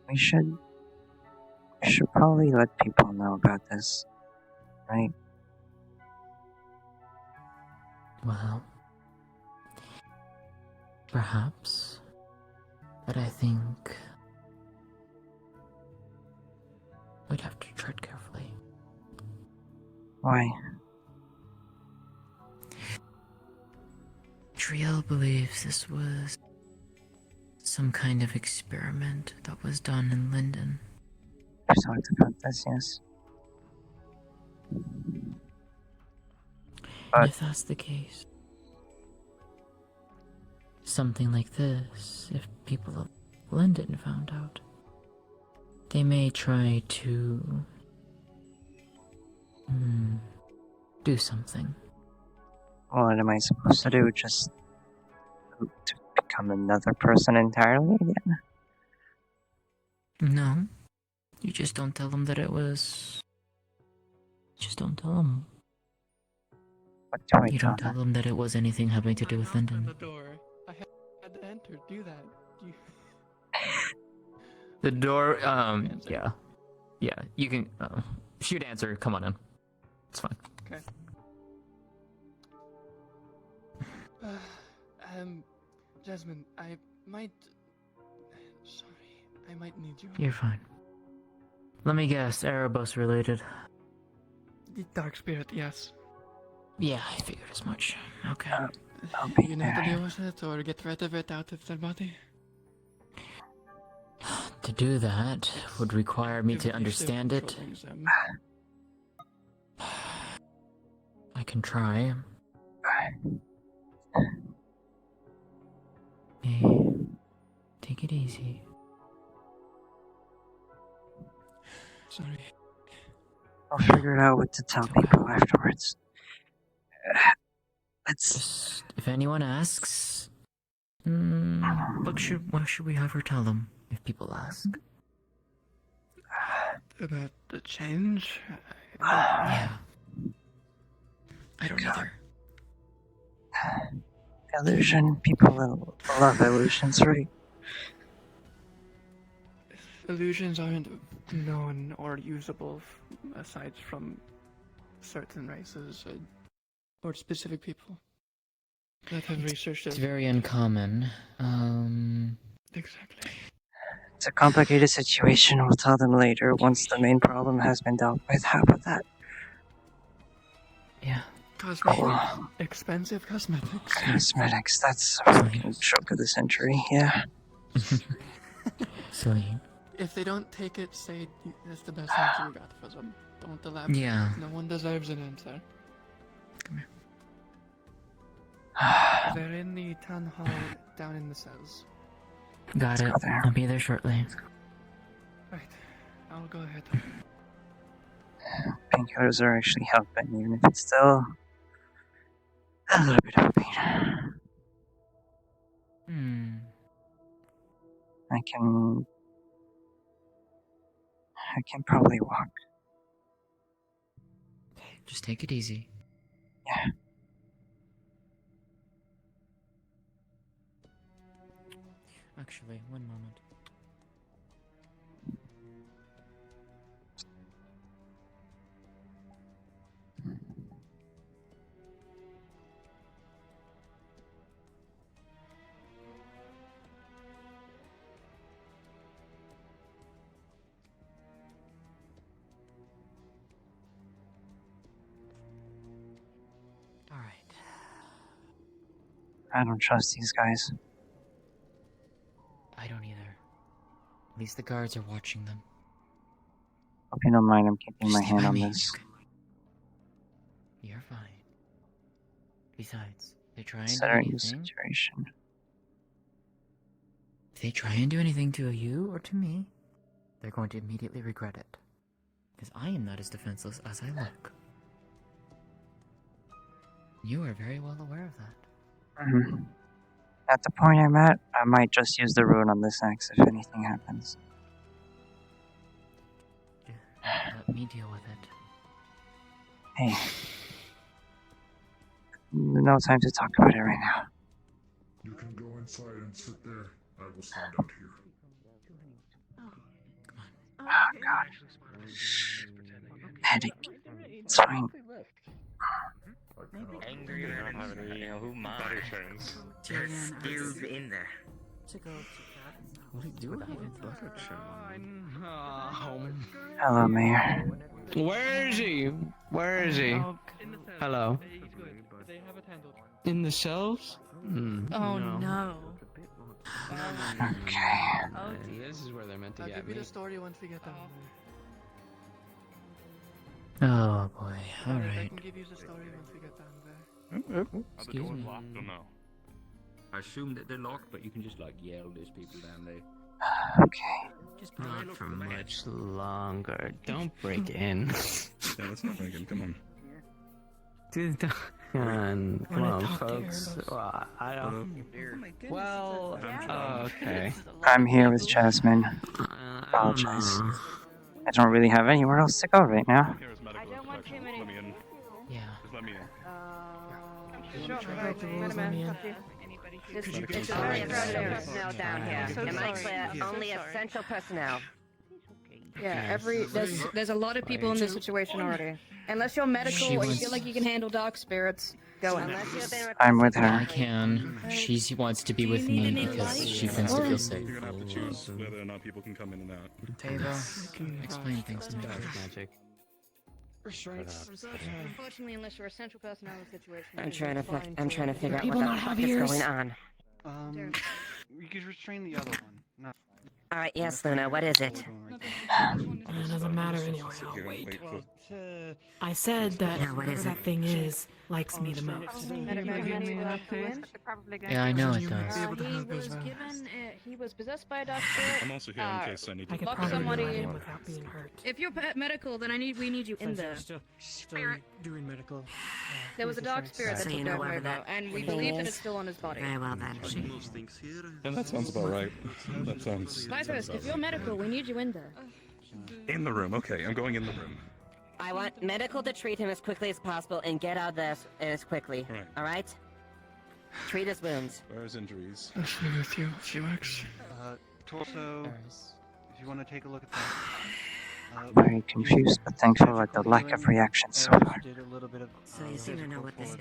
We should probably let people know about this, right? Well, perhaps, but I think we'd have to tread carefully. Why? Triel believes this was some kind of experiment that was done in Linden. We've talked about this, yes. And if that's the case, something like this, if people of Linden found out, they may try to do something. What am I supposed to do? Just to become another person entirely again? No. You just don't tell them that it was... Just don't tell them. What do I You tell don't tell them that it was anything having to do with Linden. The door. I had to enter. Do that. You... The door, yeah. Yeah, you can, shoot answer, come on in. It's fine. Okay. Jasmine, I might need you. You're fine. Let me guess, Erebos related. The dark spirit, yes. Yeah, I figured as much. Okay. You know how to deal with it, or get rid of it out of their body? To do that would require me to understand it. I can try. Hey, take it easy. Sorry. I'll figure out what to tell people afterwards. Just, if anyone asks, what should we have her tell them if people ask? About the change? Yeah. I don't either. Illusion. People love illusions, right? Illusions aren't known or usable aside from certain races or specific people that have researched it. It's very uncommon. Exactly. It's a complicated situation. We'll tell them later once the main problem has been dealt with. How about that? Yeah. Cosmetics. Expensive cosmetics. Cosmetics. That's a fucking joke of the century. Yeah. Selene. If they don't take it, say that's the best answer you got for them. Don't elaborate. Yeah. No one deserves an answer. Come here. They're in the town hall down in the cells. Got it. I'll be there shortly. Right. I'll go ahead. Painkillers are actually helping, even if it's still a little bit of pain. I can probably walk. Okay, just take it easy. Yeah. Actually, one moment. Alright. I don't trust these guys. I don't either. At least the guards are watching them. Hope you don't mind, I'm keeping my Stay hand by on me. this. You're fine. Besides, they try and Considering do the anything. situation. If they try and do anything to you or to me, they're going to immediately regret it. Because I am not as defenseless as I look. You are very well aware of that. Mm-hmm. At the point I'm at, I might just use the rune on this axe if anything happens. Let me deal with it. Hey. No time to talk about it right now. You can go inside and sit there. I will stand out here. Oh god. Headache. It's fine. Angry or who minds? There's still in there. What are you doing with butter Hello, Mayor. Where is he? Where is he? Hello. In the cells? Oh no. Okay. This is where they're meant to I'll get give me. you the story once we get down Oh boy, there. I alright. can give you the story once we get down there. Are the doors locked or no? I assume that they're locked, but you can just like yell there's people down there. Okay. Not for much longer. Don't break in. Yeah, let's not break in. Come on. Dude, come on, folks. Well, I don't. Well, okay. I'm here with Jasmine. Apologize. I don't really have anywhere else to go right now. I don't want too many. Yeah. Just let me in. It's only essential personnel down here. Am I clear? Only essential personnel. Yeah, there's a lot of people in this situation already. Unless you're medical or you feel like you can handle dark spirits, go in. I'm with her. I can. She wants to be with me because she tends to feel safe. You're gonna have to choose whether or not people can come in and out. Tava, explain things to me. Magic. Unfortunately, unless you're essential personnel in the situation. I'm trying to figure out People what not the fuck have is ears. going on. You could restrain the other one. All right, yes, Luna. What is it? Another matter anyway. I'll wait. I said that whatever that thing is likes me the most. Yeah, I know it does. He was possessed by a dark spirit. I'm also here in case I need to could probably run in without being hurt. If you're medical, then we need you in there. Still doing medical. There was a dark spirit that So took you know over whether Evo, that and we thing believe that is? it's still on his body. Very well then. And that sounds about right. That sounds. Bythurst, if you're medical, we need you in there. In the room. Okay, I'm going in the room. I want medical to treat him as quickly as possible and get out of this as quickly. Right. All right? Treat his wounds. Where are his injuries? I'll be with you if she works. Torso, if you want to take a look at that. Very confused, but thankful at the lack of reaction so far. So you seem to know what this is.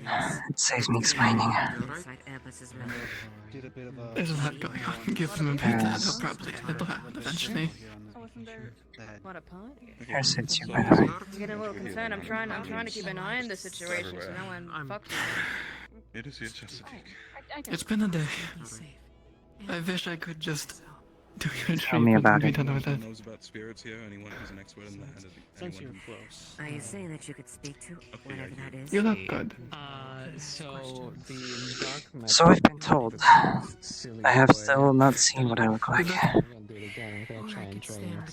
It saves me explaining. There's a lot going on. Give them a bit that they'll probably it'll happen eventually. What a party. Here sits you better. I'm getting a little concerned. I'm trying to keep an eye on the situation so no one fucks with me. It is your Chesapeake. It's been a day. I wish I could just do your Tell me about it. Anyone knows about spirits here? Anyone who's an expert in that? Since you're close. Are you saying that you could speak to whatever that is? You look good. So the dark magic. So I've been told. I have still not seen what I look like.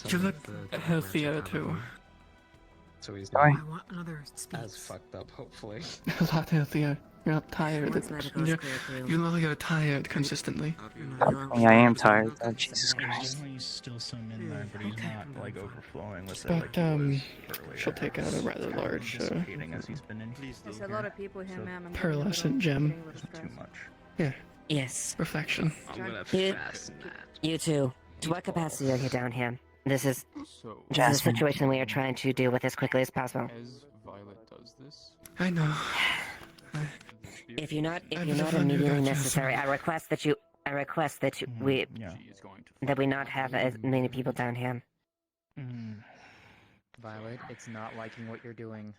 You look healthier too. So he's Sorry? not as fucked up, hopefully. A lot healthier. You're not tired. You look like you're tired consistently. Yeah, I am tired though, Jesus Christ. He's still some in there, but he's not like overflowing with it. But like he was she'll take out a rather large dissipating as he's been in. There's a lot of people here, ma'am. pearlescent gem. Too much. Yeah. Yes. Reflection. You two. To what capacity are you down here? This is a Jasmine. situation we are trying to deal with as quickly as possible. As Violet does this. I know. If you're not I've never knew immediately that, necessary, Jasmine. I request that we not have as many people down here. Violet, it's not liking what you're doing.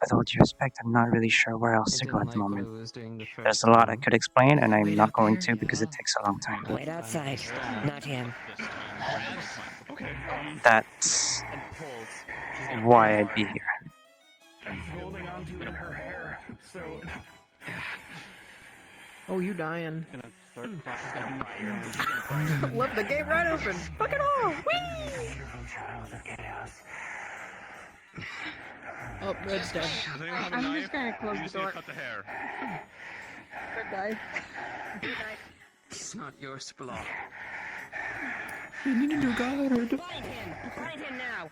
With all due respect, I'm not really sure where else to go at the moment. There's a lot I could explain, and I'm not going to because it takes a long time. Wait outside, not him. That's why I'd be here. Holding on to her hair, so. Oh, you dying. Left the gate right open. Fuck it all. Whee! Oh, Red's dead. I'm just gonna close the door. Cut the hair. Red died. It's not your splat. You need to guard. Find him now.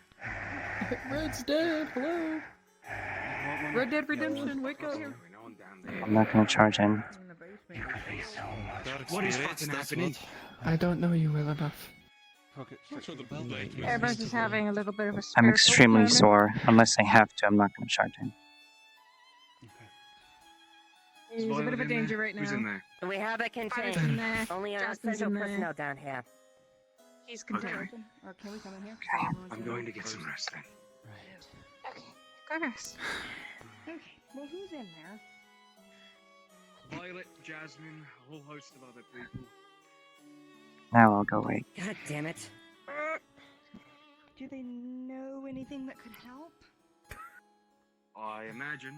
Red's dead. Hello. Red Dead Redemption, wake up. I'm not gonna charge in. What is fucking happening? I don't know you well enough. Everyone's just having a little bit of a I'm spiritual extremely moment. sore. Unless I have to, I'm not gonna charge in. He's a bit of a danger right now. Who's in there? We have it Fire's contained. in there. Only our Justin's essential in there. personnel down here. He's contained. Or can we come in here? I'm going to get some rest then. Okay, go rest. Okay, well, who's in there? Violet, Jasmine, a whole host of other people. Now I'll go wait. God damn it. Do they know anything that could help? I imagine.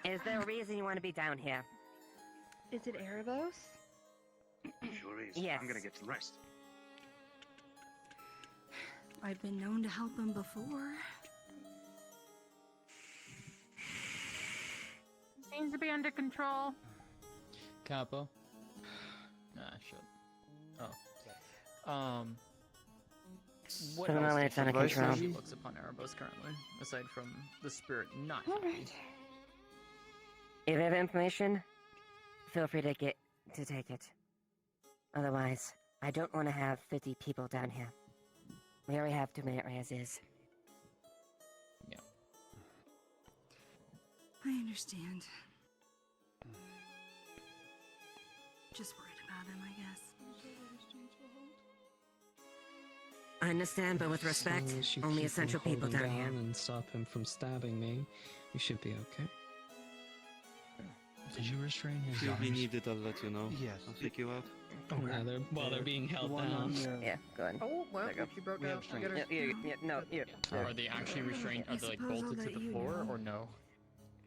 Is there a reason you want to be down here? Is it Erebos? Sure is. Yes. I'm gonna get some rest. I've been known to help him before. Seems to be under control. Capo. Nah, shit. Oh. What For the else moment, it's does under she control. looks upon Erebos currently, aside from the spirit not All happy? right. If you have information, feel free to take it. Otherwise, I don't want to have 50 people down here. We already have too many as is. Yeah. I understand. Just worried about him, I guess. I understand, but with respect, As long as you only keep essential him people holding down here. and stop him from stabbing me, you should be okay. Did you restrain his If we arms? need it, I'll let you know. Yes. I'll pick you up. While they're being held down. Yeah, go ahead. Oh, well, There you go. she broke out. No, here. Are they actually restrained? Are they like bolted to the floor or no?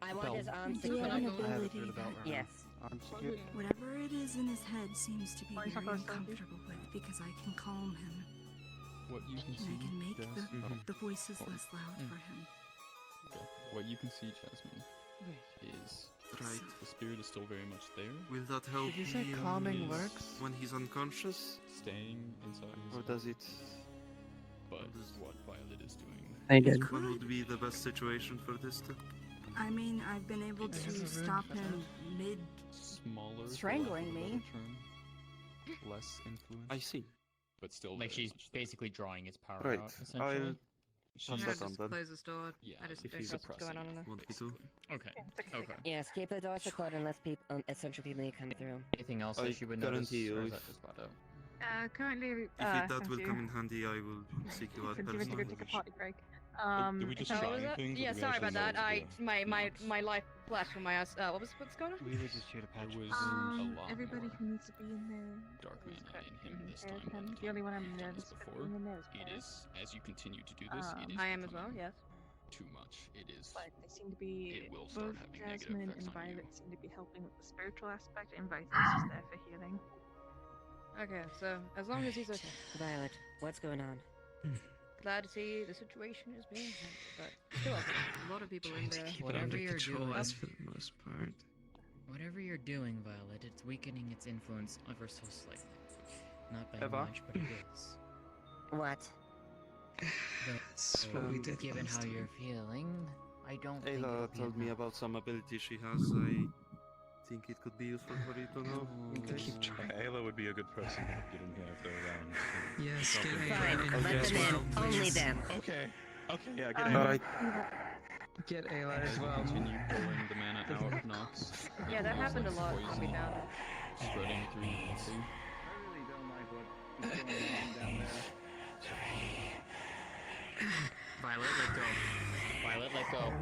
I want his arms Do you have an secured. ability Yes. Arms secured. Whatever it is in his head seems to be very uncomfortable with because I can calm him. What you can And see, I can make Jazz? the voices less loud for him. Okay. What you can see, Jasmine, is the spirit is still very much there. Will that help Did you say him calming works? when he's unconscious? Staying inside his Or does it... But what Violet is doing... They did. What would be the best situation for this to... I mean, I've been able to stop him mid Smaller, strangling me. Less influence. I see. But still, Like she's basically drawing its power Right. out, essentially. I'll pass that on then. Close this door. Yeah, I just if don't he's know what's going on in there. Want me to? Okay. Okay. Yes, keep the doors secured unless people, essential people need to come through. Anything else I that you would notice, guarantee you or is if- that just about it? Currently, If that will come in handy, I will seek you out Could you go personally. take a potty break? Did we just So try what was that? things, or Yeah, do we sorry actually about that. know what to do? My life flashed from my ass. What's going on? We were just here to patch. There was a lot Everybody more who needs to be in there. dark is mana in him this Eric, time. I'm the only one I'm nervous before. for being in there is It Eric. is, as you continue to do this, it is I am as well. becoming Yes. too much. It is. But they seem to be, It will start both having negative Jasmine effects and on you. Violet seem to be helping with the spiritual aspect, and Vice is just there for healing. Okay, so as long as he's okay. Violet, what's going on? Glad to see the situation is being handled, but still, a lot of people in there. Whatever you're doing, for the most part. whatever you're doing, Violet, it's weakening its influence ever so slightly. Not by Eva? much, but it is. What? That's what we did Given last how time. you're feeling, I don't think Ayla it'd be told me enough. about some ability she has. I think it could be useful for you to know. in case. Ayla would be a good person to get in here if they're around. Yes, get Fine, let them in. Only them. Okay. Okay, yeah, get Alright. Get Ayla as well. Continue pulling the mana out of Nox. Yeah, that happened a lot. Poison I'll be down. spreading through the city. I really don't like what's going on down there. Violet, let go. Violet, let go.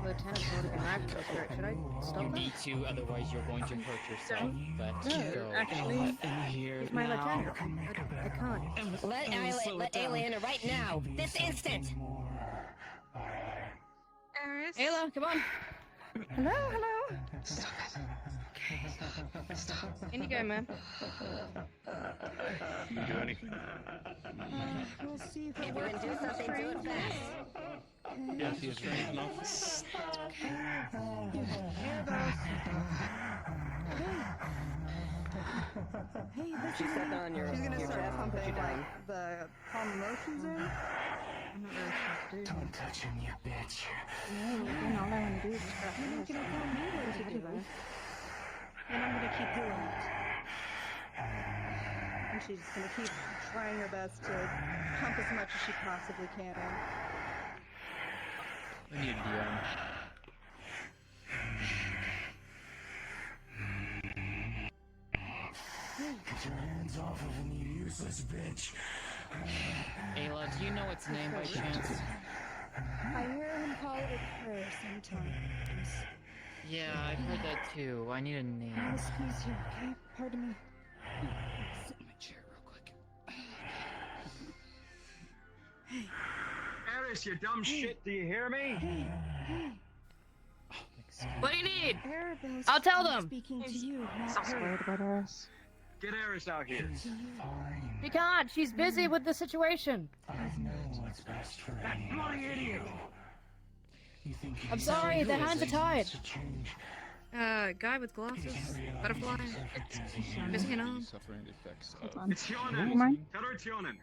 Lieutenant's already been arrived for spirit. Should I stop You that? need to, otherwise you're going to hurt yourself. Let No, go. actually, he's my lieutenant. I can't. Let Ayla in right now. This instant. Eris? Ayla, come on. Hello, hello. In you go, man. You do anything? We'll see if If you can do something, do it fast. Yes, he's trained enough. Hey, this She's stepping on your She's gonna your start chest and put you pumping down. like the calm emotions in. I'm not really sure what to do. Don't touch him, you bitch. No, again, all I want to do is just grab him. Can I tell me what to do? And I'm gonna keep doing it. And she's just gonna keep trying her best to pump as much as she possibly can in. I need a DM. Get your hands off of me, you useless bitch. Ayla, do you know its name by chance? I hear him call it a prayer sometimes. Yeah, I've heard that too. I need a name. Excuse you, okay? Pardon me. Sit in my chair real quick. Hey. Eris, you dumb shit, do you hear me? Hey, hey. What do you need? Arabelle, I'll tell I'm them. speaking to you, not Stop her. worried about Eris. Get Eris out here. She can't. She's busy with the situation. I know what's best for That bloody idiot! You think I'm sorry, the hands are tied. to change. Guy with glasses, butterfly, missing an arm. Suffering the effects Hold of on. It's Who Yonan! am I? Tell her it's Yonan!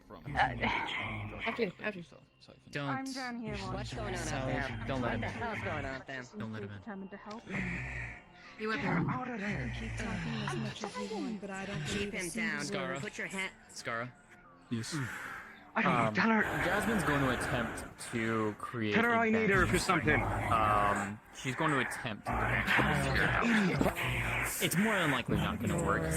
from After you. Don't. I'm down here What's going on out Sally, there? don't let What him the in. hell's going on out there? Don't let him in. Determined to help. You went Get out of there. Keep talking as much as you want, but I don't Keep believe a him single down. Scara. Put your hand. Scara. Yes. I don't know, tell her! Jasmine's going to attempt to create. Tell her a I need her for bench. something! She's going to attempt to bench the spirit. It's more than likely not going to work.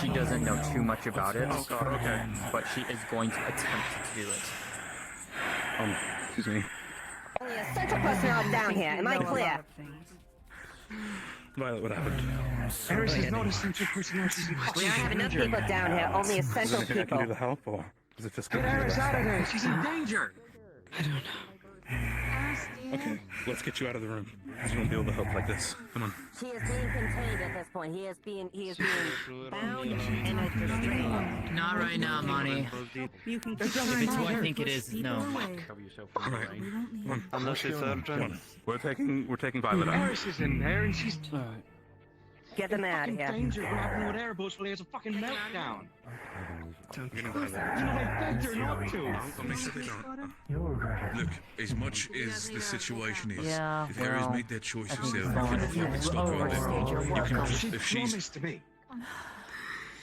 She doesn't know too much about it. Oh god, okay. But she is going to attempt to do it. Excuse me. Only essential personnel down here. Am I clear? Violet, what happened? Eris is not essential personnel. She's in We don't have enough people down here, only Is there essential anything I can do people. to help, or is it just Get completely Eris out of there. She's in fine? danger. Okay, let's get you out of the room. You won't be able to help like this. Come on. She is being contained at this point. He is being bound and restrained. Not right now, Monty. You can If it's who I think it is, no. Alright. Come on. Unless it's urgent. Come on. We're taking Violet out. Eris is in there and she's Get them out of here. danger grabbing with airboats while he has a fucking meltdown. You know, I begged her not to. Look, as much as the situation is, Yeah, if Harry's well, made that choice I think herself, you can fucking stop her a bit. You can just, if she's... Promised to me.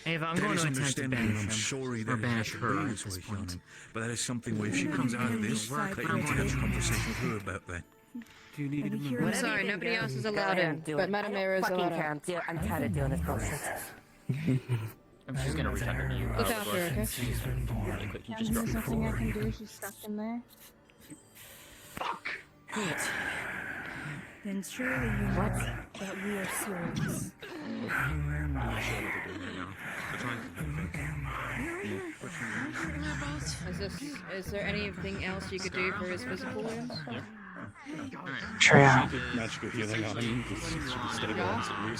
Ava, I'm That going is to attempt to understandable, and banish I'm him. sorry Or that it has banish to her be at this this way, point. Shannon. But that is something where if she comes out of this, that you need to have a conversation with her about that. Do you need to move? I'm sorry, nobody else is allowed Go in, ahead, do but it. Madame I Mira is don't fucking allowed care. in. I'm tired of doing this bullshit. I'm just gonna reach under you. Look after her, okay? Really quick, you just There's drop nothing I can do. She's stuck in there. Then surely you know that we are serious. Is there anything else you could do for his physical wounds? Tria, Magical healing on him.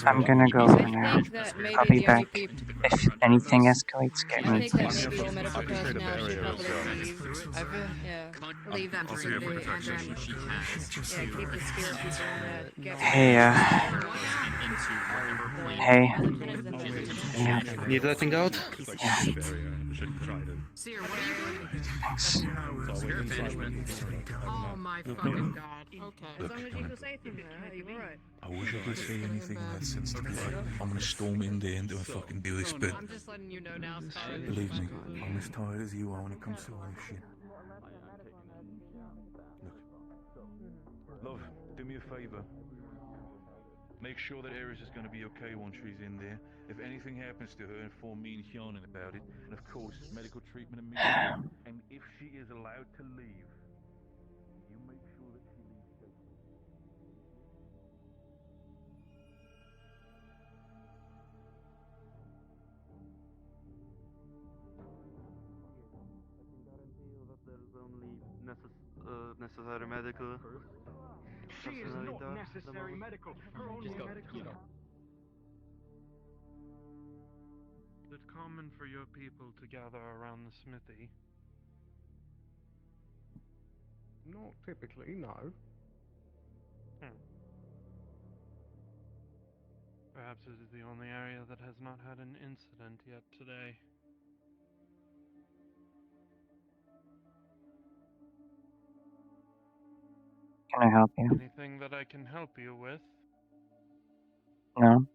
I'm gonna go for now. think that maybe I'll be the only back. people- If anything escalates, get I me, think that please. maybe all medical personnel should probably leave. Yeah. Leave them I'll during see the if and then Yeah, keep the spirit people in there. Hey, hey. Yeah. Need letting out? Yeah. Seer, what are you doing? Thanks. Spirit management. Oh my fucking god. Okay. As long as you feel safe in there, you're alright. I wish I could say anything in that sense to be like, I'm gonna storm in there and do a fucking do this, but I'm just letting you know now, Sparrow. believe me, I'm as tired as you are when it comes to all this shit. Look, love, do me a favor. Make sure that Eris is gonna be okay once she's in there. If anything happens to her, inform me and Shannon about it. And of course, medical treatment immediately. And if she is allowed to leave, you make sure that she leaves safely. There's only necessary medical. She is not necessary medical. Her only medical. Is it common for your people to gather around the smithy? Not typically, no. Perhaps it is the only area that has not had an incident yet today. Can I help you? Anything that I can help you with? No?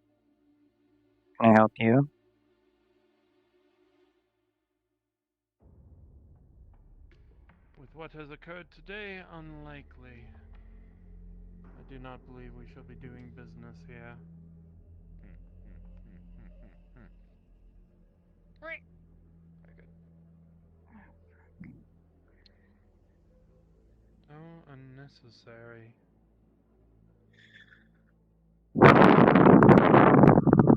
Can I help you? With what has occurred today, unlikely. I do not believe we shall be doing business here. Very good. So unnecessary.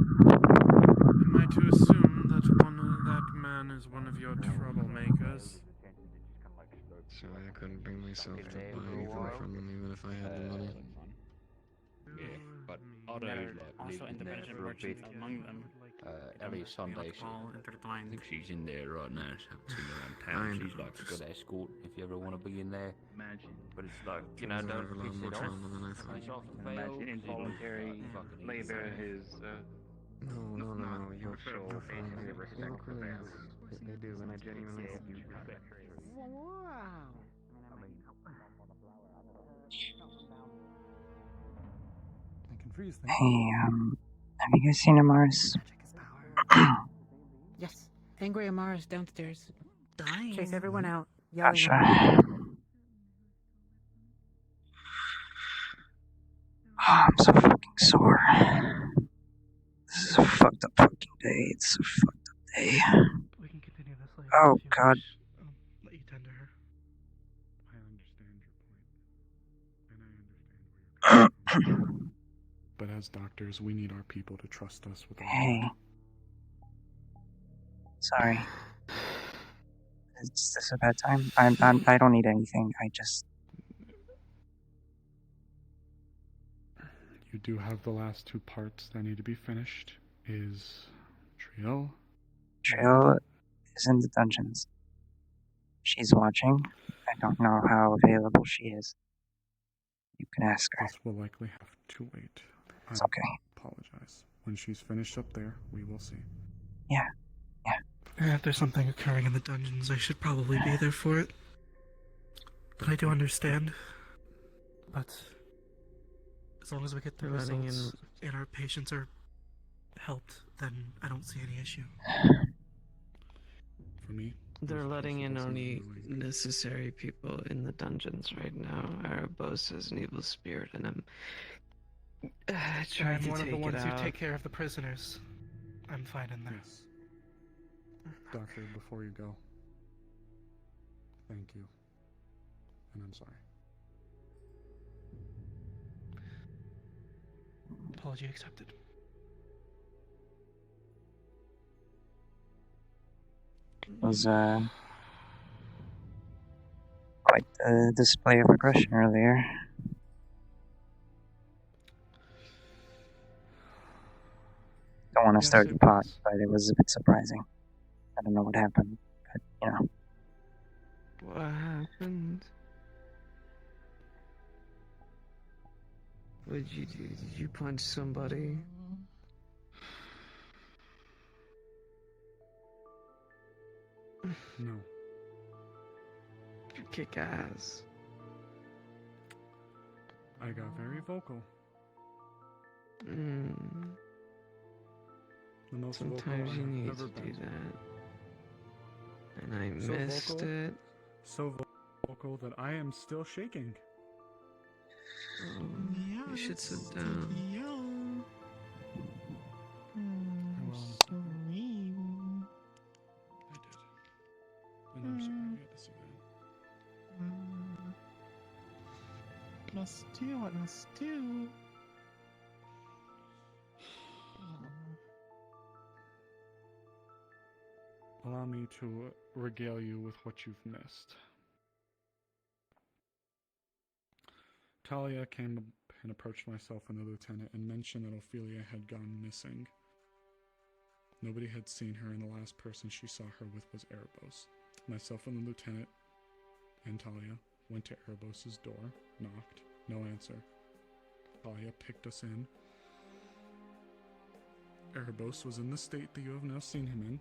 Am I to assume that man is one of your troublemakers? Sorry, I couldn't bring myself to buy anything from them even if I had the money. Yeah, but other also independent merchants among them. Ellie Sunday, I think she's in there right now. I've seen her around town. She's like a good escort if you ever want to be in there. Imagine, but it's like you know, don't piss it off. Piss off the veil. Imagine involuntary labor is No, you're so fine. They look really nice. They do, and I genuinely hope you Wow. Hey, have you guys seen Amaris? Yes. Angry Amara's downstairs. Dying. Chase everyone out. Yelling Gotcha. at Oh, I'm so fucking sore. This is a fucked up fucking day. It's a fucked up day. We can continue this later. Oh, if you God. wish. I'll let you tend to her. I understand your point, and I understand where you're coming from. but as doctors, we need our people to trust us with our Hey. blood. Sorry. Is this a bad time? I don't need anything. I just... You do have the last two parts that need to be finished. Is Trio? Trio is in the dungeons. She's watching. I don't know how available she is. You can ask her. This will likely have to wait. It's I okay. apologize. When she's finished up there, we will see. Yeah. If there's something occurring in the dungeons, I should probably be there for it. But I do understand. But as long as we get the results and our patients are helped, then I don't see any issue. For me, They're letting in only necessary people in the dungeons right now. Erebos is an evil spirit, and I'm trying I'm to one of take the it ones who out. take care of the prisoners. I'm fine in there. Yes. Doctor, before you go, thank you. And I'm sorry. Apology accepted. Was quite the display of aggression earlier. Don't want to start the pot, but it was a bit surprising. I don't know what happened, but you know. What happened? What did you do? Did you punch somebody? No. You kick ass. I got very vocal. The most Sometimes vocal you I have need ever to do been. that. And I missed it. So vocal that I am still shaking. You should sit down. And I'm sorry you had to see that. Must do what must do. Allow me to regale you with what you've missed. Talia came and approached myself and the lieutenant and mentioned that Ophelia had gone missing. Nobody had seen her, and the last person she saw her with was Erebos. Myself and the lieutenant and Talia went to Erebos' door, knocked, no answer. Talia picked us in. Erebos was in the state that you have now seen him in,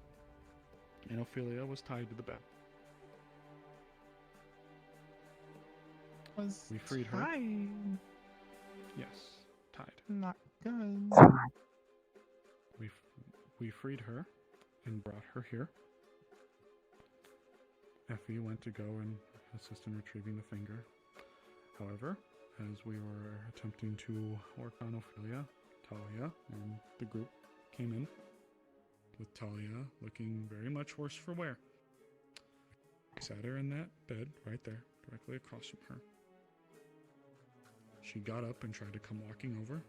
and Ophelia was tied to the bed. We freed her. Yes, tied. Not good. We freed her and brought her here. Effie went to go and assist in retrieving the finger. However, as we were attempting to work on Ophelia, Talia and the group came in, with Talia looking very much worse for wear. We sat her in that bed right there, directly across from her. She got up and tried to come walking over.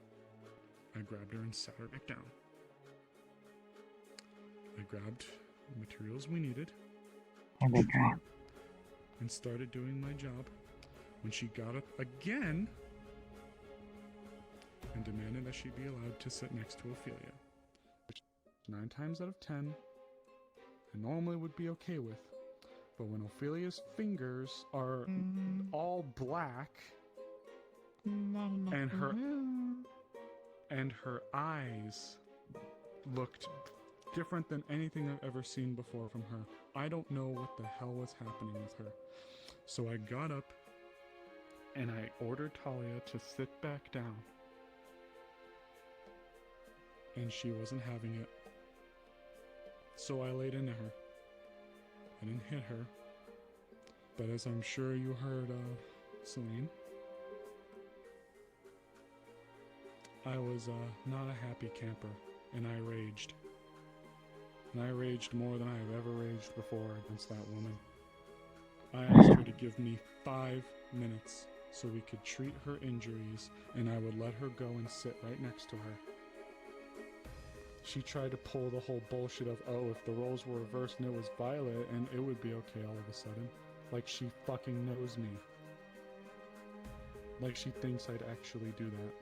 I grabbed her and sat her back down. I grabbed the materials we needed and started doing my job when she got up again and demanded that she be allowed to sit next to Ophelia, which 9 times out of 10 I normally would be okay with. But when Ophelia's fingers are all black and her eyes looked different than anything I've ever seen before from her, I don't know what the hell was happening with her. So I got up and I ordered Talia to sit back down. And she wasn't having it. So I laid into her. I didn't hit her. But as I'm sure you heard, Selene, I was not a happy camper, and I raged. And I raged more than I've ever raged before against that woman. I asked her to give me 5 minutes so we could treat her injuries, and I would let her go and sit right next to her. She tried to pull the whole bullshit of, oh, if the roles were reversed and it was Violet, and it would be okay all of a sudden. Like she fucking knows me. Like she thinks I'd actually do that.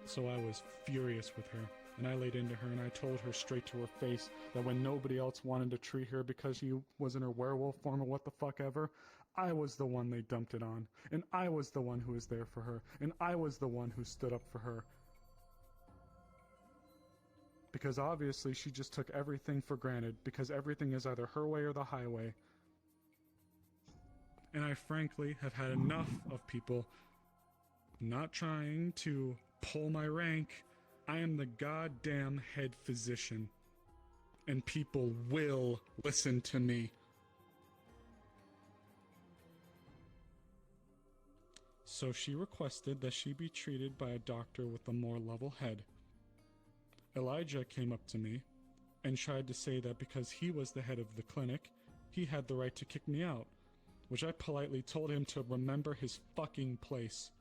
So I was furious with her, and I laid into her and I told her straight to her face that when nobody else wanted to treat her because she was in her werewolf form or what the fuck ever, I was the one they dumped it on, and I was the one who was there for her, and I was the one who stood up for her. Because obviously she just took everything for granted, because everything is either her way or the highway. And I frankly have had enough of people not trying to pull my rank. I am the goddamn head physician, and people will listen to me. So she requested that she be treated by a doctor with a more level head. Elijah came up to me and tried to say that because he was the head of the clinic, he had the right to kick me out, which I politely told him to remember his fucking place.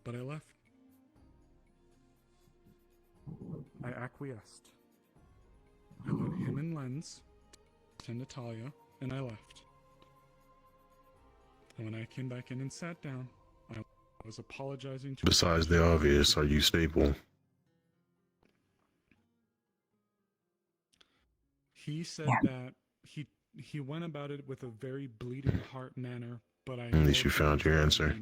But I left. I acquiesced. I let him and Lens tend to Talia, and I left. And when I came back in and sat down, I was apologizing to... Besides the obvious, are you stable? He said that he went about it with a very bleeding heart manner, but I... At least you found your answer.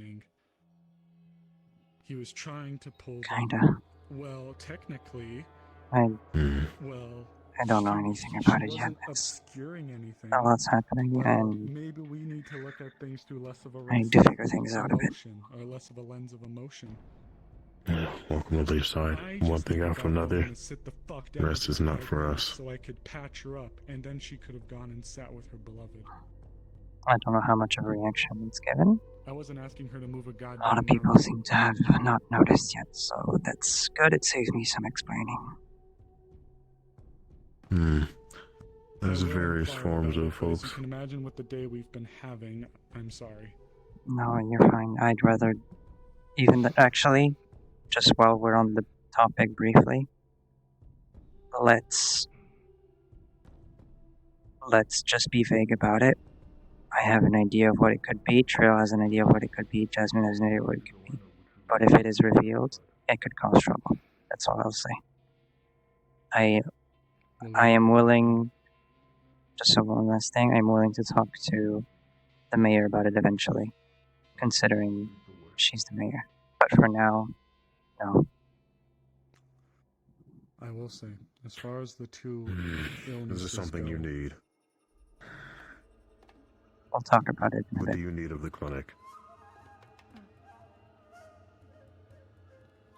He was trying to pull... Kinda. Well, technically... Well... I don't know anything about it yet. It's a lot's happening, and maybe we need to look at things through less of a I need to figure things out a bit. Or less of a lens of emotion. Welcome to Leafside. One thing after another. The rest is not for us. So I could patch her up, and then she could have gone and sat with her beloved. I don't know how much of a reaction it's given. I wasn't asking her to move a goddamn... A lot of people seem to have not noticed yet, so that's good. It saves me some explaining. There's various forms of folks. You can imagine what the day we've been having. I'm sorry. No, you're fine. I'd rather... Actually, just while we're on the topic briefly, let's just be vague about it. I have an idea of what it could be, Trail has an idea of what it could be, Jasmine has an idea of what it could be. But if it is revealed, it could cause trouble. That's all I'll say. I am willing, just so one last thing, I'm willing to talk to the mayor about it eventually, considering she's the mayor. But for now, no. I will say, as far as the two illnesses This is something go, you need. We'll talk about it in a What bit. do you need of the clinic?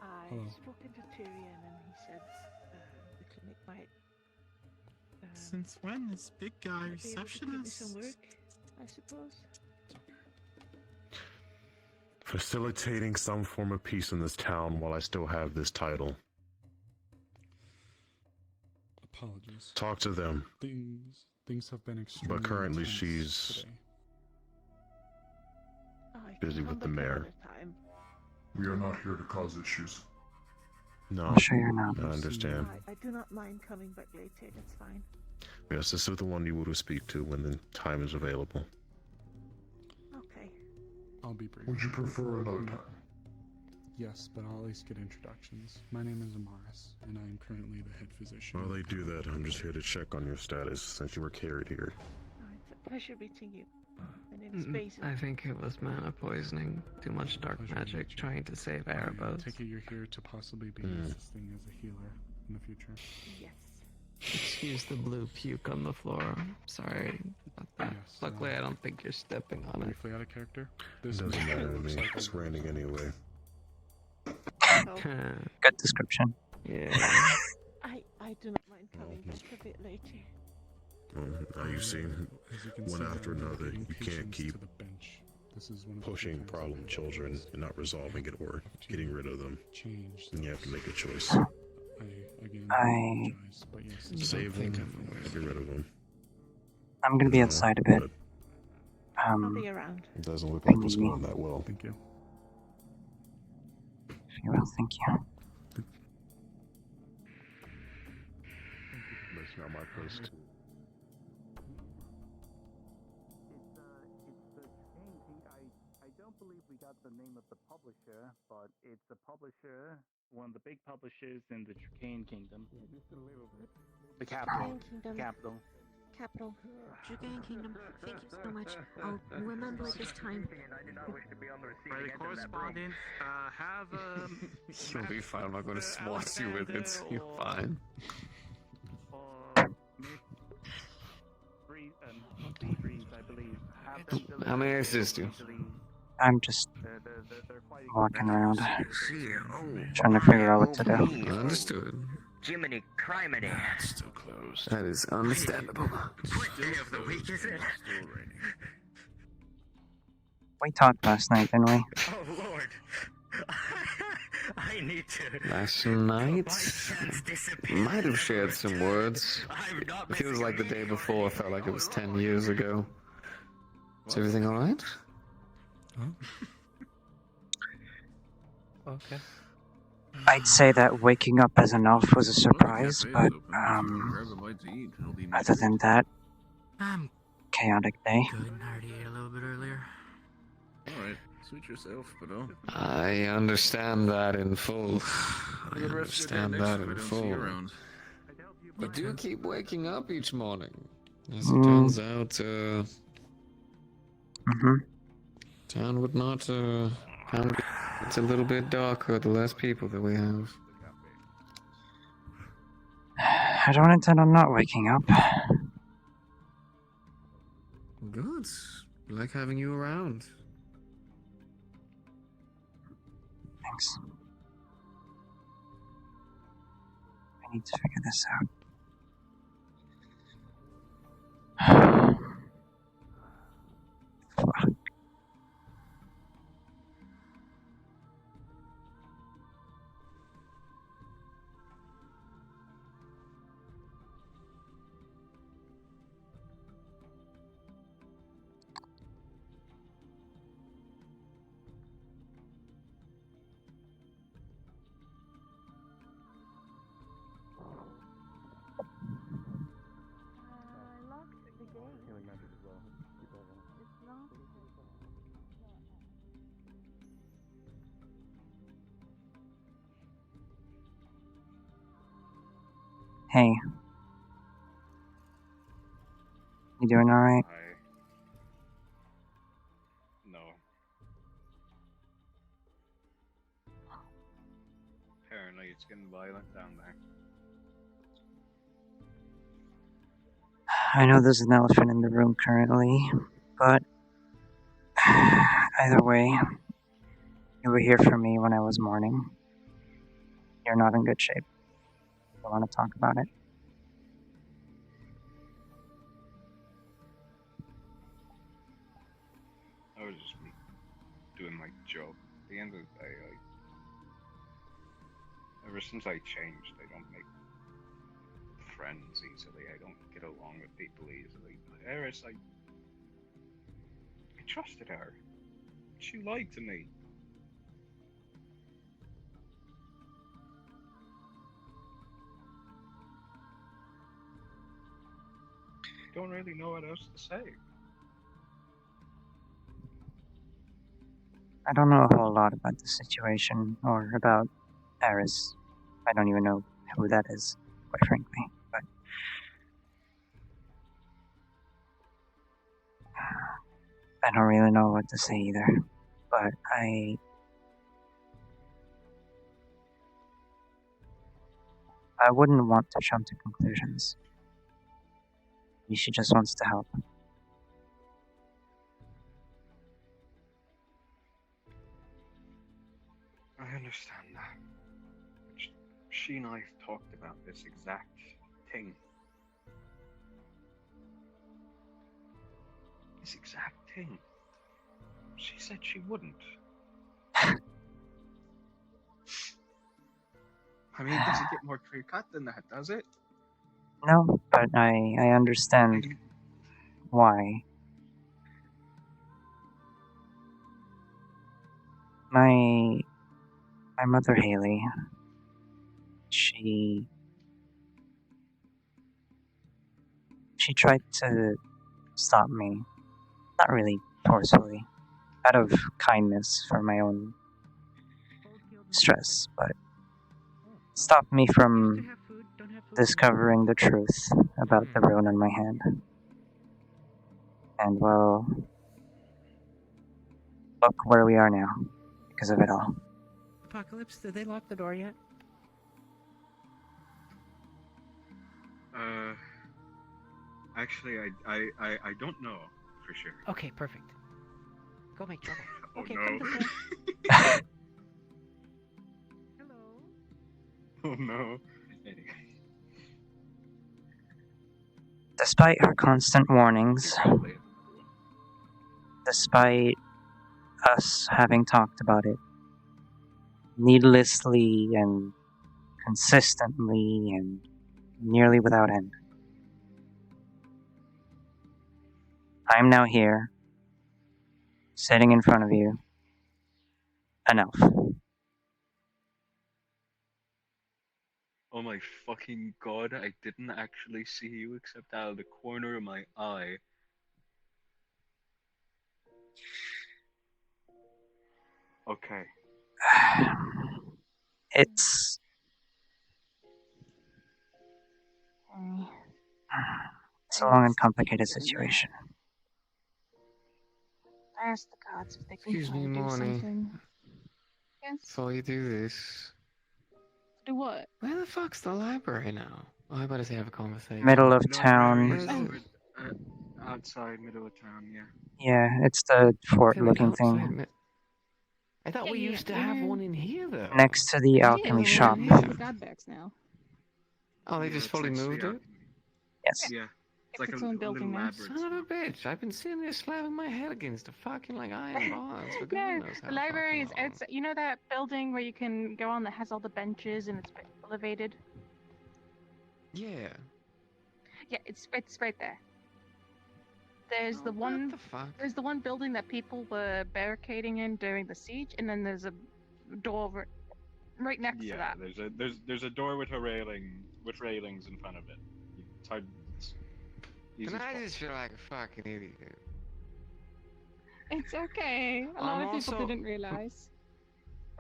I've spoken to Tyrion and he said the clinic might... Since when is big guy receptionist? Some work, I suppose. Facilitating some form of peace in this town while I still have this title. Apologies. Talk to them. Things have been extremely... But currently intense she's today. busy with the mayor. We are not here to cause issues. No, I'm sure you're not. I understand. I do not mind coming back later, that's fine. Yes, this is the one you would speak to when the time is available. Okay. I'll be brief. Would you prefer another time? Yes, but I'll at least get introductions. My name is Amaris, and I am currently the head physician. While they do that, I'm just here to check on your status since you were carried here. It's a pleasure meeting you. My name is Basil. I think it was mana poisoning. Too much dark magic trying to save Erebos. I take it you're here to possibly be assisting as a healer in the future. Yes. Excuse the blue puke on the floor. Sorry about that. Yes, Luckily, I don't think you're stepping on it. Briefly out of character. It doesn't matter to me. It's raining anyway. Good description. Yeah. I do not mind coming back a bit later. Now you've seen one after another. You can't keep pushing problem children and not resolving it or getting rid of them. And you have to make a choice. Save them or get rid of them. I'm gonna be outside a bit. I'll be around. It doesn't look if like it's you need going me. that well. Thank you. If you will, thank you. That's not my place to. I don't believe we got the name of the publisher, but it's a publisher, one of the big publishers in the Tricane Kingdom. Just a little bit. The capital. Tricane Kingdom. Capital. Capital. Tricane Kingdom, thank you so much. I'll remember it this time. By the correspondence, have You'll be fine. I'm not going to swat you with it. You're fine. Breeze, I believe. Have them deliver How may I assist you? I'm just they're fighting walking around, Oh, trying to figure out what to do. Understood. Jiminy criminy. Still closed. That is understandable. What day of the week is it? We talked last night, didn't we? Oh lord. I need to. Last night, might have shared some words. Feels like the day before. Felt like it was 10 years ago. Is everything all right? Okay. I'd say that waking up as an elf was a surprise, but other than that, chaotic day. Good, I already ate a little bit earlier. Alright, suit yourself, but I understand that in full. I understand that in full. But do keep waking up each morning. As it turns out, town would not, it's a little bit darker the less people that we have. I don't intend on not waking up. Good. We like having you around. Thanks. I need to figure this out. Fuck. Hey. You doing alright? No. Apparently it's getting violent down there. I know there's an elephant in the room currently, but either way, you were here for me when I was mourning. You're not in good shape. You want to talk about it? I was just doing my job. At the end of the day, ever since I changed, I don't make friends easily. I don't get along with people easily. But Eris, I trusted her. She lied to me. I don't really know what else to say. I don't know a whole lot about the situation, or about Eris. I don't even know who that is, quite frankly, but... I don't really know what to say either, but I wouldn't want to jump to conclusions. She just wants to help. I understand that. She and I have talked about this exact thing. This exact thing. She said she wouldn't. I mean, it doesn't get more clear cut than that, does it? No, but I understand why. My mother Haley, she tried to stop me. Not really forcefully, out of kindness for my own stress, but stopped me from discovering the truth about the rune on my hand. And well, look where we are now, because of it all. Apocalypse, did they lock the door yet? Actually, I don't know for sure. Okay, perfect. Go make trouble. Oh Okay, no. come this way. Oh no. Anyway. Despite her constant warnings, despite us having talked about it needlessly and consistently and nearly without end, I'm now here, sitting in front of you, an elf. Oh my fucking god, I didn't actually see you except out of the corner of my eye. Okay. It's a long and complicated situation. I asked the gods if they can Excuse me, try to do Morny. something. Yes. Saw you do this. Do what? Where the fuck's the library now? Oh, I better say have a conversation. Middle of No, town. library's over outside middle of town, yeah. Yeah, it's the fort-looking outside thing I thought we used to have one in here, though. next to the alchemy shop. God bags now. Oh, they Yeah, just it's fully next to the moved it? alchemy. Yes. Yeah. It's like its a own little building now. labyrinth. Son of a bitch! I've been sitting there slapping my head against a fucking like iron bars for God No, knows how the library is fucking long. outside. You know that building where you can go on that has all the benches and it's elevated? Yeah. Yeah, it's right there. There's the one. There's the one building that people were barricading in during the siege, and then there's a door right next to that. There's a door with a railing with railings in front of it. It's hard. It's easy And to I spot. just feel like a fucking idiot. It's okay. A lot of people didn't realize.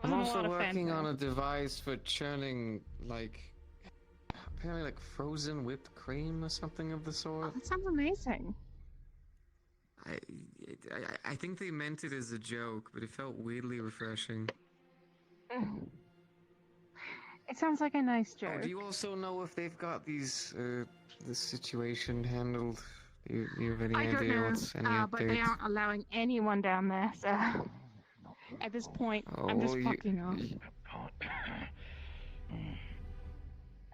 I'm Wasn't a lot also of working fanfare. on a device for churning, like, apparently like frozen whipped cream or something of the sort. That sounds amazing. I think they meant it as a joke, but it felt weirdly refreshing. It sounds like a nice joke. Oh, do you also know if they've got these, this situation handled? Do you have any I don't idea know, what's any but they updates? aren't allowing anyone down there, so at this point, I'm just fucking off.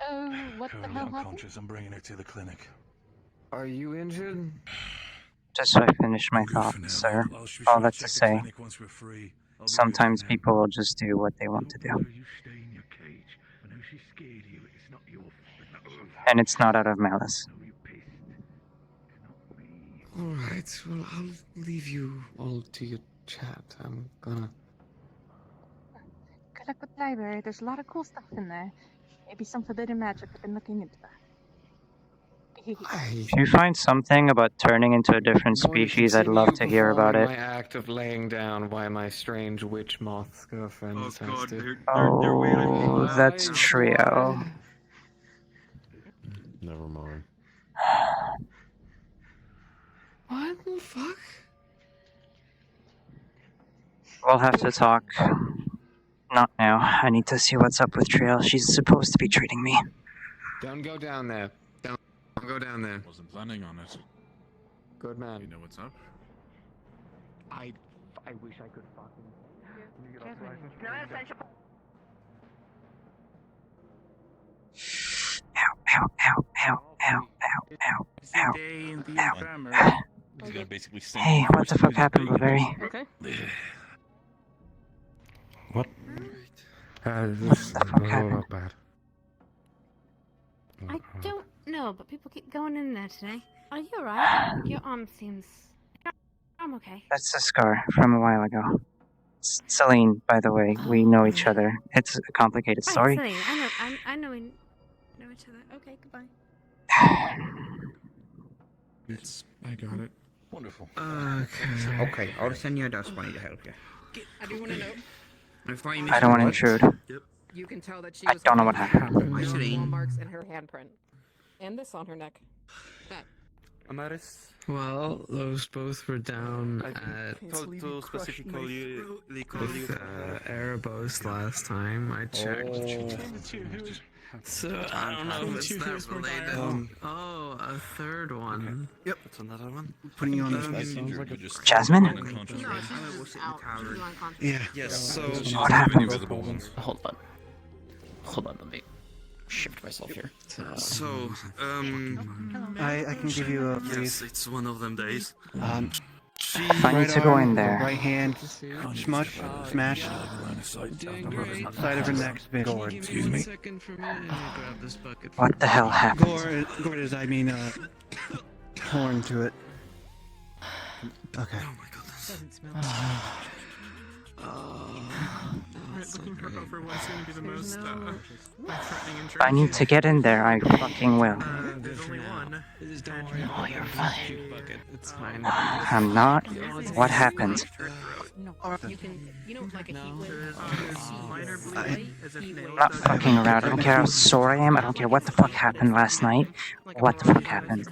Oh, what the Currently hell happened? unconscious. I'm bringing her to the clinic. Are you injured? Just so I finish my thought, sir. All that to say, Once we're free. sometimes people will just do what they want to do. You stay in your cage. I know she scared you. It's not your fault. And it's not out of malice. Alright, well, I'll leave you all to your chat. I'm gonna... Good luck with the library. There's a lot of cool stuff in there. Maybe some forbidden magic. I've been looking into that. If you find something about turning into a different species, I'd love to hear about it. My act of laying down by my strange witch moth girlfriend. Oh god, they're Oh, that's trio. Never mind. What the fuck? We'll have to talk. Not now. I need to see what's up with Triel. She's supposed to be treating me. Don't go down there. Don't go down there. Wasn't planning on it. Good man. You know what's up? I wish I could fucking... No essential. Ow, ow, ow, ow, ow, ow, ow, Day in the ow. infirmary. He's gonna basically sing. Hey, what the fuck happened, Blueberry? Okay. What? What the fuck happened? Bad. I don't No, but people keep going in there today. Are you alright? Your arm seems... I'm okay. That's a scar from a while ago. Selene, by the way, we know each other. It's a complicated story. Right, Selene, I know we know each other. Okay, goodbye. I got it. Wonderful. Okay, I'll send you a dust bunny to help you. I do want to know. Before you I don't want to intrude. You can tell that she I was don't know what happened. claw marks and her handprint. And this on her neck. That. Amaris? Well, those both were down at To specifically with Erebos last time. I checked. So I don't know if it's that related. Oh, a third one. Yep, that's another one. Putting you on the spot. Jasmine? Yeah. Yes. So what happened? Hold on. Hold on, let me shift myself here. So, I can give you a brief. Yes, it's one of them days. I need to go in there. Right hand, smash, side of her neck's been gored. Excuse me. What the hell happened? Gored is, I mean, horn to it. Okay. Oh my goodness. Doesn't smell. I need to get in there, I fucking will. There's only one. Oh, you're fine. It's fine. I'm not. What happened? No, you can, like a heat wave. I'm not fucking around. I don't care how sore I am. I don't care what the fuck happened last night. What the fuck happened?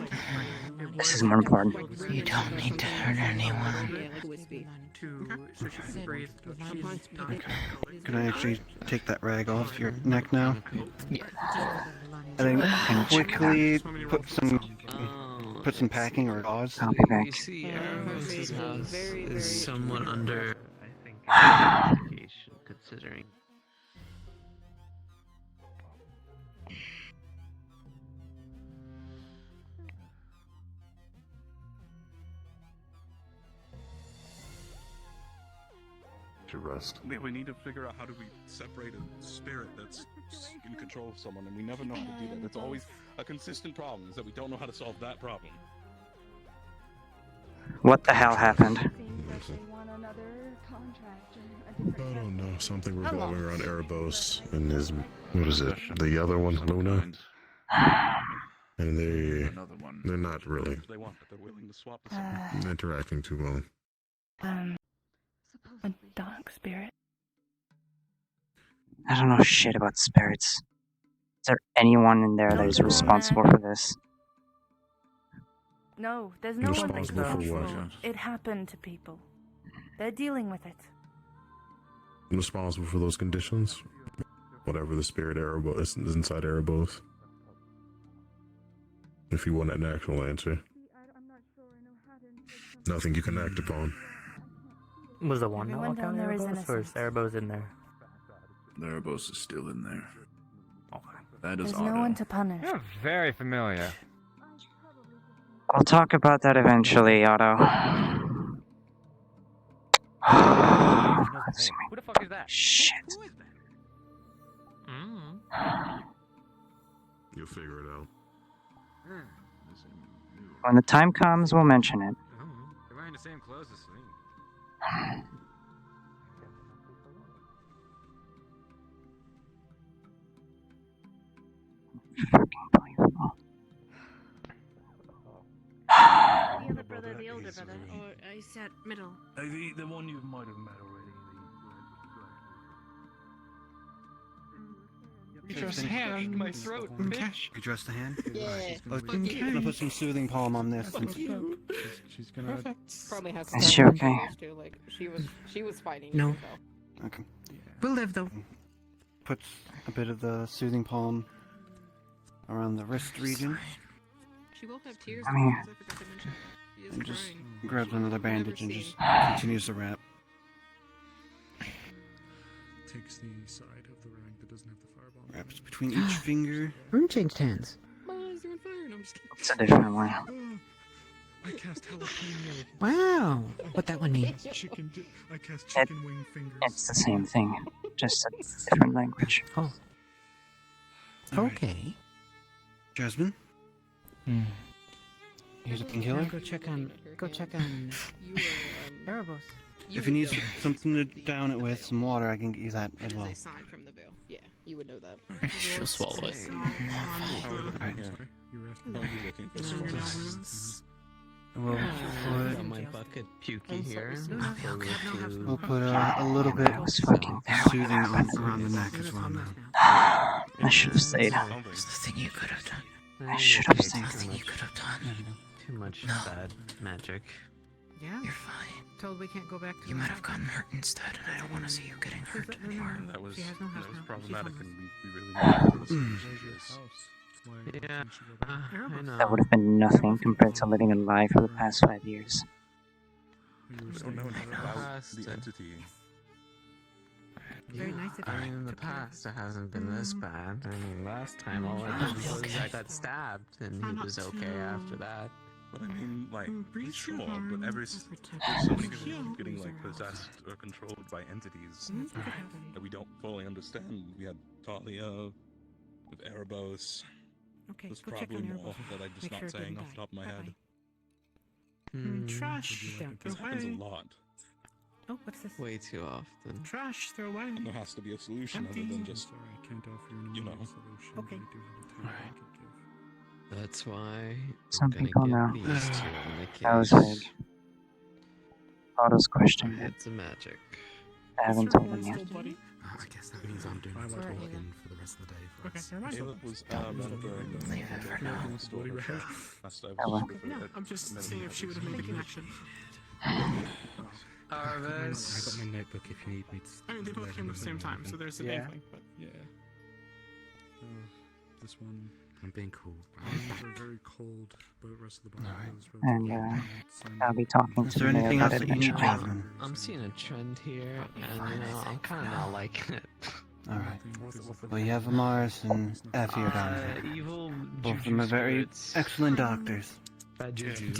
This is more important. You don't need to hurt anyone. Can I actually take that rag off your neck now? Yeah. And then quickly put some packing or gauze. I'll be back. You see, Erebos' house is somewhat under, considering. To rest. We need to figure out how do we separate a spirit that's in control of someone, and we never know how to do that. That's always a consistent problem, is that we don't know how to solve that problem. What the hell happened? I don't know. Something revolving around Erebos and his, what is it? The other one, Luna? And they're not really They want, but they're willing to swap the interacting too well. A dark spirit. I don't know shit about spirits. Is there anyone in there that is responsible for this? No, there's no one Responsible for what? It happened to people. They're dealing with it. Responsible for those conditions? Whatever the spirit Erebos is inside Erebos. If you want an actual answer. Nothing you can act upon. Was the one Everyone knocked out down there is Erebos, or is Erebos in there? Erebos is still in there. Okay. That is There's no one to punish. You're very familiar. I'll talk about that eventually, Otto. Who the fuck is that? Shit. You'll figure it out. When the time comes, we'll mention it. You're wearing the same clothes as Selene. The other brother, the older brother, or I said middle. The one you might have met already. You just hand my throat, bitch. You dress the hand? Yeah. I'm gonna put some soothing palm on this. Fuck you. She's gonna. Probably has. Is she okay? Too. Like she was fighting. No. You, so. Okay. We'll live though. Puts a bit of the soothing palm around the wrist region. She will have tears. I mean, I forgot to mention. She is And just crying. grabs another bandage and just continues to wrap. Takes the side of the rag that doesn't have the fireball. Wraps between each finger. Room changed hands. My eyes are on fire. No, I'm just kidding. It's a different one. I cast jalapeno. Wow. What that one mean? I cast chicken wing fingers. It's the same thing, just a different language. Oh. Okay. Jasmine? Here's a painkiller. Go check on Erebos. If you need something to down it with, some water, I can get you that as well. Aside from the veil. Yeah, you would know that. She'll swallow it. We'll Got my bucket pukey here. put a little bit soothing around the neck as well now. I should have stayed. It's the thing you could have done. I should have stayed. It's the thing you could have done. Too much bad magic. Yeah? You're fine. Told we can't go back to You might have gotten hurt instead, and I don't want to see you getting hurt anymore. That was She has no house now. problematic, She's and we really needed Yeah, I know. That would have been nothing compared to living a lie for the past 5 years. We don't know enough about the entity. Very nice of I you. mean, in the past, it hasn't been this bad. I mean, last time all I did was I got stabbed, and he was okay after that. But I mean, like, sure, but there's so many people getting, like, possessed or controlled by entities that we don't fully understand. We had Talia, with Erebos. Okay, There's go check probably on more Erebos. that I'm just Make not sure it saying didn't off the top of my head. Trash. This happens a lot. Oh, what's this? Way too often. Trash. Throw away. And there has to be a solution other than just, I can't offer you you know. Okay. That's why Some I'm gonna people get know. these two in the That was case. vague. Otto's questioned it. It's a magic. I haven't told him yet. I guess that means I'm doing the talking for the rest of the day for us. Caleb was Leave it for now. No, I'm just seeing if she would have made the connection. I got my notebook if you need me to. I mean, they both came at the same time, so there's a Yeah. big link, but yeah. This one. I'm being cool. Very cold, but the rest of the body was And I'll be talking Is to there Mayor anything about else it that you need, eventually. Jasmine? I'm seeing a trend here, and I'm kind of not liking it. Alright. Well, you have Amaris and Effie are down here. Evil Both of them are very excellent doctors. Bad juju.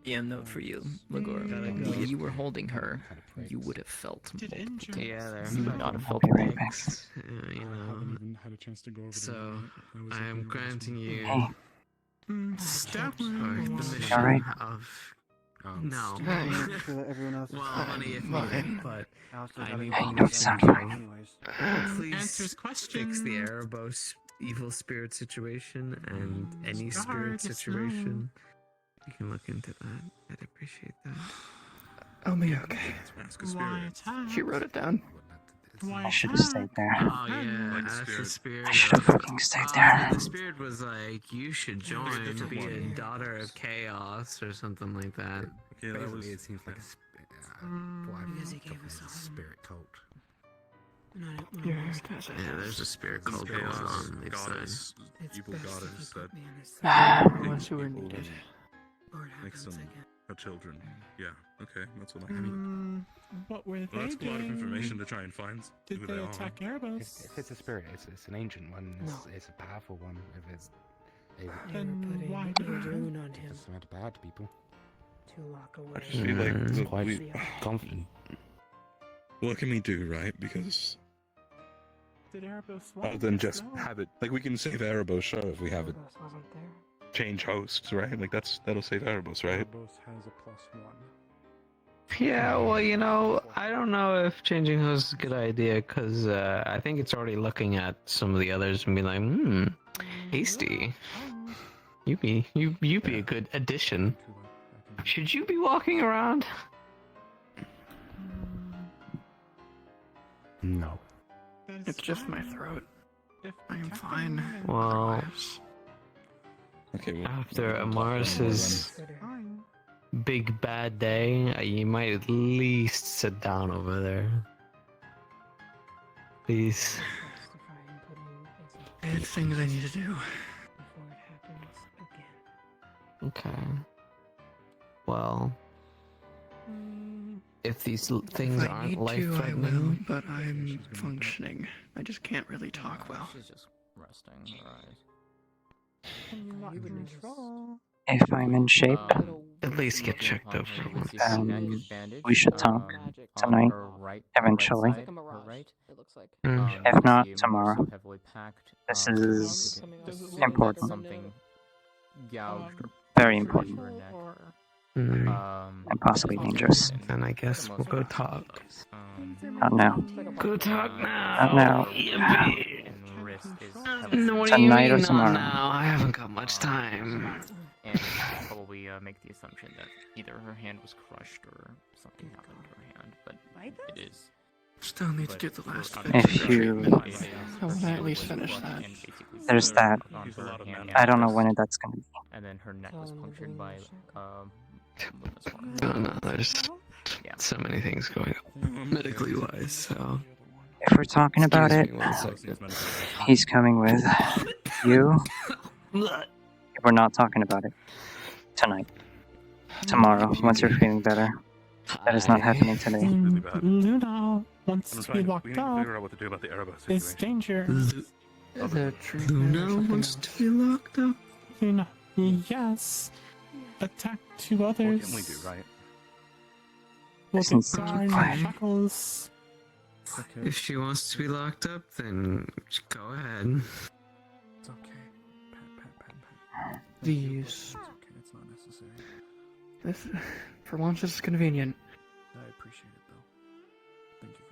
Yeah, note for you, Ligor. When you were holding her, you would have felt multiple. Yeah, there. You would not have felt I'll be right back. things. You know. even had a chance to go over So, I am granting you Hey. Stop. the mission Alright. of no. So that everyone else is Well, fine. money if needed, but I need Hey, one don't mission sound to right. Anyways. please Answers fix the Erebos evil spirit situation and any spirit situation. You can look into that. I'd appreciate that. I'll be okay. She wrote it down. I should have stayed there. Oh yeah, ask the spirit. I should have fucking stayed there. The spirit was like, you should join, be a daughter of chaos or something like that. Yeah, that Basically, was. it seems like what I've Because he gave got us is a all. spirit cult. Yeah, there's a spirit cult going on. They've said. Goddess, It's evil best if goddess you that put me on his Once you were needed. Or it makes happens them again. her children. Yeah, okay, that's what I mean. What were Well, they that's a lot of doing? information to try and find Did who they they are. attack Erebos? If it's a spirit, it's an ancient one. It's a powerful one. If it's They were Then putting why a did they rune on him it's not bad people. to lock away. Actually, like, It's look, quite we- confident. what can we do, right? Because Did Erebos other than just have it, like we can save Erebos, sure, if we have it Erebos wasn't there. change hosts, right? Like that'll save Erebos, right? Erebos has a +1. Yeah, well, you know, I don't know if changing host is a good idea because I think it's already looking at some of the others and be like, hasty. You be a good addition. Should you be walking around? No. It's just my throat. I'm fine. Well, Okay. Well, after Amaris's big bad day, you might at least sit down over there. Please. I have things I need to do. Before it happens again. Okay. Well, if these things If I aren't need to, I will, life-threatening, but I'm functioning. I just can't really talk well. She's just resting her eyes. If I'm in shape, at least get checked over. we should talk tonight, eventually. If not, tomorrow. This is important. gouged Very important. her neck. And possibly dangerous. Then I guess we'll go talk. Not now. Go talk now. Not now. And wrist is heavily No, what do you Tonight or mean not tomorrow? now? I haven't got much time. and probably make the assumption that either her hand was crushed or something happened to her hand, but it is. Still need to get the last If you... I want to at least finish that. There's that. I don't know when that's gonna be. And then her neck was punctured by No, there's so many things going on medically wise, so... If we're talking about it, he's coming with you. If we're not talking about it tonight. Tomorrow, once you're feeling better. That is not happening today. Luna wants to be locked up. Figure out what to do about the Erebus It's situation. danger. Luna wants to be locked up? Luna, yes. Attack two others. What can we do, right? We'll Listen, be guard and shackles. If she wants to be locked up, then go ahead. It's okay. Pat. These. It's okay, it's not necessary. This, for once, this is convenient. I appreciate it, though. Thank you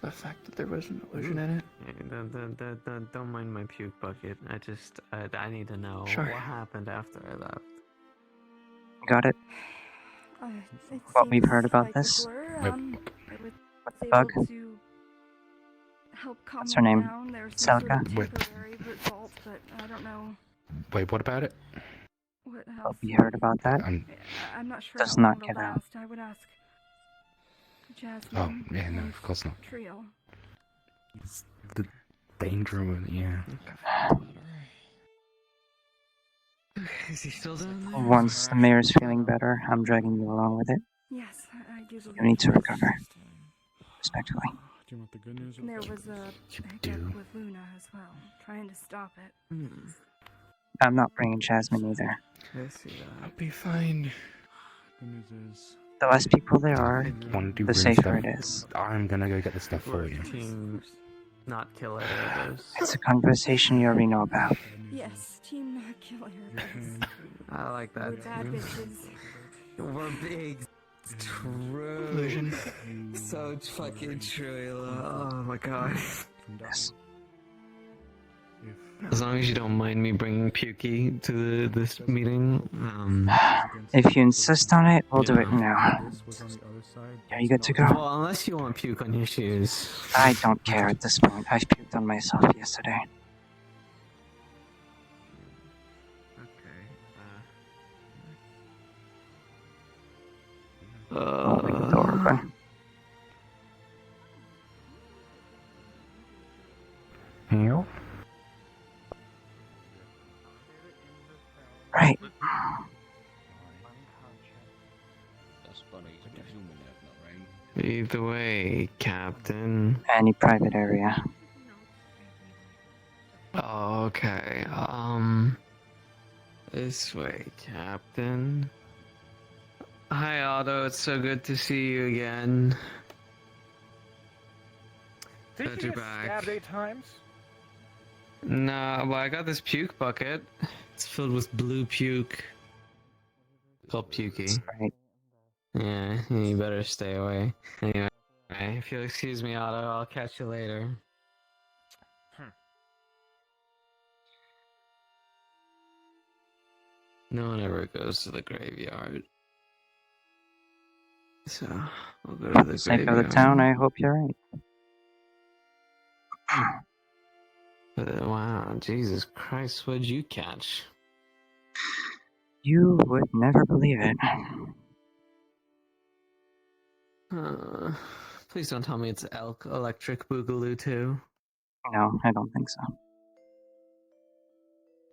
for The fact that there was an illusion in it. Hey, don't mind my puke bucket. I need to know Sure. what happened after I left. Got it? What we've heard about this? What the bug? What's her name? Selka? I don't know Wait, what about it? What we heard about that? I'm not sure Does how not long get it'll out. last. I would ask Jasmine. Oh, yeah, no, of course not. Trio. The danger of it, yeah. Is he still down there? Once the mayor's feeling better, I'm dragging you along with it. Yes, I do believe You need to that. recover. Respectfully. Do you want the good news? And there was a hiccup with Luna as well, trying to stop it. I'm not bringing Jasmine either. I see that. I'll be fine. Good news is... The less people there are, Want to do the room safer stuff? it is. I'm gonna go get the stuff for you. Team not kill any of us. It's a conversation you already know about. Yes, team not killer. I like that. We're bad bitches. We're big. True. So fucking true. Oh my god. Yes. As long as you don't mind me bringing Pukey to this meeting, If you insist on it, we'll do it now. Are you good to go? Well, unless you want puke on your shoes. I don't care at this point. I've puked on myself yesterday. I'll leave the door open. Yeah. Right. That's funny. Zooming that, right? Either way, Captain. Any private area. Okay, this way, Captain. Hi, Otto. It's so good to see you again. Did Glad you you're get back. stabbed 8 times? Nah, well, I got this puke bucket. It's filled with blue puke. Called Pukey. Right. Yeah, you better stay away. Anyway, if you'll excuse me, Otto, I'll catch you later. No one ever goes to the graveyard. So, we'll go to For the the sake of graveyard. the town, I hope you're right. Wow, Jesus Christ, what'd you catch? You would never believe it. Please don't tell me it's Elk Electric Boogaloo too. No, I don't think so.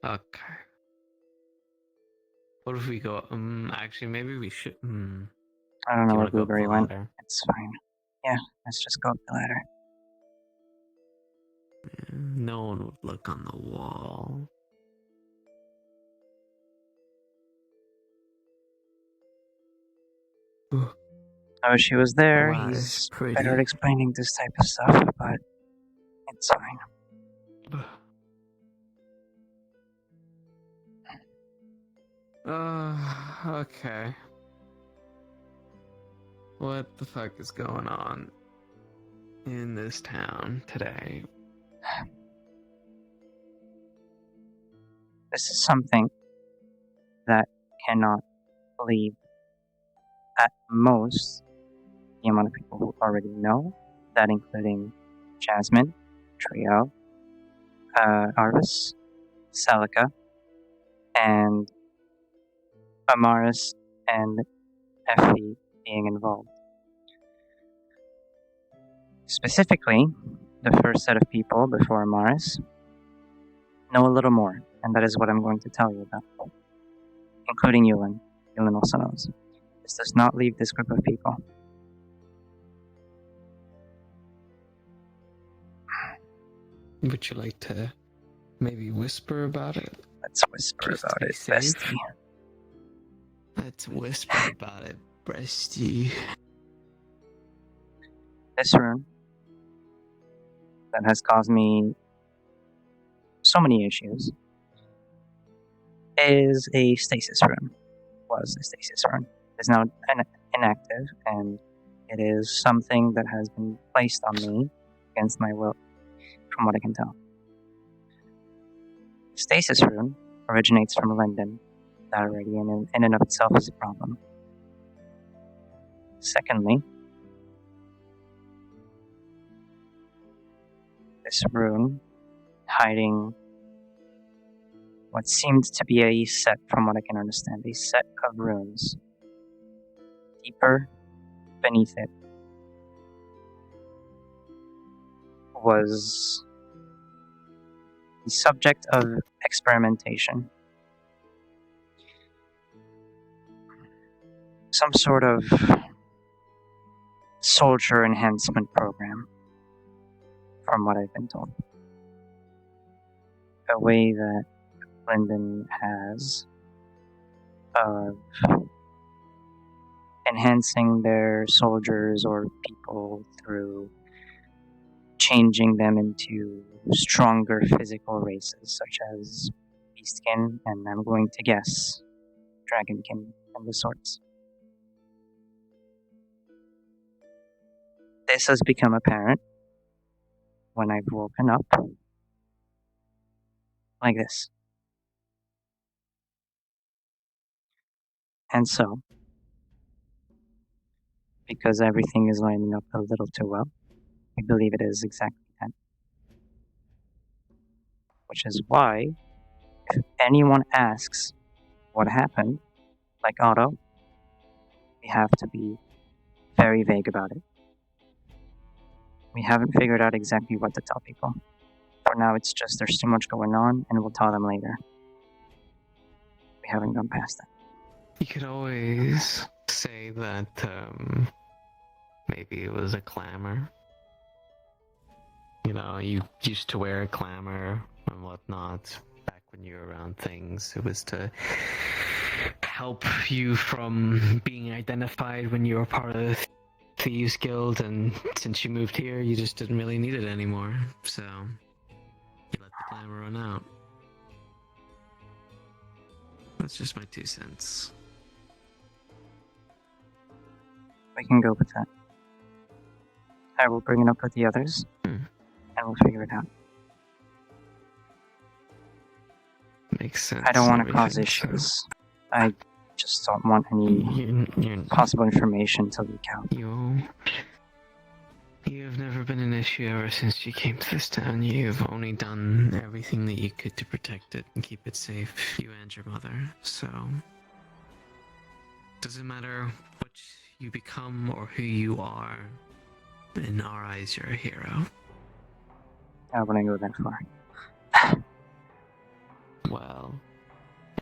Okay. What if we go? Actually, maybe we should. I don't Do know you where wanna go up Blueberry the went. ladder? It's fine. Yeah, let's just go up the ladder. No one would look on the wall. I wish he was there. Wow, He's it's pretty. better at explaining this type of stuff, but it's fine. Okay. What the fuck is going on in this town today? This is something that cannot leave at most the amount of people who already know, that including Jasmine, Trio, Arvis, Celica, and Amaris and Effie being involved. Specifically, the first set of people before Amaris know a little more, and that is what I'm going to tell you about, including Yulin. Yulin also knows. This does not leave this group of people. Would you like to maybe whisper about it? Let's whisper about it, bestie. Let's whisper about it, bestie. This room that has caused me so many issues is a stasis room. Was a stasis room. It's now inactive, and it is something that has been placed on me against my will, from what I can tell. Stasis rune originates from Linden. That already in and of itself is a problem. Secondly, this rune hiding what seemed to be a set, from what I can understand, a set of runes. Deeper beneath it was the subject of experimentation. Some sort of soldier enhancement program, from what I've been told. A way that Linden has of enhancing their soldiers or people through changing them into stronger physical races, such as Beastkin, and I'm going to guess Dragonkin and the sorts. This has become apparent when I've woken up like this. And so, because everything is lining up a little too well, I believe it is exactly that. Which is why, if anyone asks what happened, like Otto, we have to be very vague about it. We haven't figured out exactly what to tell people. For now, it's just there's too much going on, and we'll tell them later. We haven't gone past that. You could always say that maybe it was a clamor. You know, you used to wear a clamor and whatnot back when you were around things. It was to help you from being identified when you were part of the Thieves Guild, and since you moved here, you just didn't really need it anymore. So, you let the clamor run out. That's just my 2 cents. We can go with that. I will bring it up with the others, and we'll figure it out. Makes sense. I don't want to cause issues. I just don't want any possible information to leak out. You have never been an issue ever since you came to this town. You've only done everything that you could to protect it and keep it safe, you and your mother. So, doesn't matter what you become or who you are. In our eyes, you're a hero. I wouldn't go that far. Well,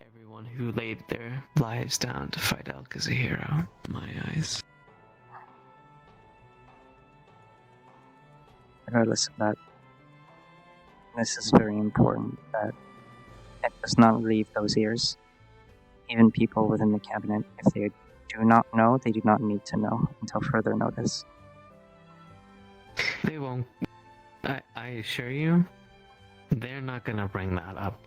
everyone who laid their lives down to fight Elk is a hero, in my eyes. Regardless of that, this is very important that it does not leave those ears. Even people within the cabinet, if they do not know, they do not need to know until further notice. They won't. I assure you, they're not gonna bring that up.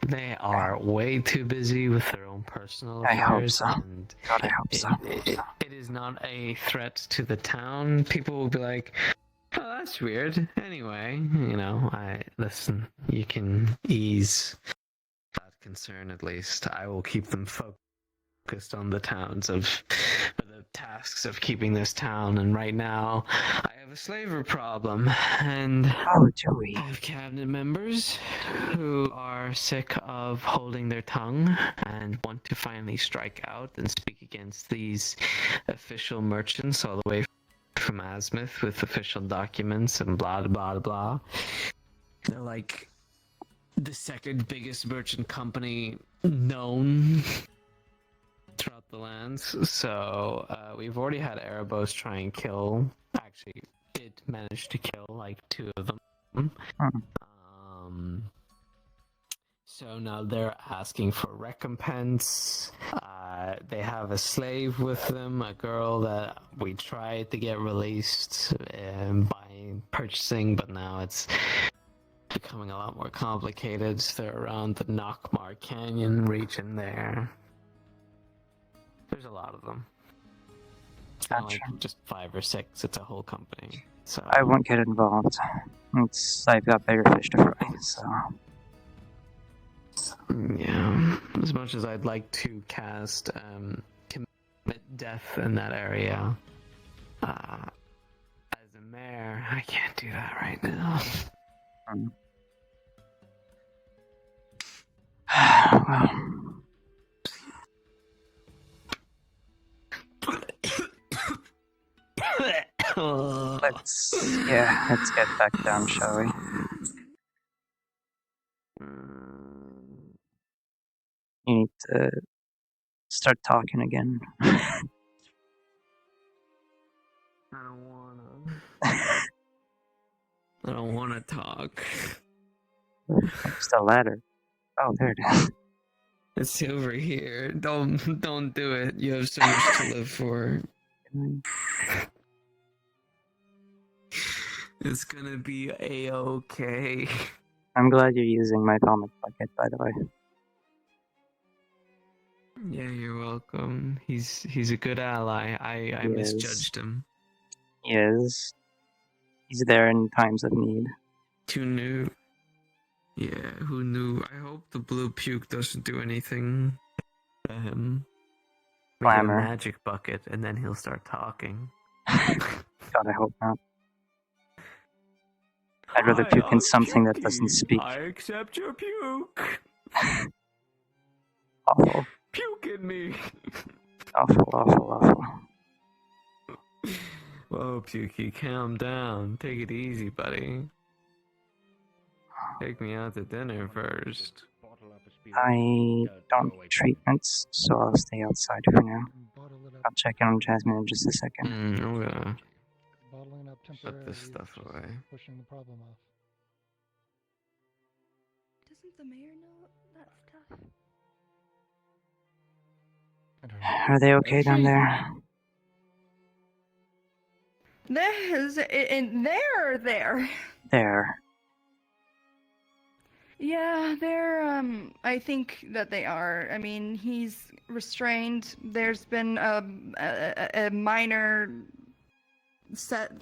They are way too busy with their own personal I hope affairs, so. and God, I hope so. it is not a threat to the town. People will be like, "Oh, that's weird." Anyway, listen. You can ease that concern at least. I will keep them focused on the tasks of keeping this town. And right now, I have a slaver problem, and I have cabinet members who are sick of holding their tongue and want to finally strike out and speak against these official merchants all the way from Azimuth with official documents and blah blah blah. They're like the second biggest merchant company known throughout the lands. So we've already had Erebos try and kill. Actually, did manage to kill like 2 of them. So now they're asking for recompense. They have a slave with them, a girl that we tried to get released by purchasing, but now it's becoming a lot more complicated. They're around the Nockmar Canyon region there. There's a lot of them. It's not like just 5 or 6, it's a whole company. So I won't get involved. I've got bigger fish to fry, so... Yeah, as much as I'd like to cast commit death in that area, as a mayor, I can't do that right now. Let's get back down, shall we? You need to start talking again. I don't wanna. I don't wanna talk. Where's the ladder? Oh, there it is. It's over here. Don't do it. You have so much to live for. It's gonna be a-okay. I'm glad you're using my comic bucket, by the way. Yeah, you're welcome. He's a good ally. I misjudged him. He is. He's there in times of need. Who knew? Yeah, who knew? I hope the blue puke doesn't do anything to him. We get a Glamour. magic bucket, and then he'll start talking. God, I hope not. I'd rather puke in something that doesn't speak. I accept your puke. Awful. Puke in me. Awful. Whoa, Pukey, calm down. Take it easy, buddy. Take me out to dinner first. I don't need treatments, so I'll stay outside for now. I'll check in on Jasmine in just a second. I'm gonna Bottling up put this stuff away. pushing the problem off. Doesn't the mayor know that stuff? Are they okay down there? They're there. There. Yeah, they're, I think that they are. I mean, he's restrained. There's been a minor set.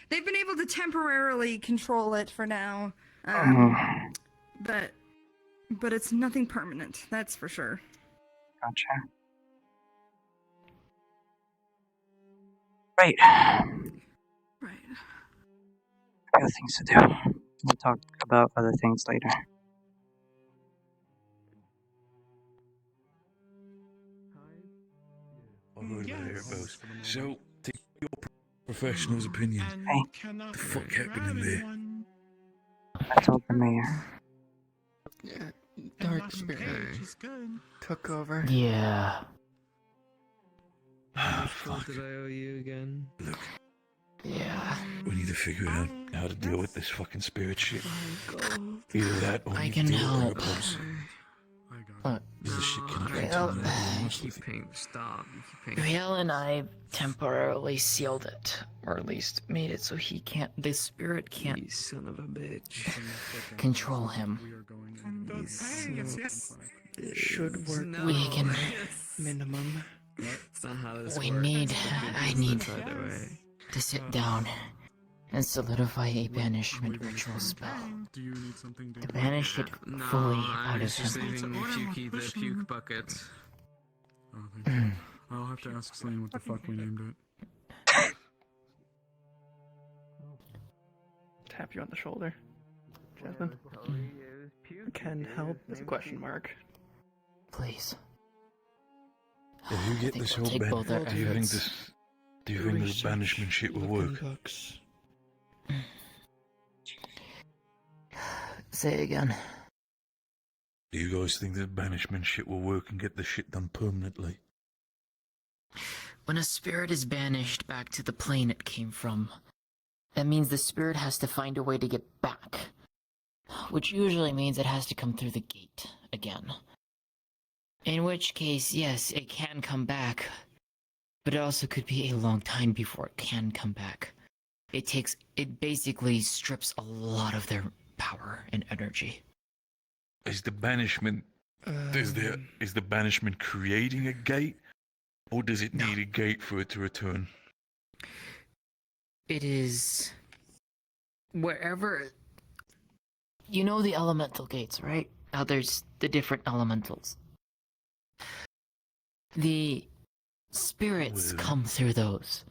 They've been able to temporarily control it for now. But it's nothing permanent, that's for sure. Gotcha. Right. Right. I got things to do. We'll talk about other things later. I heard about Erebos. So, take your professional's opinion. Hey. What the fuck happened in there? I told the mayor. Yeah, Dark Spirit took over. Yeah. What did I owe you again? Look. Yeah. We need to figure out how to deal with this fucking spirit shit. Either that or I we can deal with help. Erebos. But This shit can well, honest with you. Stop. Riel and I temporarily sealed it, or at least made it so he can't. The spirit can't. You son of a bitch. Control him. Yes. Should work. We can. Minimum. That's not how this We works. need. I need Either way. to sit down and solidify a banishment ritual spell. Do you need something To banish it fully out of just him. saving the puke buckets. Oh, thank you. I'll have to ask Selene what the fuck we named it. Tap you on the shoulder. Jasmine. Can help? Question mark. Please. If you get this whole do you think this banishment shit will work? Say again. Do you guys think the banishment shit will work and get the shit done permanently? When a spirit is banished back to the plane it came from, that means the spirit has to find a way to get back. Which usually means it has to come through the gate again. In which case, yes, it can come back, but it also could be a long time before it can come back. It basically strips a lot of their power and energy. Is the banishment is the banishment creating a gate, or does it need a gate for it to return? It is wherever. You know the elemental gates, right? How there's the different elementals. The spirits come through those.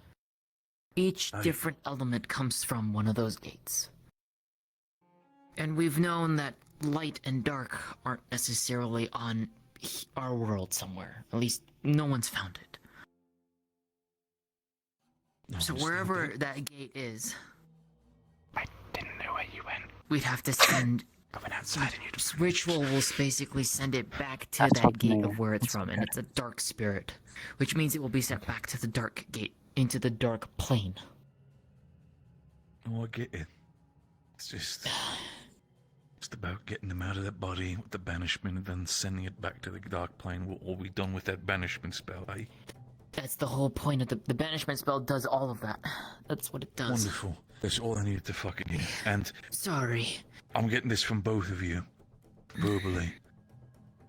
Each different element comes from one of those gates. And we've known that light and dark aren't necessarily on our world somewhere. At least no one's found it. So wherever that gate is, I didn't know where you went. we'd have to send. I went outside and you just. Ritual will basically send it back to that gate of where it's from, and it's a dark spirit, which means it will be sent back to the dark gate, into the dark plane. Oh, I get it. It's just about getting them out of that body with the banishment and then sending it back to the dark plane. We'll all be done with that banishment spell, eh? That's the whole point of the banishment spell. Does all of that. That's what it does. Wonderful. That's all I needed to fucking hear. And sorry, I'm getting this from both of you, verbally.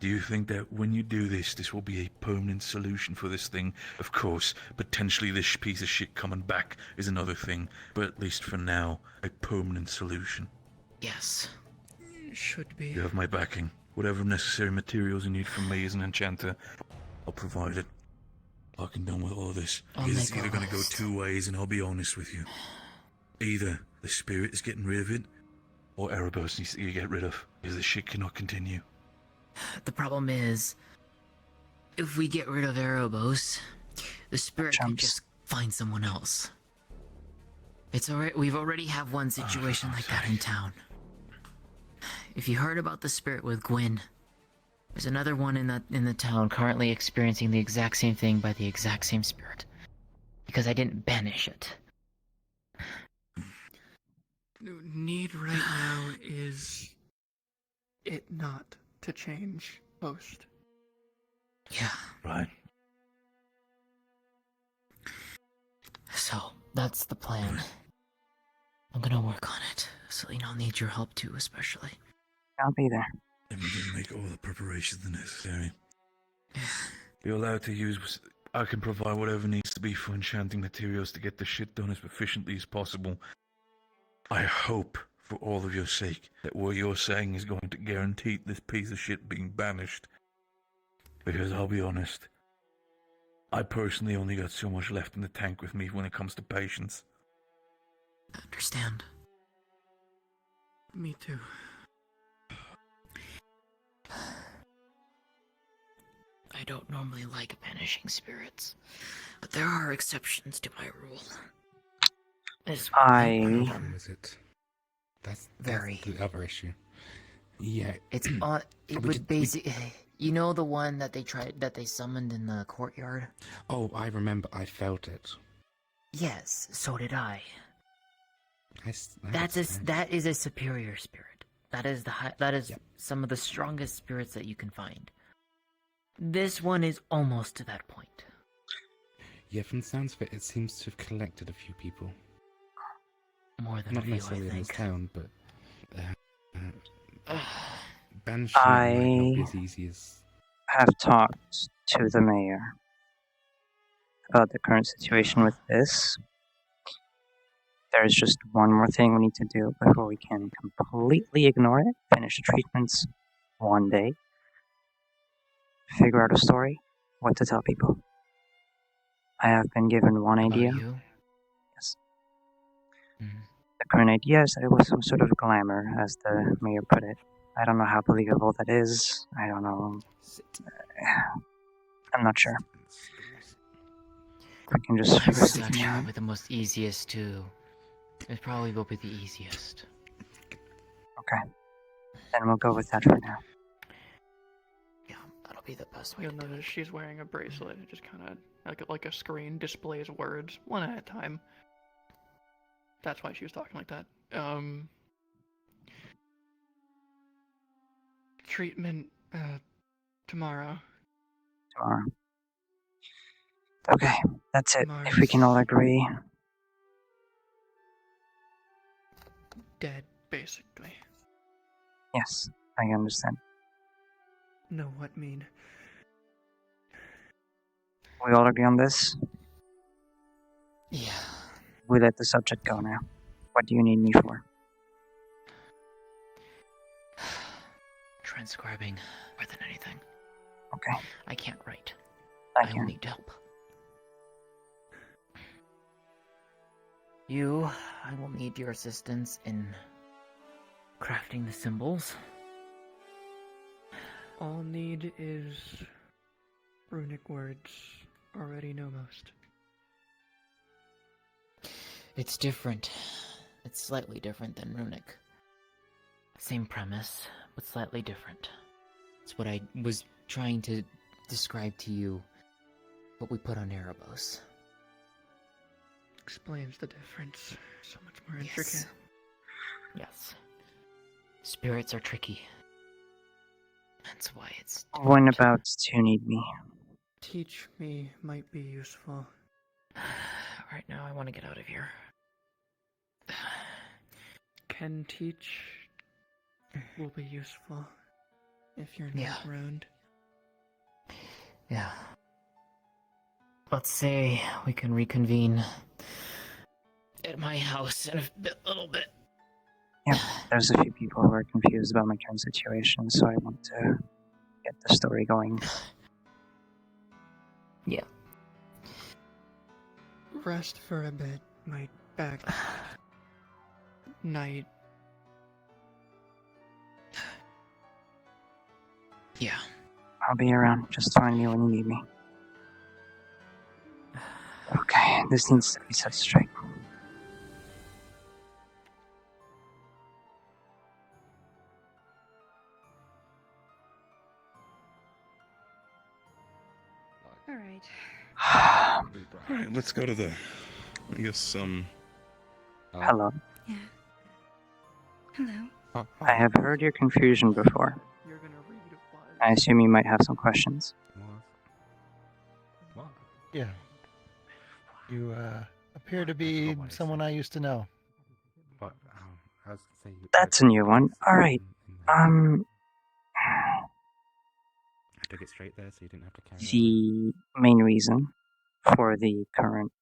Do you think that when you do this, this will be a permanent solution for this thing? Of course, potentially this piece of shit coming back is another thing, but at least for now, a permanent solution. Yes. Should be. You have my backing. Whatever necessary materials you need from me as an enchanter, I'll provide it. Fucking done with all of this. It's either going to go two ways, and I'll be honest with you. Either the spirit is getting rid of it, or Erebos needs to get rid of, because this shit cannot continue. The problem is, if we get rid of Erebos, the spirit can just find someone else. It's alright. We've already have one situation like that in town. If you heard about the spirit with Gwyn, there's another one in the town currently experiencing the exact same thing by the exact same spirit. Because I didn't banish it. Need right now is it not to change post. Yeah. Right. So, that's the plan. I'm gonna work on it. Selene, I'll need your help too, especially. I'll be there. And we're going to make all the preparations necessary. You're allowed to use... I can provide whatever needs to be for enchanting materials to get the shit done as efficiently as possible. I hope, for all of your sake, that what you're saying is going to guarantee this piece of shit being banished. Because I'll be honest, I personally only got so much left in the tank with me when it comes to patience. I understand. Me too. I don't normally like banishing spirits, but there are exceptions to my rule. Is it? That's very the other issue. Yeah, it's on. It would basically, you know, the one that they summoned in the courtyard. Oh, I remember. I felt it. Yes, so did I. That is a superior spirit. That is some of the strongest spirits that you can find. This one is almost to that point. Yeah, from the sounds of it, it seems to have collected a few people. More than Not a few, necessarily I in this think. town, but banishing it might not be as easy as. Have talked to the mayor about the current situation with this. There's just one more thing we need to do before we can completely ignore it, finish the treatments one day, figure out a story, what to tell people. I have been given one idea. About you? Yes. The current idea is that it was some sort of glamour, as the mayor put it. I don't know how believable that is. I don't know. I'm not sure. We can just figure Glamour's something actually out. probably the most easiest to... It probably will be the easiest. Okay. Then we'll go with that for now. Yeah, that'll be the best way You'll to do notice she's wearing a bracelet. It just kind of like a screen displays words one at a time. That's why she was talking like that. Treatment tomorrow. Tomorrow. Okay, that's it. If we can all agree. Dead, basically. Yes, I understand. No, what mean? We all agree on this? Yeah. We let the subject go now. What do you need me for? Transcribing more than anything. Okay. I can't write. I will can. need help. I will need your assistance in crafting the symbols. All need is runic words. Already know most. It's different. It's slightly different than runic. Same premise, but slightly different. It's what I was trying to describe to you, what we put on Erebos. Explains the difference. So much more intricate. Yes. Spirits are tricky. That's why it's... When about do you need me? Teach me might be useful. Right now, I want to get out of here. Can teach will be useful if you're not around. Yeah. Let's say we can reconvene at my house in a little bit. Yeah, there's a few people who are confused about my current situation, so I want to get the story going. Yeah. Rest for a bit. My back. Night. Yeah. I'll be around. Just find me when you need me. Okay, this needs to be set straight. Alright. Alright, let's go to the... I guess, Hello. Yeah. Hello. I have heard your confusion before. I assume you might have some questions. Yeah. You appear to be someone I used to know. But, I was gonna say, That's a new one. Alright. I took it straight there, so you didn't have to carry it. The main reason for the current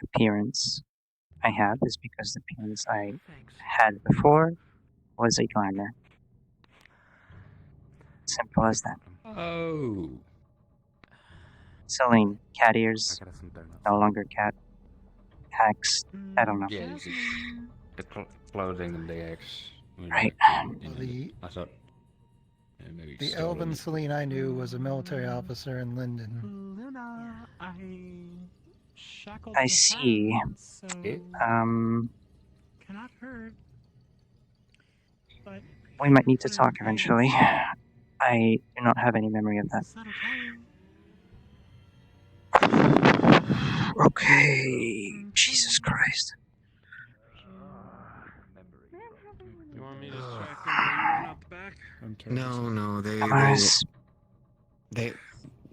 appearance I have is because the appearance I had before was a glamour. Simple as that. Oh. Selene, cat ears, I got us some donuts. no longer cat. Hacks, I don't know. Yeah, the clothing and the eggs. Right. I thought. Maybe The stolen elven it. Selene I knew was a military officer in Linden. Luna, I shackled I your see. hands, so cannot hurt. But We might need to talk eventually. I do not have any memory of that. is that okay? Okay, Jesus Christ. You want me to distract them while you run out the back? No,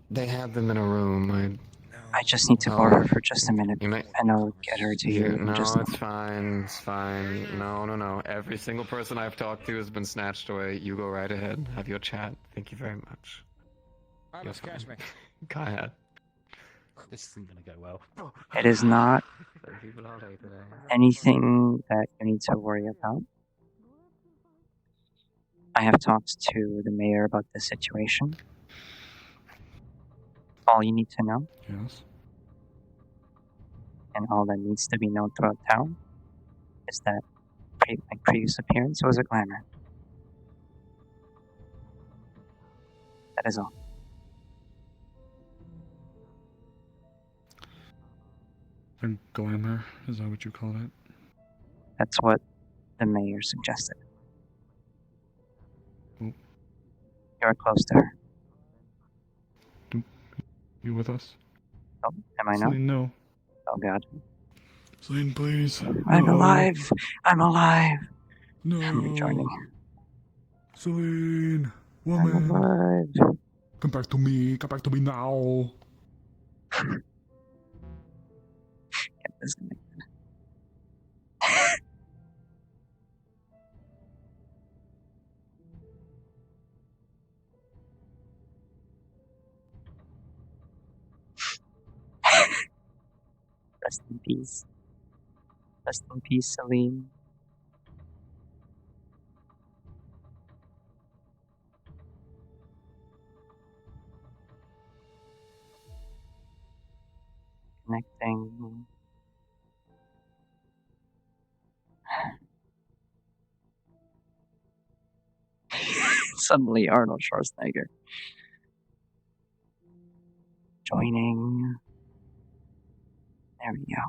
They have them in a room. I just need to borrow her for just a minute, and I'll get her to you. No, Just it's fine. It's fine. No. Every single person I've talked to has been snatched away. You go right ahead. Have your chat. Thank you very much. Almost catch me. Go ahead. This isn't gonna go well. it is not People all day today. anything that you need to worry about. I have talked to the mayor about the situation. All you need to know, Yes. and all that needs to be known throughout town, is that my previous appearance was a glamour. That is all. A glamour, is that what you called it? That's what the mayor suggested. Oh. You're close to her. You with us? Oh, am I now? Selene, no. Oh God. Selene, please. I'm No. alive. I'm alive. No. I'm rejoining. Selene, I'm woman. alive. Come back to me. Come back to me now. Get disconnected. Rest in peace. Rest in peace, Selene. Connecting. Suddenly, Arnold Schwarzenegger. Joining. There we go.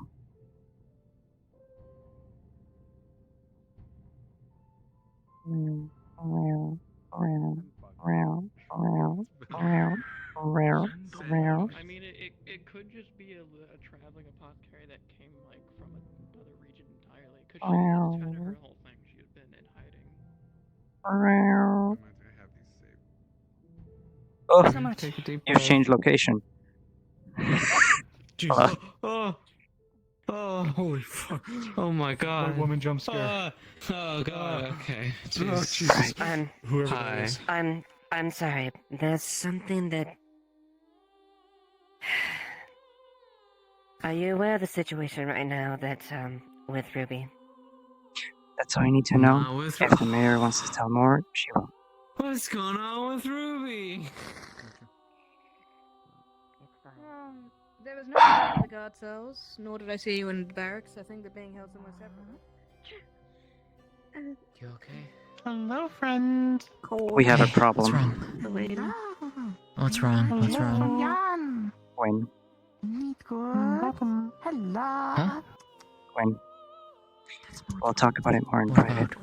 I mean, it could just be a traveling apothecary that came like from another region entirely. Because that's kind of her whole thing. She had been in hiding. Oh, So much. Take a deep you've breath. changed location. Jesus. Holy fuck. Oh my god. White woman jump scare. Oh god, okay. Oh, Jesus. Jesus. Whoever Hi. that is. I'm sorry. There's something that. Are you aware of the situation right now that with Ruby? That's all you need to know. If the mayor wants to tell more, she will. What's going on with Ruby? There was no one in the guard cells, nor did I see you in the barracks. I think they're being held somewhere separate. You okay? Hello, friend. We have a problem. What's wrong? What's wrong? What's wrong? When? Huh? When? We'll talk about it more in What private.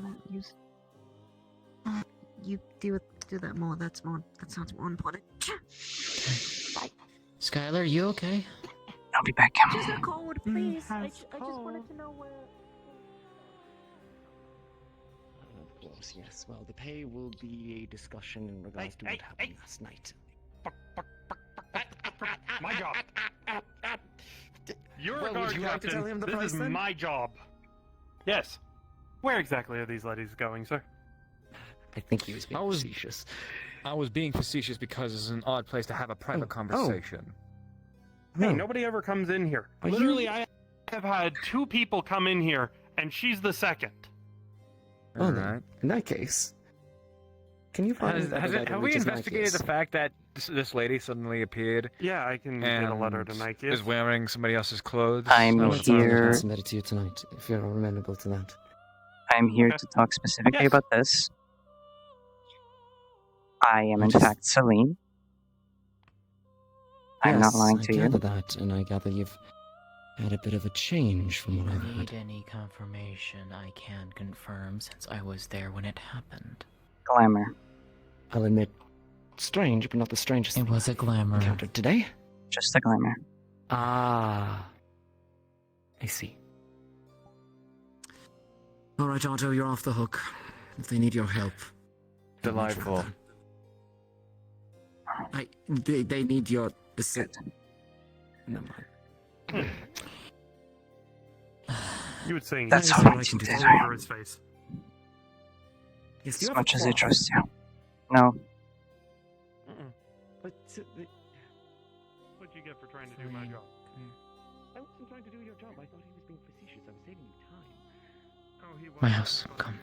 You do that more. That sounds more important. Skylar, you okay? I'll be back. Just a code, please. I just wanted to know where. Of course, yes. Well, the pay will be a discussion in regards to what happened last night. My job. You're Well, a guard would you like to captain. tell him the This price is then? my job. Yes. Where exactly are these ladies going, sir? I think he was being facetious. I was being facetious because it's an odd place to have a private conversation. Hey, nobody ever comes in here. Are Literally, you- I have had 2 people come in here, and she's the second. Oh, then, in that case, can you find Have we investigated the fact that this lady suddenly appeared? Yeah, I can get a letter to Nike. Is wearing somebody else's clothes. I'm I'll here. submit it to you tonight if you're amenable to that. I'm here to talk specifically about this. I am, in fact, Selene. I'm not lying to I you. gather that, and I gather you've had a bit of a change from what I've Need heard. any confirmation? I can confirm since I was there when it happened. Glamour. I'll admit, strange, but not the strangest It was a glamour. encountered today. Just a glamour. Ah, I see. All right, Otto, you're off the hook. If they need your help. Delightful. They need your... Never mind. You would say That's all all right you did. over his face. As much as I trust you. No. What'd you get for trying to do my job? I wasn't trying to do your job. I thought he was being facetious. I was saving you time. Oh, he was. My house, come.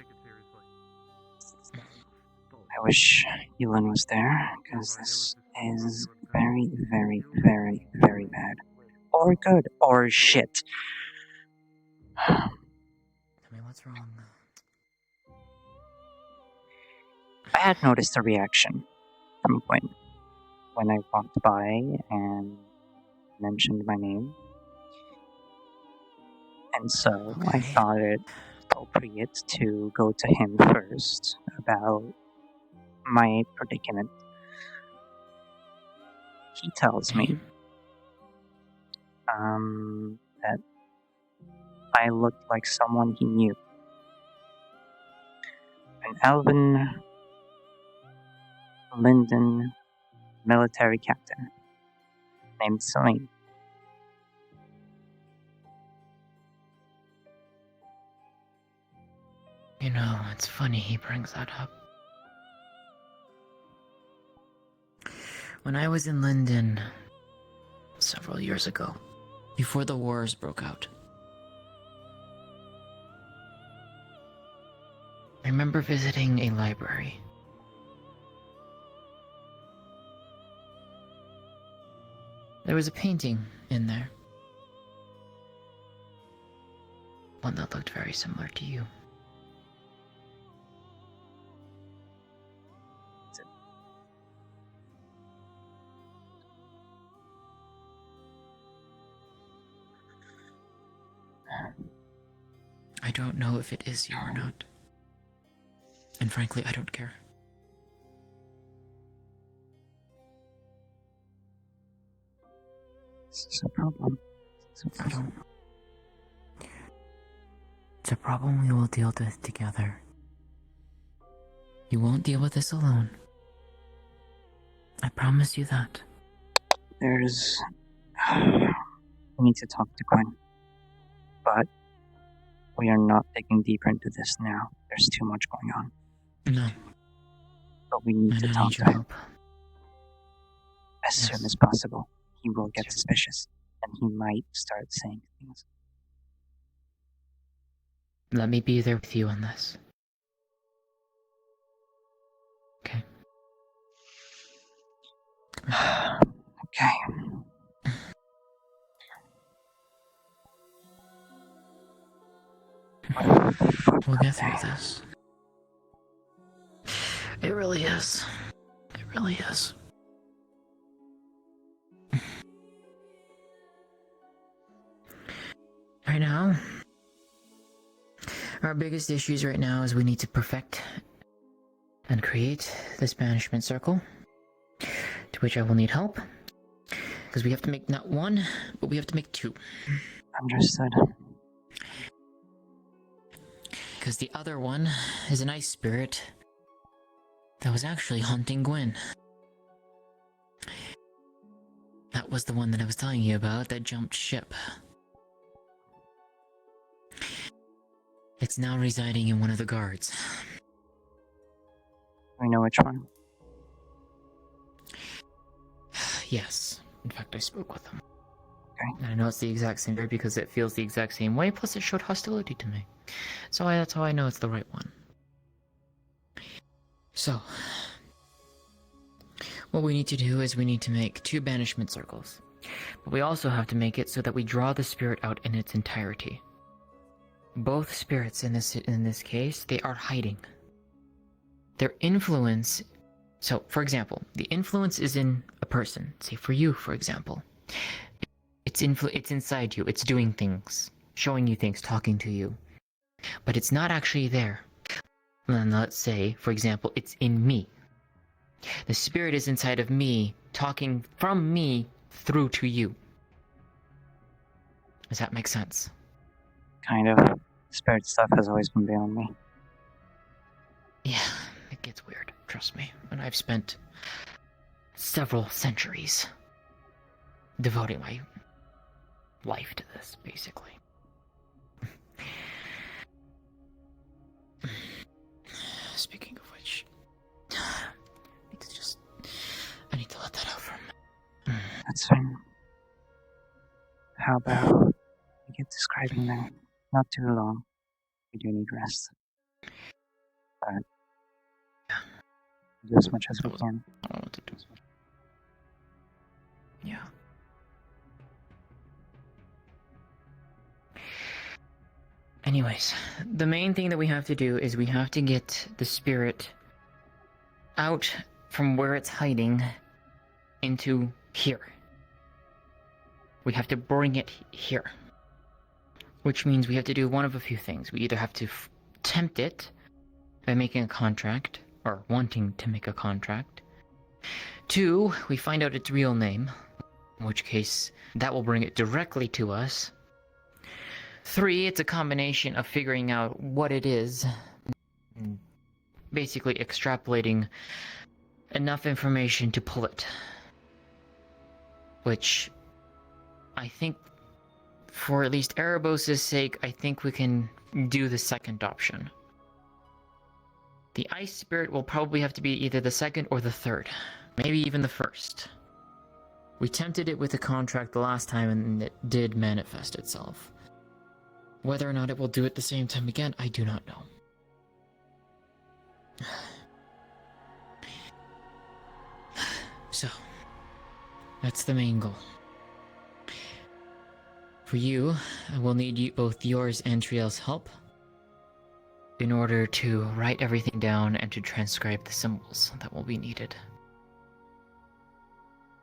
I wish Elon was there, because this is very, very, very, very bad. Or good, or shit. Tell me what's wrong. I had noticed a reaction from Gwen when I walked by and mentioned my name. And so I thought it appropriate to go to him first about my predicament. He tells me that I looked like someone he knew. An elven Linden military captain named Selene. You know, it's funny he brings that up. When I was in Linden several years ago, before the wars broke out, I remember visiting a library. There was a painting in there. One that looked very similar to you. I don't know if it is you or not. And frankly, I don't care. This is a problem. It's a problem we will deal with together. You won't deal with this alone. I promise you that. There's... We need to talk to Gwen. But we are not digging deeper into this now. There's too much going on. No. But we need to talk to him. As soon as possible. He will get suspicious. And he might start saying things. Let me be there with you on this. Okay. Okay. We'll get through this. It really is. It really is. Right now, our biggest issues right now is we need to perfect and create this banishment circle, to which I will need help, because we have to make not one, but we have to make two. Understood. Because the other one is an ice spirit that was actually hunting Gwen. That was the one that I was telling you about that jumped ship. It's now residing in one of the guards. We know which one? Yes. In fact, I spoke with him. Okay. And I know it's the exact same bird because it feels the exact same way, plus it showed hostility to me. So that's how I know it's the right one. So, what we need to do is we need to make 2 banishment circles. But we also have to make it so that we draw the spirit out in its entirety. Both spirits in this case, they are hiding. Their influence... So, for example, the influence is in a person. Say, for you, for example. It's inside you. It's doing things. Showing you things. Talking to you. But it's not actually there. And let's say, for example, it's in me. The spirit is inside of me, talking from me through to you. Does that make sense? Kind of. Spirit stuff has always been beyond me. Yeah, it gets weird. Trust me. And I've spent several centuries devoting my life to this, basically. Speaking of which, I need to let that out from. That's fine. How about we get describing then? Not too long. We do need rest. But do as much as we can. I don't know what to do. Yeah. Anyways, the main thing that we have to do is we have to get the spirit out from where it's hiding into here. We have to bring it here. Which means we have to do one of a few things. We either have to tempt it by making a contract, or wanting to make a contract. 2, we find out its real name, in which case that will bring it directly to us. 3, it's a combination of figuring out what it is, basically extrapolating enough information to pull it. Which, I think, for at least Erebos' sake, I think we can do the second option. The ice spirit will probably have to be either the second or the third. Maybe even the first. We tempted it with a contract the last time and it did manifest itself. Whether or not it will do it the same time again, I do not know. So, that's the main goal. For you, I will need both yours and Triel's help in order to write everything down and to transcribe the symbols that will be needed.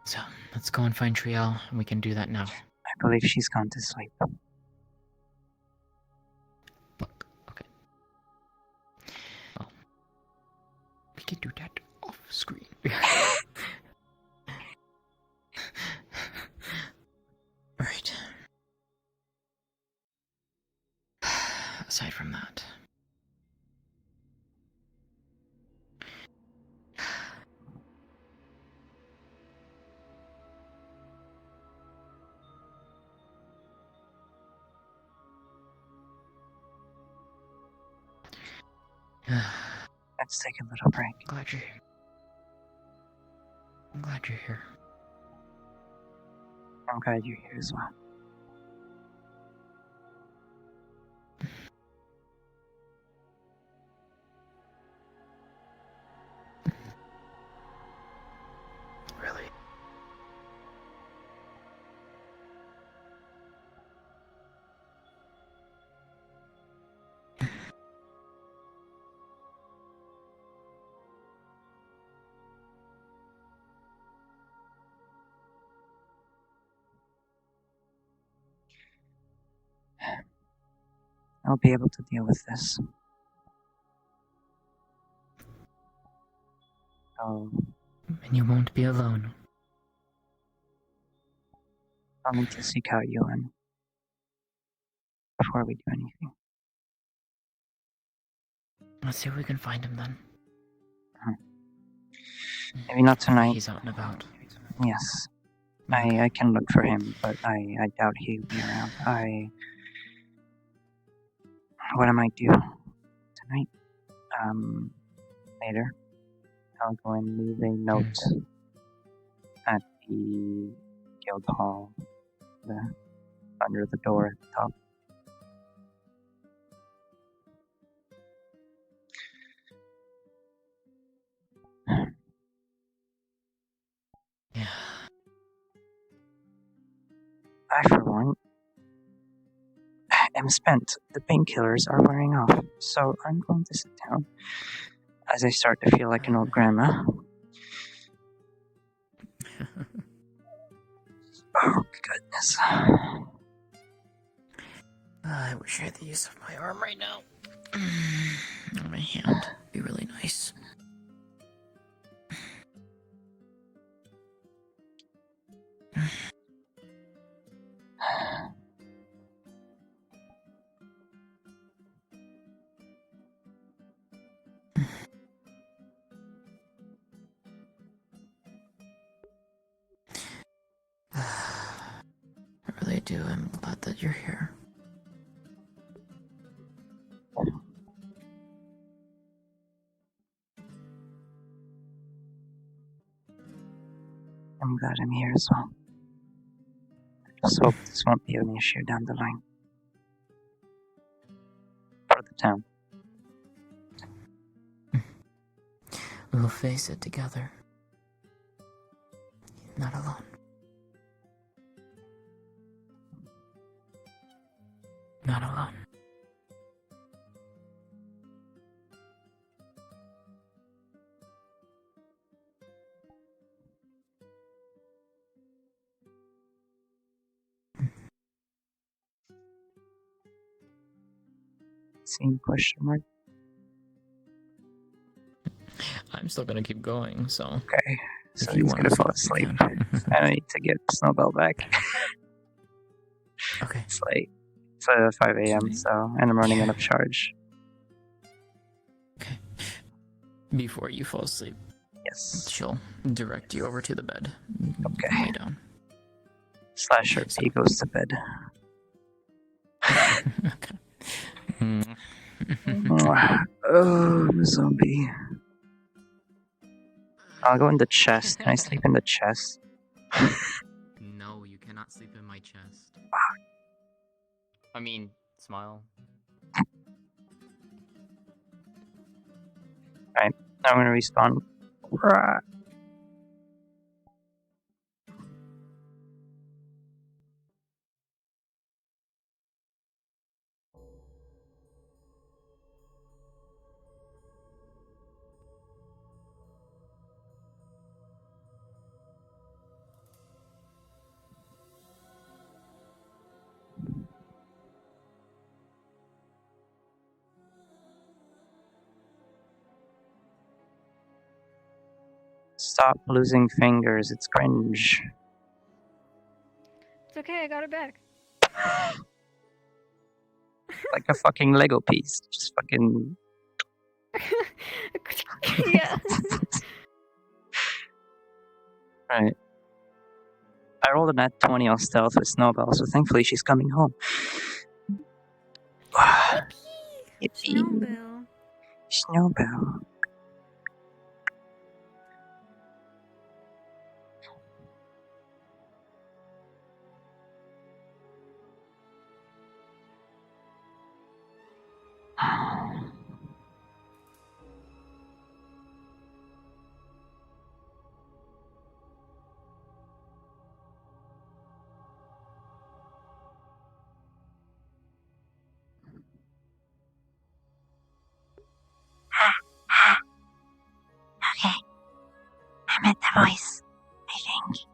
So, let's go and find Triel, and we can do that now. I believe she's gone to sleep. Okay. Well, we can do that off screen. Alright. Aside from that. Let's take a little break. I'm glad you're here. I'm glad you're here as well. Really? I'll be able to deal with this. So, And you won't be alone. I'll need to seek out Yuan before we do anything. Let's see if we can find him then. Maybe not tonight. He's out and about. Yes. I can look for him, but I doubt he'll be around. What I might do tonight, later, I'll go and leave a note at the guild hall, under the door at the top. Yeah. I, for one, am spent. The painkillers are wearing off, so I'm going to sit down as I start to feel like an old grandma. Oh, goodness. I wish I had the use of my arm right now. Or my hand. Be really nice. do. I'm glad that you're here. I'm glad I'm here as well. I just hope this won't be an issue down the line. For the town. We'll face it together. Not alone. Not alone. Same question mark. I'm still gonna keep going, so. Okay. So If you he's wanna gonna fall stop, you asleep. can. I need to get Snowbell back. Okay. It's late. It's 5 a.m. So, and I'm running out of charge. Before you fall asleep. Yes. She'll direct you over to the bed. Okay. Lay down. Slasher P goes to bed. Oh, I'm a zombie. I'll go in the chest. Can I sleep in the chest? No, you cannot sleep in my chest. I mean, smile. Alright, I'm gonna respawn. Rah. Stop losing fingers, it's cringe. It's okay, I got it back. Like a fucking Lego piece. Just fucking. Yeah. Right. I rolled a nat 20 on stealth with Snowbell, so thankfully she's coming home. Yippee. Snowbell. Snowbell. Okay. I met the voice, I think.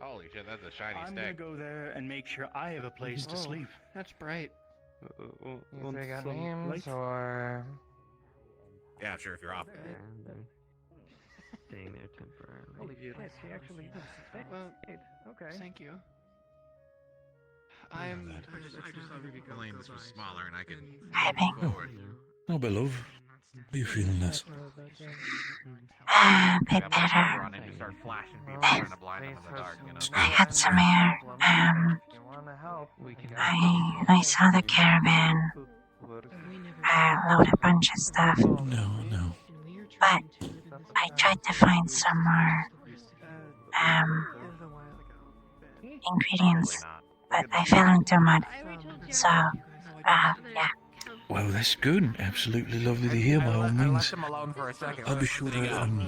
Holy shit, that's a shiny I'm stick. gonna go there and make sure I have a place to sleep. That's bright. They got some names light? or Yeah, sure, if you're off. staying there temporarily. Yes, he actually is. Well, okay. Thank you. I just thought maybe claim this was smaller and I could Having. move forward. Oh, my love. How are you feeling this? A bit better. Run in and start flashing people, trying to blind them in the dark, you know? I had some air. I saw the caravan. Load a bunch of stuff. No. But I tried to find some more ingredients, but I fell into mud. So, yeah. Well, that's good. Absolutely lovely to hear, by all means. left him alone for a second. I'll be sure to,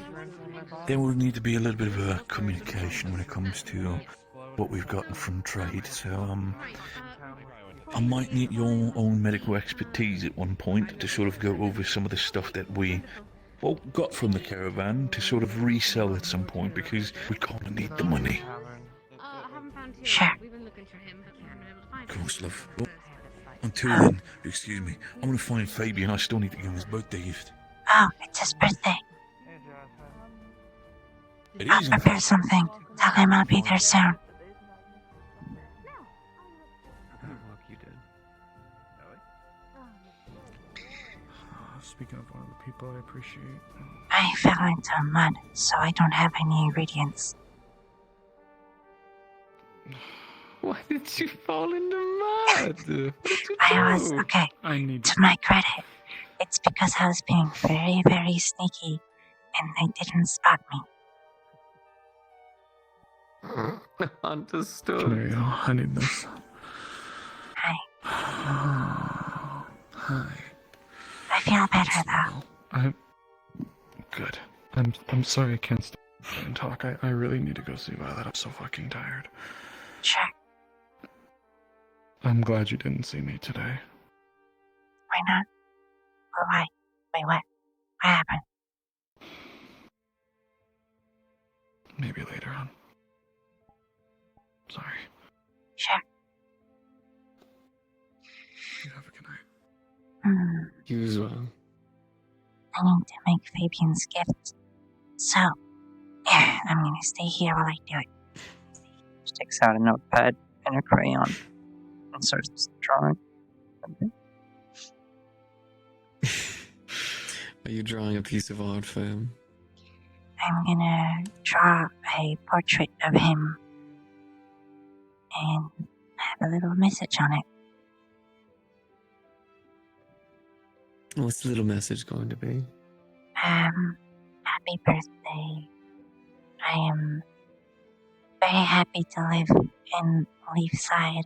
there will need to be a little bit of a communication when it comes to what we've gotten from trade. So, I might need your own medical expertise at one point to sort of go over some of the stuff that we, got from the caravan to sort of resell at some point because we kind of need the money. I haven't found him. Sure. We've been looking for him, but we haven't been able to find Of him. course, love. Well, until then, excuse me, I'm going to find Fabian. I still need to give him his birthday gift. Oh, it's his birthday. It I'll is. prepare something. Tell him I'll be there soon. Speaking of one of the people I appreciate. I fell into mud, so I don't have any ingredients. Why did you fall into mud? What did you I was, do? okay, to my credit, it's because I was being very, very sneaky, and they didn't spot me. Understood. There you go. I need this. Hi. Hi. I feel better though. I'm good. I'm sorry I can't stay and talk. I really need to go see Violet. I'm so fucking tired. Sure. I'm glad you didn't see me today. Why not? Or why? Wait, what? What happened? Maybe later on. Sorry. Sure. You have a good night. You as well. I need to make Fabian's gift. So, yeah, I'm gonna stay here while I do it. She takes out a notepad and a crayon and starts drawing. Are you drawing a piece of art for him? I'm gonna draw a portrait of him and have a little message on it. What's the little message going to be? Happy birthday. I am very happy to live in Leafside,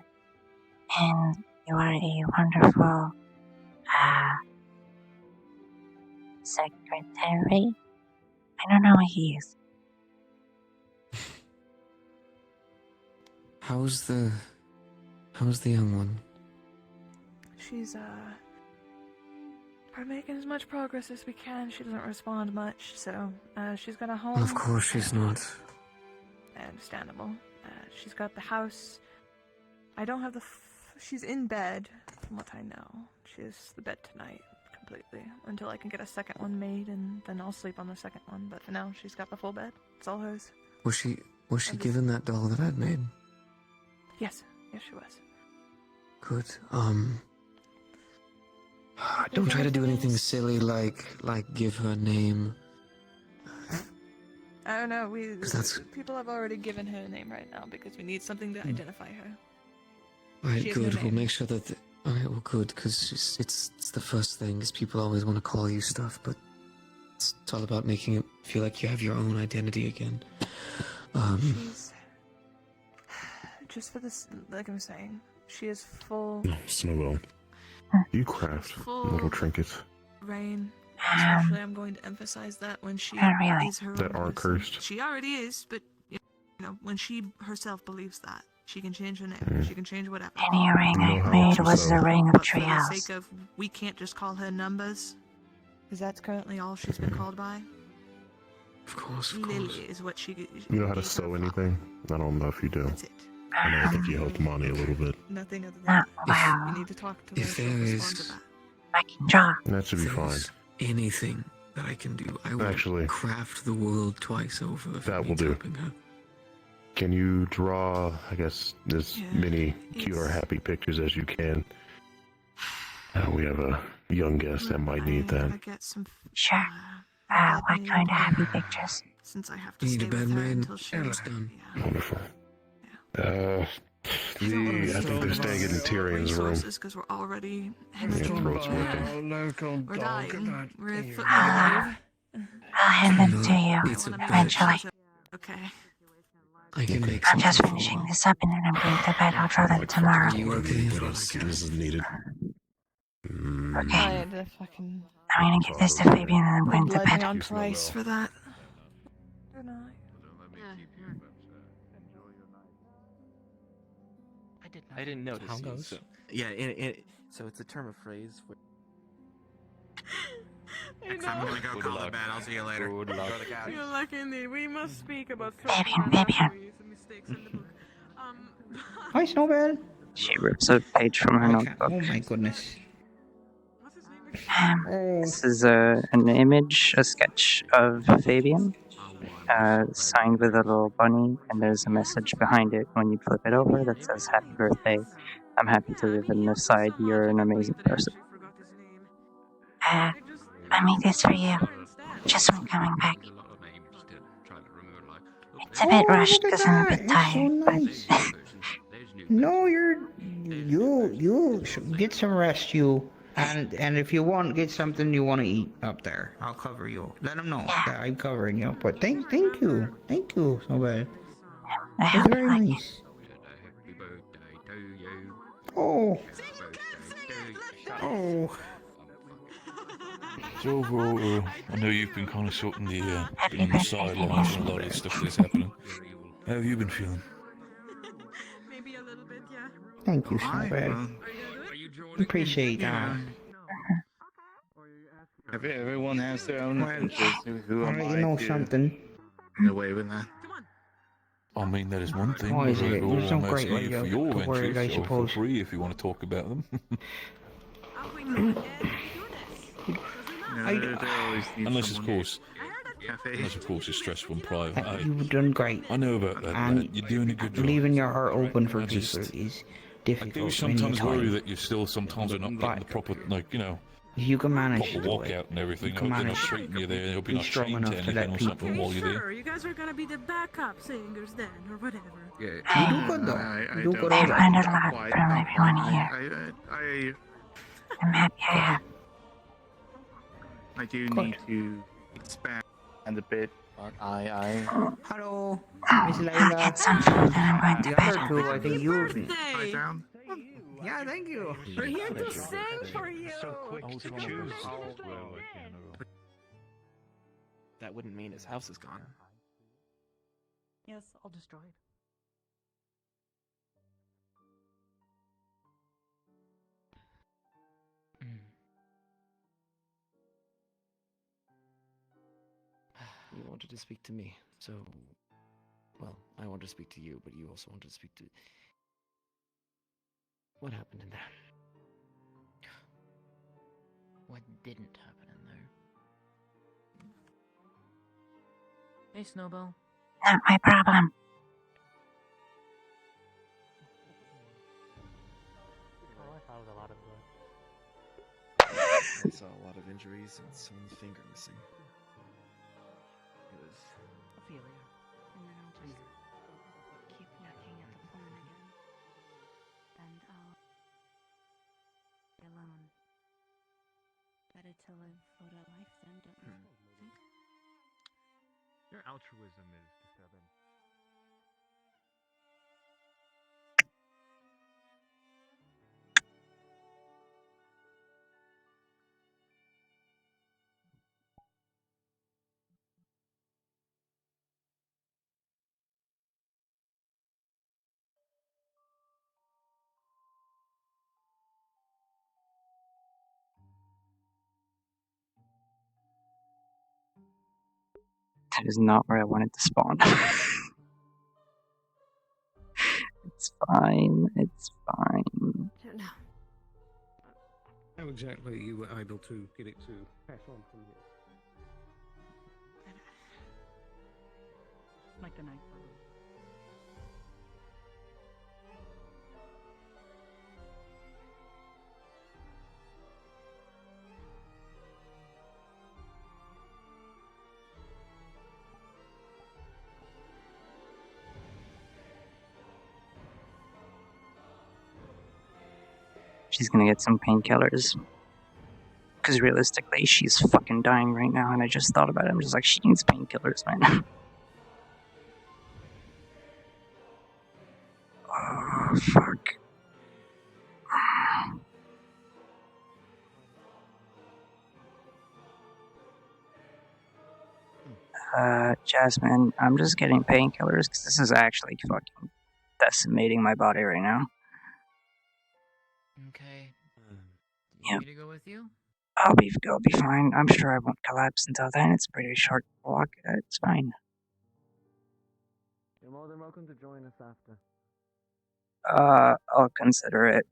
and you are a wonderful, secretary? I don't know what he is. How's the young one? She's, we're making as much progress as we can. She doesn't respond much, so, she's got a home. Of course she's not. Understandable. She's got the house. I don't have the she's in bed, from what I know. She has the bed tonight, completely, until I can get a second one made, and then I'll sleep on the second one. But for now, she's got the full bed. It's all hers. Was she given that doll that I'd made? Yes, she was. Good. Don't try to do anything silly like give her a name. I don't know. That's- People have already given her a name right now because we need something to identify her. Right, She has no good. We'll name. make sure that. Alright, well, good, because it's the first thing. Because people always want to call you stuff, but it's all about making it feel like you have your own identity again. She's just for this, like I'm saying, she is full Snowball. You craft little trinkets rain. Especially, I'm going to emphasize that when she is her that own aren't person. cursed. She already is, but you know, when she herself believes that, she can change her name. She can change whatever. Any ring I made was the ring of But for the treehouse. sake of, we can't just call her numbers, because that's currently all she's been called by. Of course. Lily is what she. You know how to sew anything? I don't know if you do. I know. I think you helped Monty a little bit. Nothing other than that. You need to talk to her. If She'll there respond to is that. I can draw. That should be if fine. there's anything that I can do, I will Actually, craft the world twice over. If that it will means do. helping her. Can you draw, I guess, as many cute or happy pictures as you can? We have a young guest that might need that. Sure. What kind of happy pictures? Since I have to You need stay a bed with her made? until she. It's done. Wonderful. I think they're staying in Tyrion's room. Because we're already Your throat's working. We're dying. We're at foot I'll hand them to you eventually. Okay. I can make I'm just finishing this up and then I'm going to bed. I'll draw them tomorrow. What else is needed? Okay. The fucking. I'm gonna give this to Fabian and then I'm going to Led me bed. on price for that. I didn't notice. How you, goes? so- yeah, so it's a term of phrase. Where... I'm gonna go call it bad. I'll see you later. Good luck. You're lucky indeed. We must speak about Fabian. mistakes in the book. Hi, Snowbell. She rips a page from her notebook. Oh my goodness. This is an image, a sketch of Fabian. signed with a little bunny, and there's a message behind it when you flip it over that says "Happy Birthday. I'm happy to live in this side. You're an amazing person." I made this for you. Just when coming back. It's a bit rushed because I'm a bit tired, but No, you get some rest, you. And if you want, get something you want to eat up there. I'll cover you. Let them know that I'm covering you. But thank you, Snowbell. That's very nice. Oh. Oh. So overall, I know you've been kind of sorting been on the sidelines and a lot of the stuff that's happening. How have you been feeling? Thank you, Snowbell. Appreciate that. Everyone has their own adventures. Who am you I know to something? get away with that? I mean, that is one thing. Oh, is but it? overall, There's no I'm great asking way you for to your word it, I ventures, so feel suppose. free if you want to talk about them. Unless, of course, it's stressful and private. You've done great. I know about that, And lad. You're doing a good job. leaving your heart open for I people just- is I difficult. do many sometimes worry times. that you still sometimes are not getting the proper, You can manage proper to do walkout it. and everything. You I can hope they're not manage treating you there. I hope be you're not strong chained to enough to anything let or people- something while you're there. Sure, you guys are gonna be the backup singers then, or whatever. You do good though. You do good all I've right. learned a lot from everyone here. I'm happy I have. I do need to expand a bit, but I Hello, Miss I'll Layla. get some food and I'm going to The bed. other two, I think you. Birthday! Yeah, thank you. We're here to sing for you! so quick to choose. That wouldn't mean his house is gone. Yes, I'll destroy it. You wanted to speak to me, so... Well, I wanted to speak to you, but you also wanted to speak to... What happened in there? What didn't happen in there? Hey, Snowball. Not my problem. I saw a lot of injuries and someone's finger missing. It was... Ophelia. And then I'll just keep looking at the phone again. And I'll be alone. Better to live for a life then, don't you think? Your altruism is disturbing. That is not where I wanted to spawn. It's fine. It's fine. No. How exactly you were able to get it to pass on from here? Like the night. She's gonna get some painkillers. Because realistically, she's fucking dying right now, and I just thought about it. I'm just like, she needs painkillers, man. Oh, fuck. Jasmine, I'm just getting painkillers because this is actually fucking decimating my body right now. Okay. Yep. Me to go with you? I'll be fine. I'm sure I won't collapse until then. It's a pretty short walk. It's fine. You're more than welcome to join us after. I'll consider it.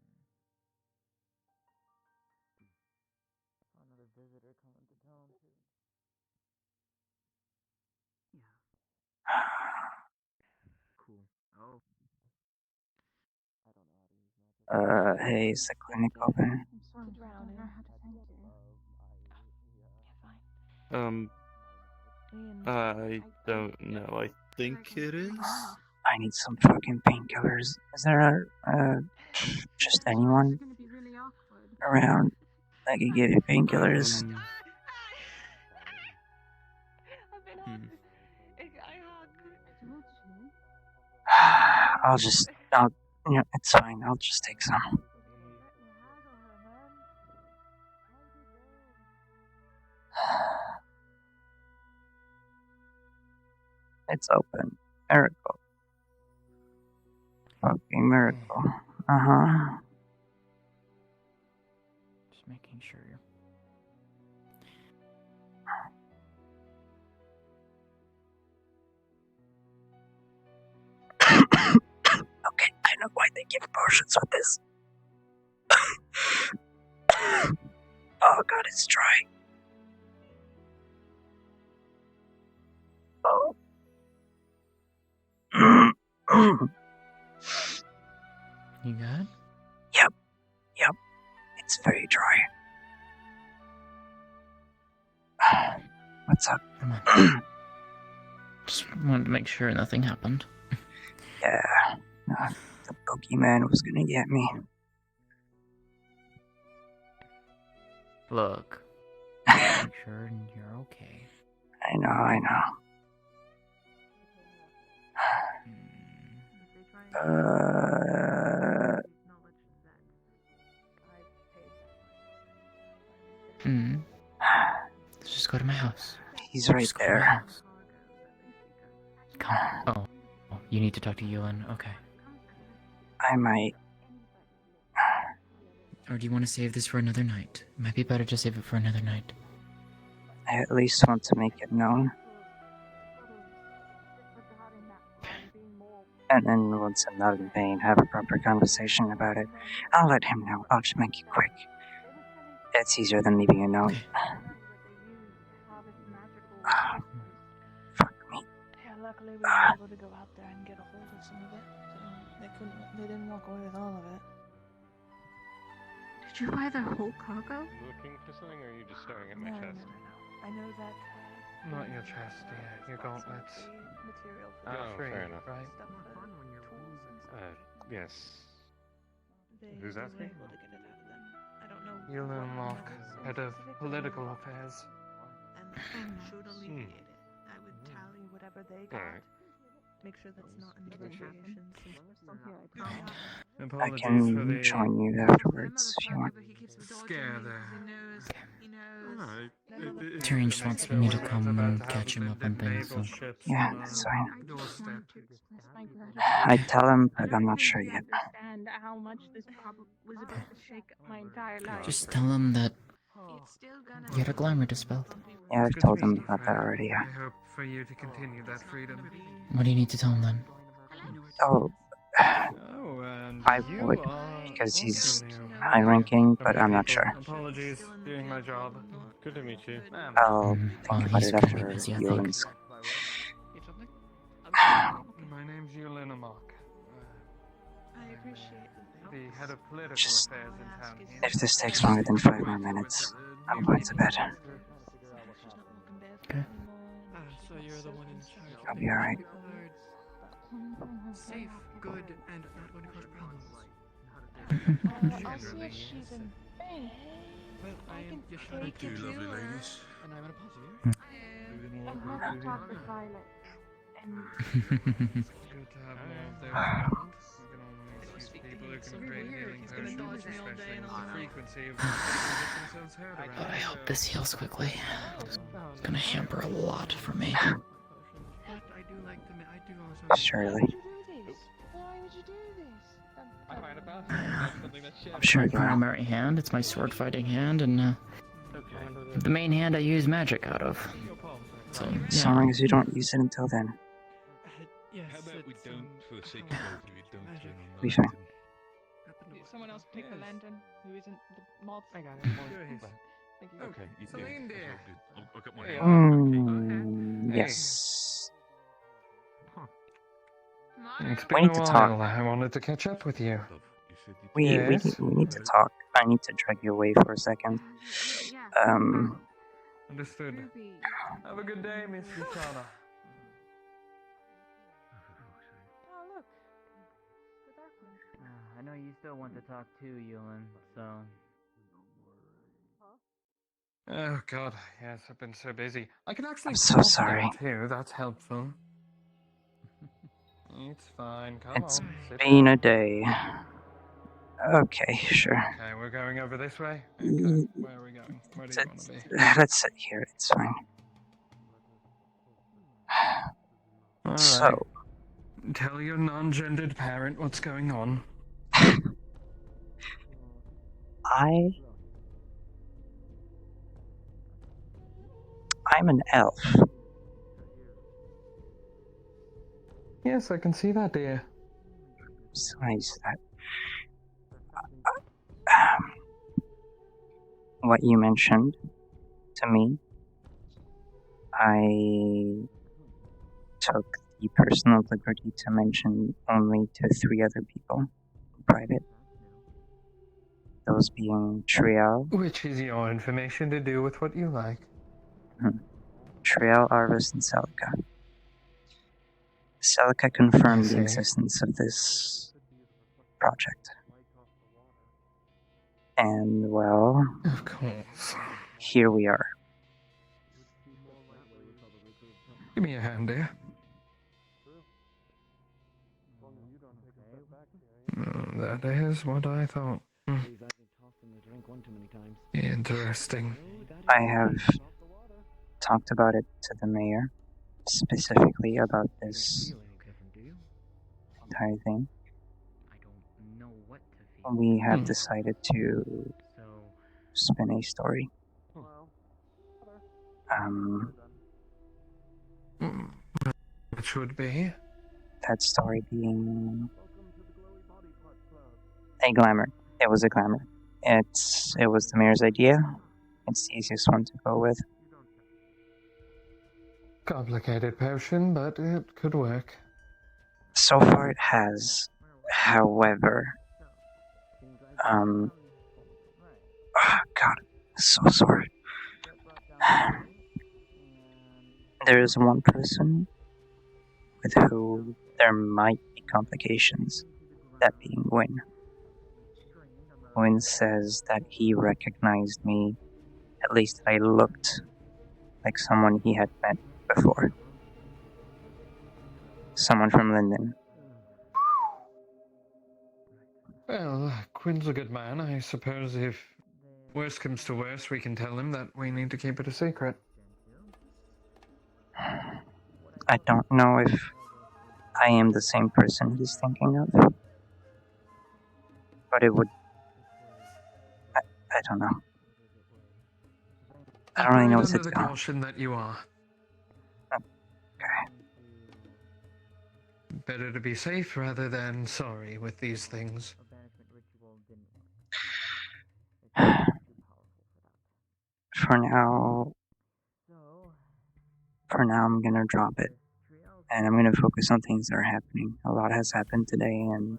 Another visitor coming to town too. Yeah. Hey, is the clinic open? I don't know. I think it is. I need some fucking painkillers. Is there just anyone around that could give you painkillers? It's fine. I'll just take some. It's open. Miracle. Fucking miracle. Uh-huh. Just making sure you're... Okay, I know why they give potions with this. Oh god, it's dry. Oh. You good? Yep. It's very dry. What's up? Come on. Just wanted to make sure nothing happened. Yeah. The Pokemon was gonna get me. Look. Make sure you're okay. I know. Let's just go to my house. He's right there. Come on. Oh, you need to talk to Ewan. Okay. I might. Or do you want to save this for another night? It might be better to save it for another night. I at least want to make it known. And then once I'm not in pain, have a proper conversation about it. I'll let him know. I'll just make it quick. It's easier than leaving a note. Fuck me. Yeah, luckily we were able to go out there and get a hold of some of it. So they didn't walk away with all of it. Did you buy the whole cargo? Looking for something, or are you just staring at my chest? No. I know that. Not your chest, yeah. Your gauntlets. Material for Oh, free, fair enough. right? stuff for tools and stuff. Yes. Who's They asking? were able to get it out of them. I don't know. Yulin what Locke, methods head of specifically, political affairs. And that should alleviate it. I would tally whatever they got. Alright. Make sure that's not in negotiations. I can join you afterwards if you want. Scare there. Tyrion just wants me to come and catch him up on things. So. Yeah, that's fine. I tell him, but I'm not sure yet. Understand how much this problem was about to shake my entire life. Just tell him that you had a glamour dispelled. Yeah, I've told him about that already, yeah. I hope for you to continue that freedom. What do you need to tell him then? Oh, I would, because he's high ranking, but I'm not sure. Apologies, doing my job. Good to meet you. I'll Well, think about he's it gonna after be busy, I think. Ewan's. My name's Yulin Locke. I appreciate the head of political Just, affairs in town. if this takes longer than 5 more minutes, I'm going to bed. Okay. So you're the one in charge. I'll be alright. Safe, good, and not going to cause problems. I'll see if she's in bed. Well, I am Yashara. Thank you, lovely ladies. And I'm an apostle. I have to talk to Violet. And Good to have more of those around. You can always use people who can create healing potions, especially when the frequency of people get themselves heard around. I hope this heals quickly. It's gonna hamper a lot for me. But I do like the. I do also. Surely. Why would you do this? I'm sure My you will. primary hand, it's my sword fighting hand, and the main hand I use magic out of. So, So long as you don't use it until then. Yes, How about we don't, for the sake of both, we don't turn on Be the fine. lantern? Someone else take the lantern who isn't the moth. I got it. Thank you. Okay, you Selene, that's dear. all good. I'll get my Hey, hand. Yes. It's We been need a to while. talk. I wanted to catch up with you. We Yes? need to talk. I need to drag you away for a second. Understood. Have a good day, Miss Shana. Oh, look. The dark one. I know you still want to talk too, Yulin, so... Oh god, yes, I've been so busy. I can actually I'm so talk sorry. now too, that's helpful. It's fine, come It's on, sit been down. a day. Okay, sure. Okay, we're going over this way? Okay, where are we going? Where do you want to be? Let's sit here, it's fine. Alright. So, Tell your non-gendered parent what's going on. I'm an elf. Yes, I can see that, dear. Besides that, what you mentioned to me, I took the personal liberty to mention only to 3 other people in private. Those being Triel, Which is your information to do with what you like. Triel, Arvis, and Celica. Celica confirmed the see. existence of this project. And, well, Of course. here we are. Give me a hand, dear. That is what I thought. Interesting. I have talked about it to the mayor, specifically about this entire thing. We have decided to spin a story. Which would be? That story being a glamour. It was a glamour. It was the mayor's idea. It's the easiest one to go with. Complicated potion, but it could work. So far it has. However, oh God, so sorry. There is one person with who there might be complications, that being Wynn. Wynn says that he recognized me, at least I looked like someone he had met before. Someone from Linden. Well, Quinn's a good man. I suppose if worst comes to worst, we can tell him that we need to keep it a secret. I don't know if I am the same person he's thinking of. But it would... I don't know. I don't really know what to Under do. the caution that you are. Okay. Better to be safe rather than sorry with these things. For now, I'm gonna drop it. And I'm gonna focus on things that are happening. A lot has happened today, and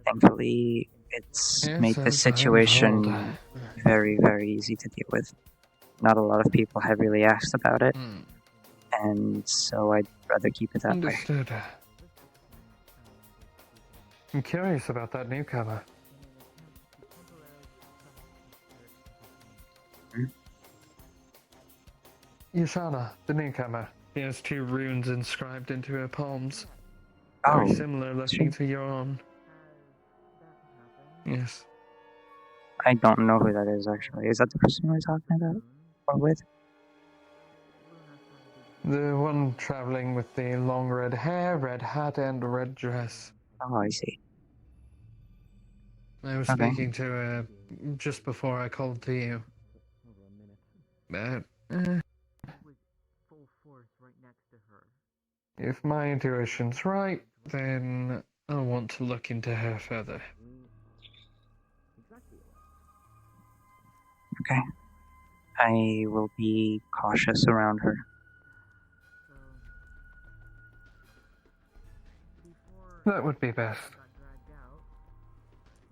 thankfully, it's made the situation very, very easy to deal with. Not a lot of people have really asked about it, and so I'd rather keep it that way. Understood. I'm curious about that newcomer. Yashana, the newcomer. She has 2 runes inscribed into her palms. Very similar looking to your own. Yes. I don't know who that is, actually. Is that the person we're talking about? Or with? The one traveling with the long red hair, red hat, and red dress. Oh, I see. I was speaking to her just before I called to you. But, if my intuition's right, then I'll want to look into her further. Okay. I will be cautious around her. That would be best.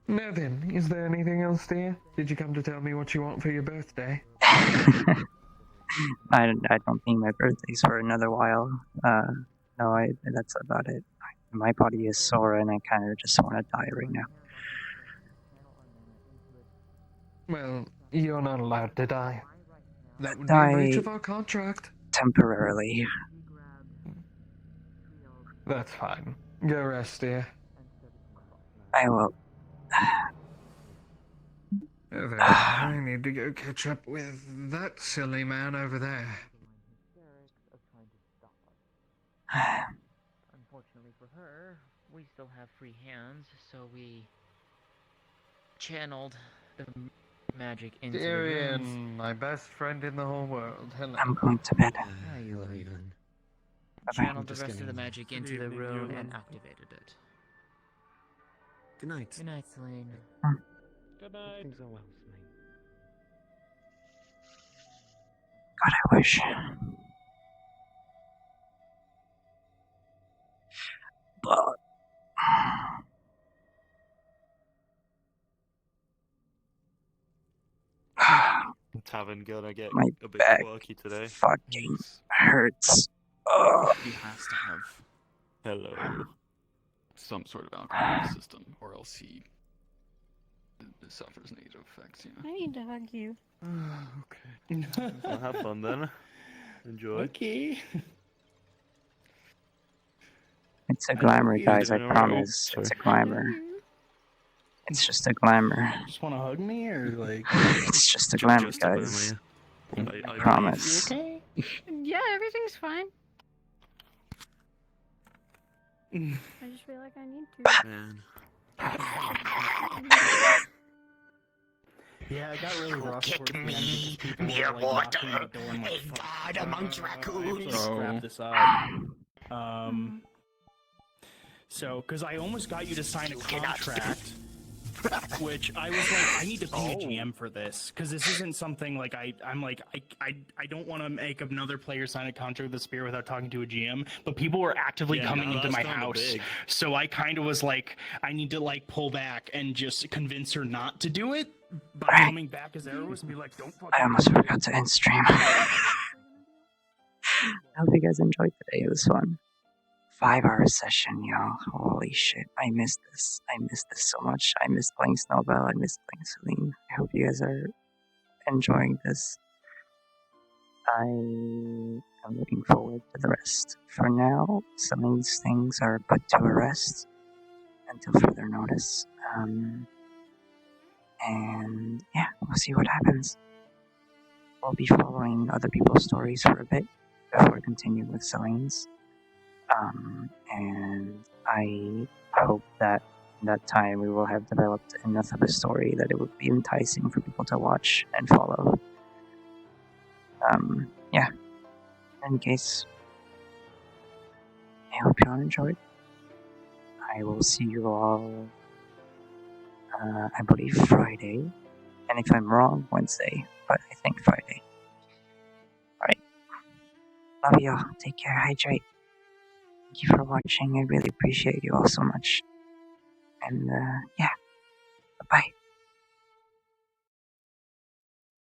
Now then, is there anything else, dear? Did you come to tell me what you want for your birthday? I don't think my birthday's for another while. No, that's about it. My body is sore and I kind of just want to die right now. Well, you're not allowed to die. That would be Die a breach of our contract. temporarily. That's fine. Go rest, dear. I will. I need to go catch up with that silly man over there. Unfortunately for her, we still have free hands, so we channeled the magic into the rooms. Tyrion, my best friend in the whole world. Hello. I'm going to bed. Hello, Evan. Channeled the rest of the magic into the room and activated it. Good night. Good night, Selene. Good night. Things are well, Selene. God, I wish. But Tavern gonna get my a bit back quirky today. fucking hurts. Ugh. He has to have some sort of alcohol in the system, or else he suffers negative effects. You know. I need to hug you. Okay. Well, have fun then. Enjoy. Okay. It's a glamour, guys, I promise. It's a glamour. It's just a glamour. Just want to hug me, or like? It's just a glamour, guys. I promise. Okay. Yeah, everything's fine. I just feel like I need to. Man. Yeah, it got really rough. Kick me, mere mortal, a god amongst raccoons. Scrap this up. So, because I almost got you to sign a contract, which I was like, I need to pay a GM for this, because this isn't something like I don't want to make another player sign a contract with the Spear without talking to a GM, but people were actively coming into my house, so I kind of was like, I need to like pull back and just convince her not to do it by coming back as Arrows and be like, don't fucking. I almost forgot to end stream. I hope you guys enjoyed today. It was fun. 5-hour session, y'all. Holy shit. I missed this. I missed this so much. I missed playing Snowbell. I missed playing Selene. I hope you guys are enjoying this. I am looking forward to the rest. For now, Selene's things are put to a rest until further notice. And yeah, we'll see what happens. We'll be following other people's stories for a bit before continuing with Selene's. And I hope that in that time we will have developed enough of a story that it would be enticing for people to watch and follow. Yeah. In any case, I hope you all enjoyed. I will see you all, I believe Friday. And if I'm wrong, Wednesday. But I think Friday. Alright. Love y'all. Take care. Hydrate. Thank you for watching. I really appreciate you all so much. And, yeah. Bye-bye.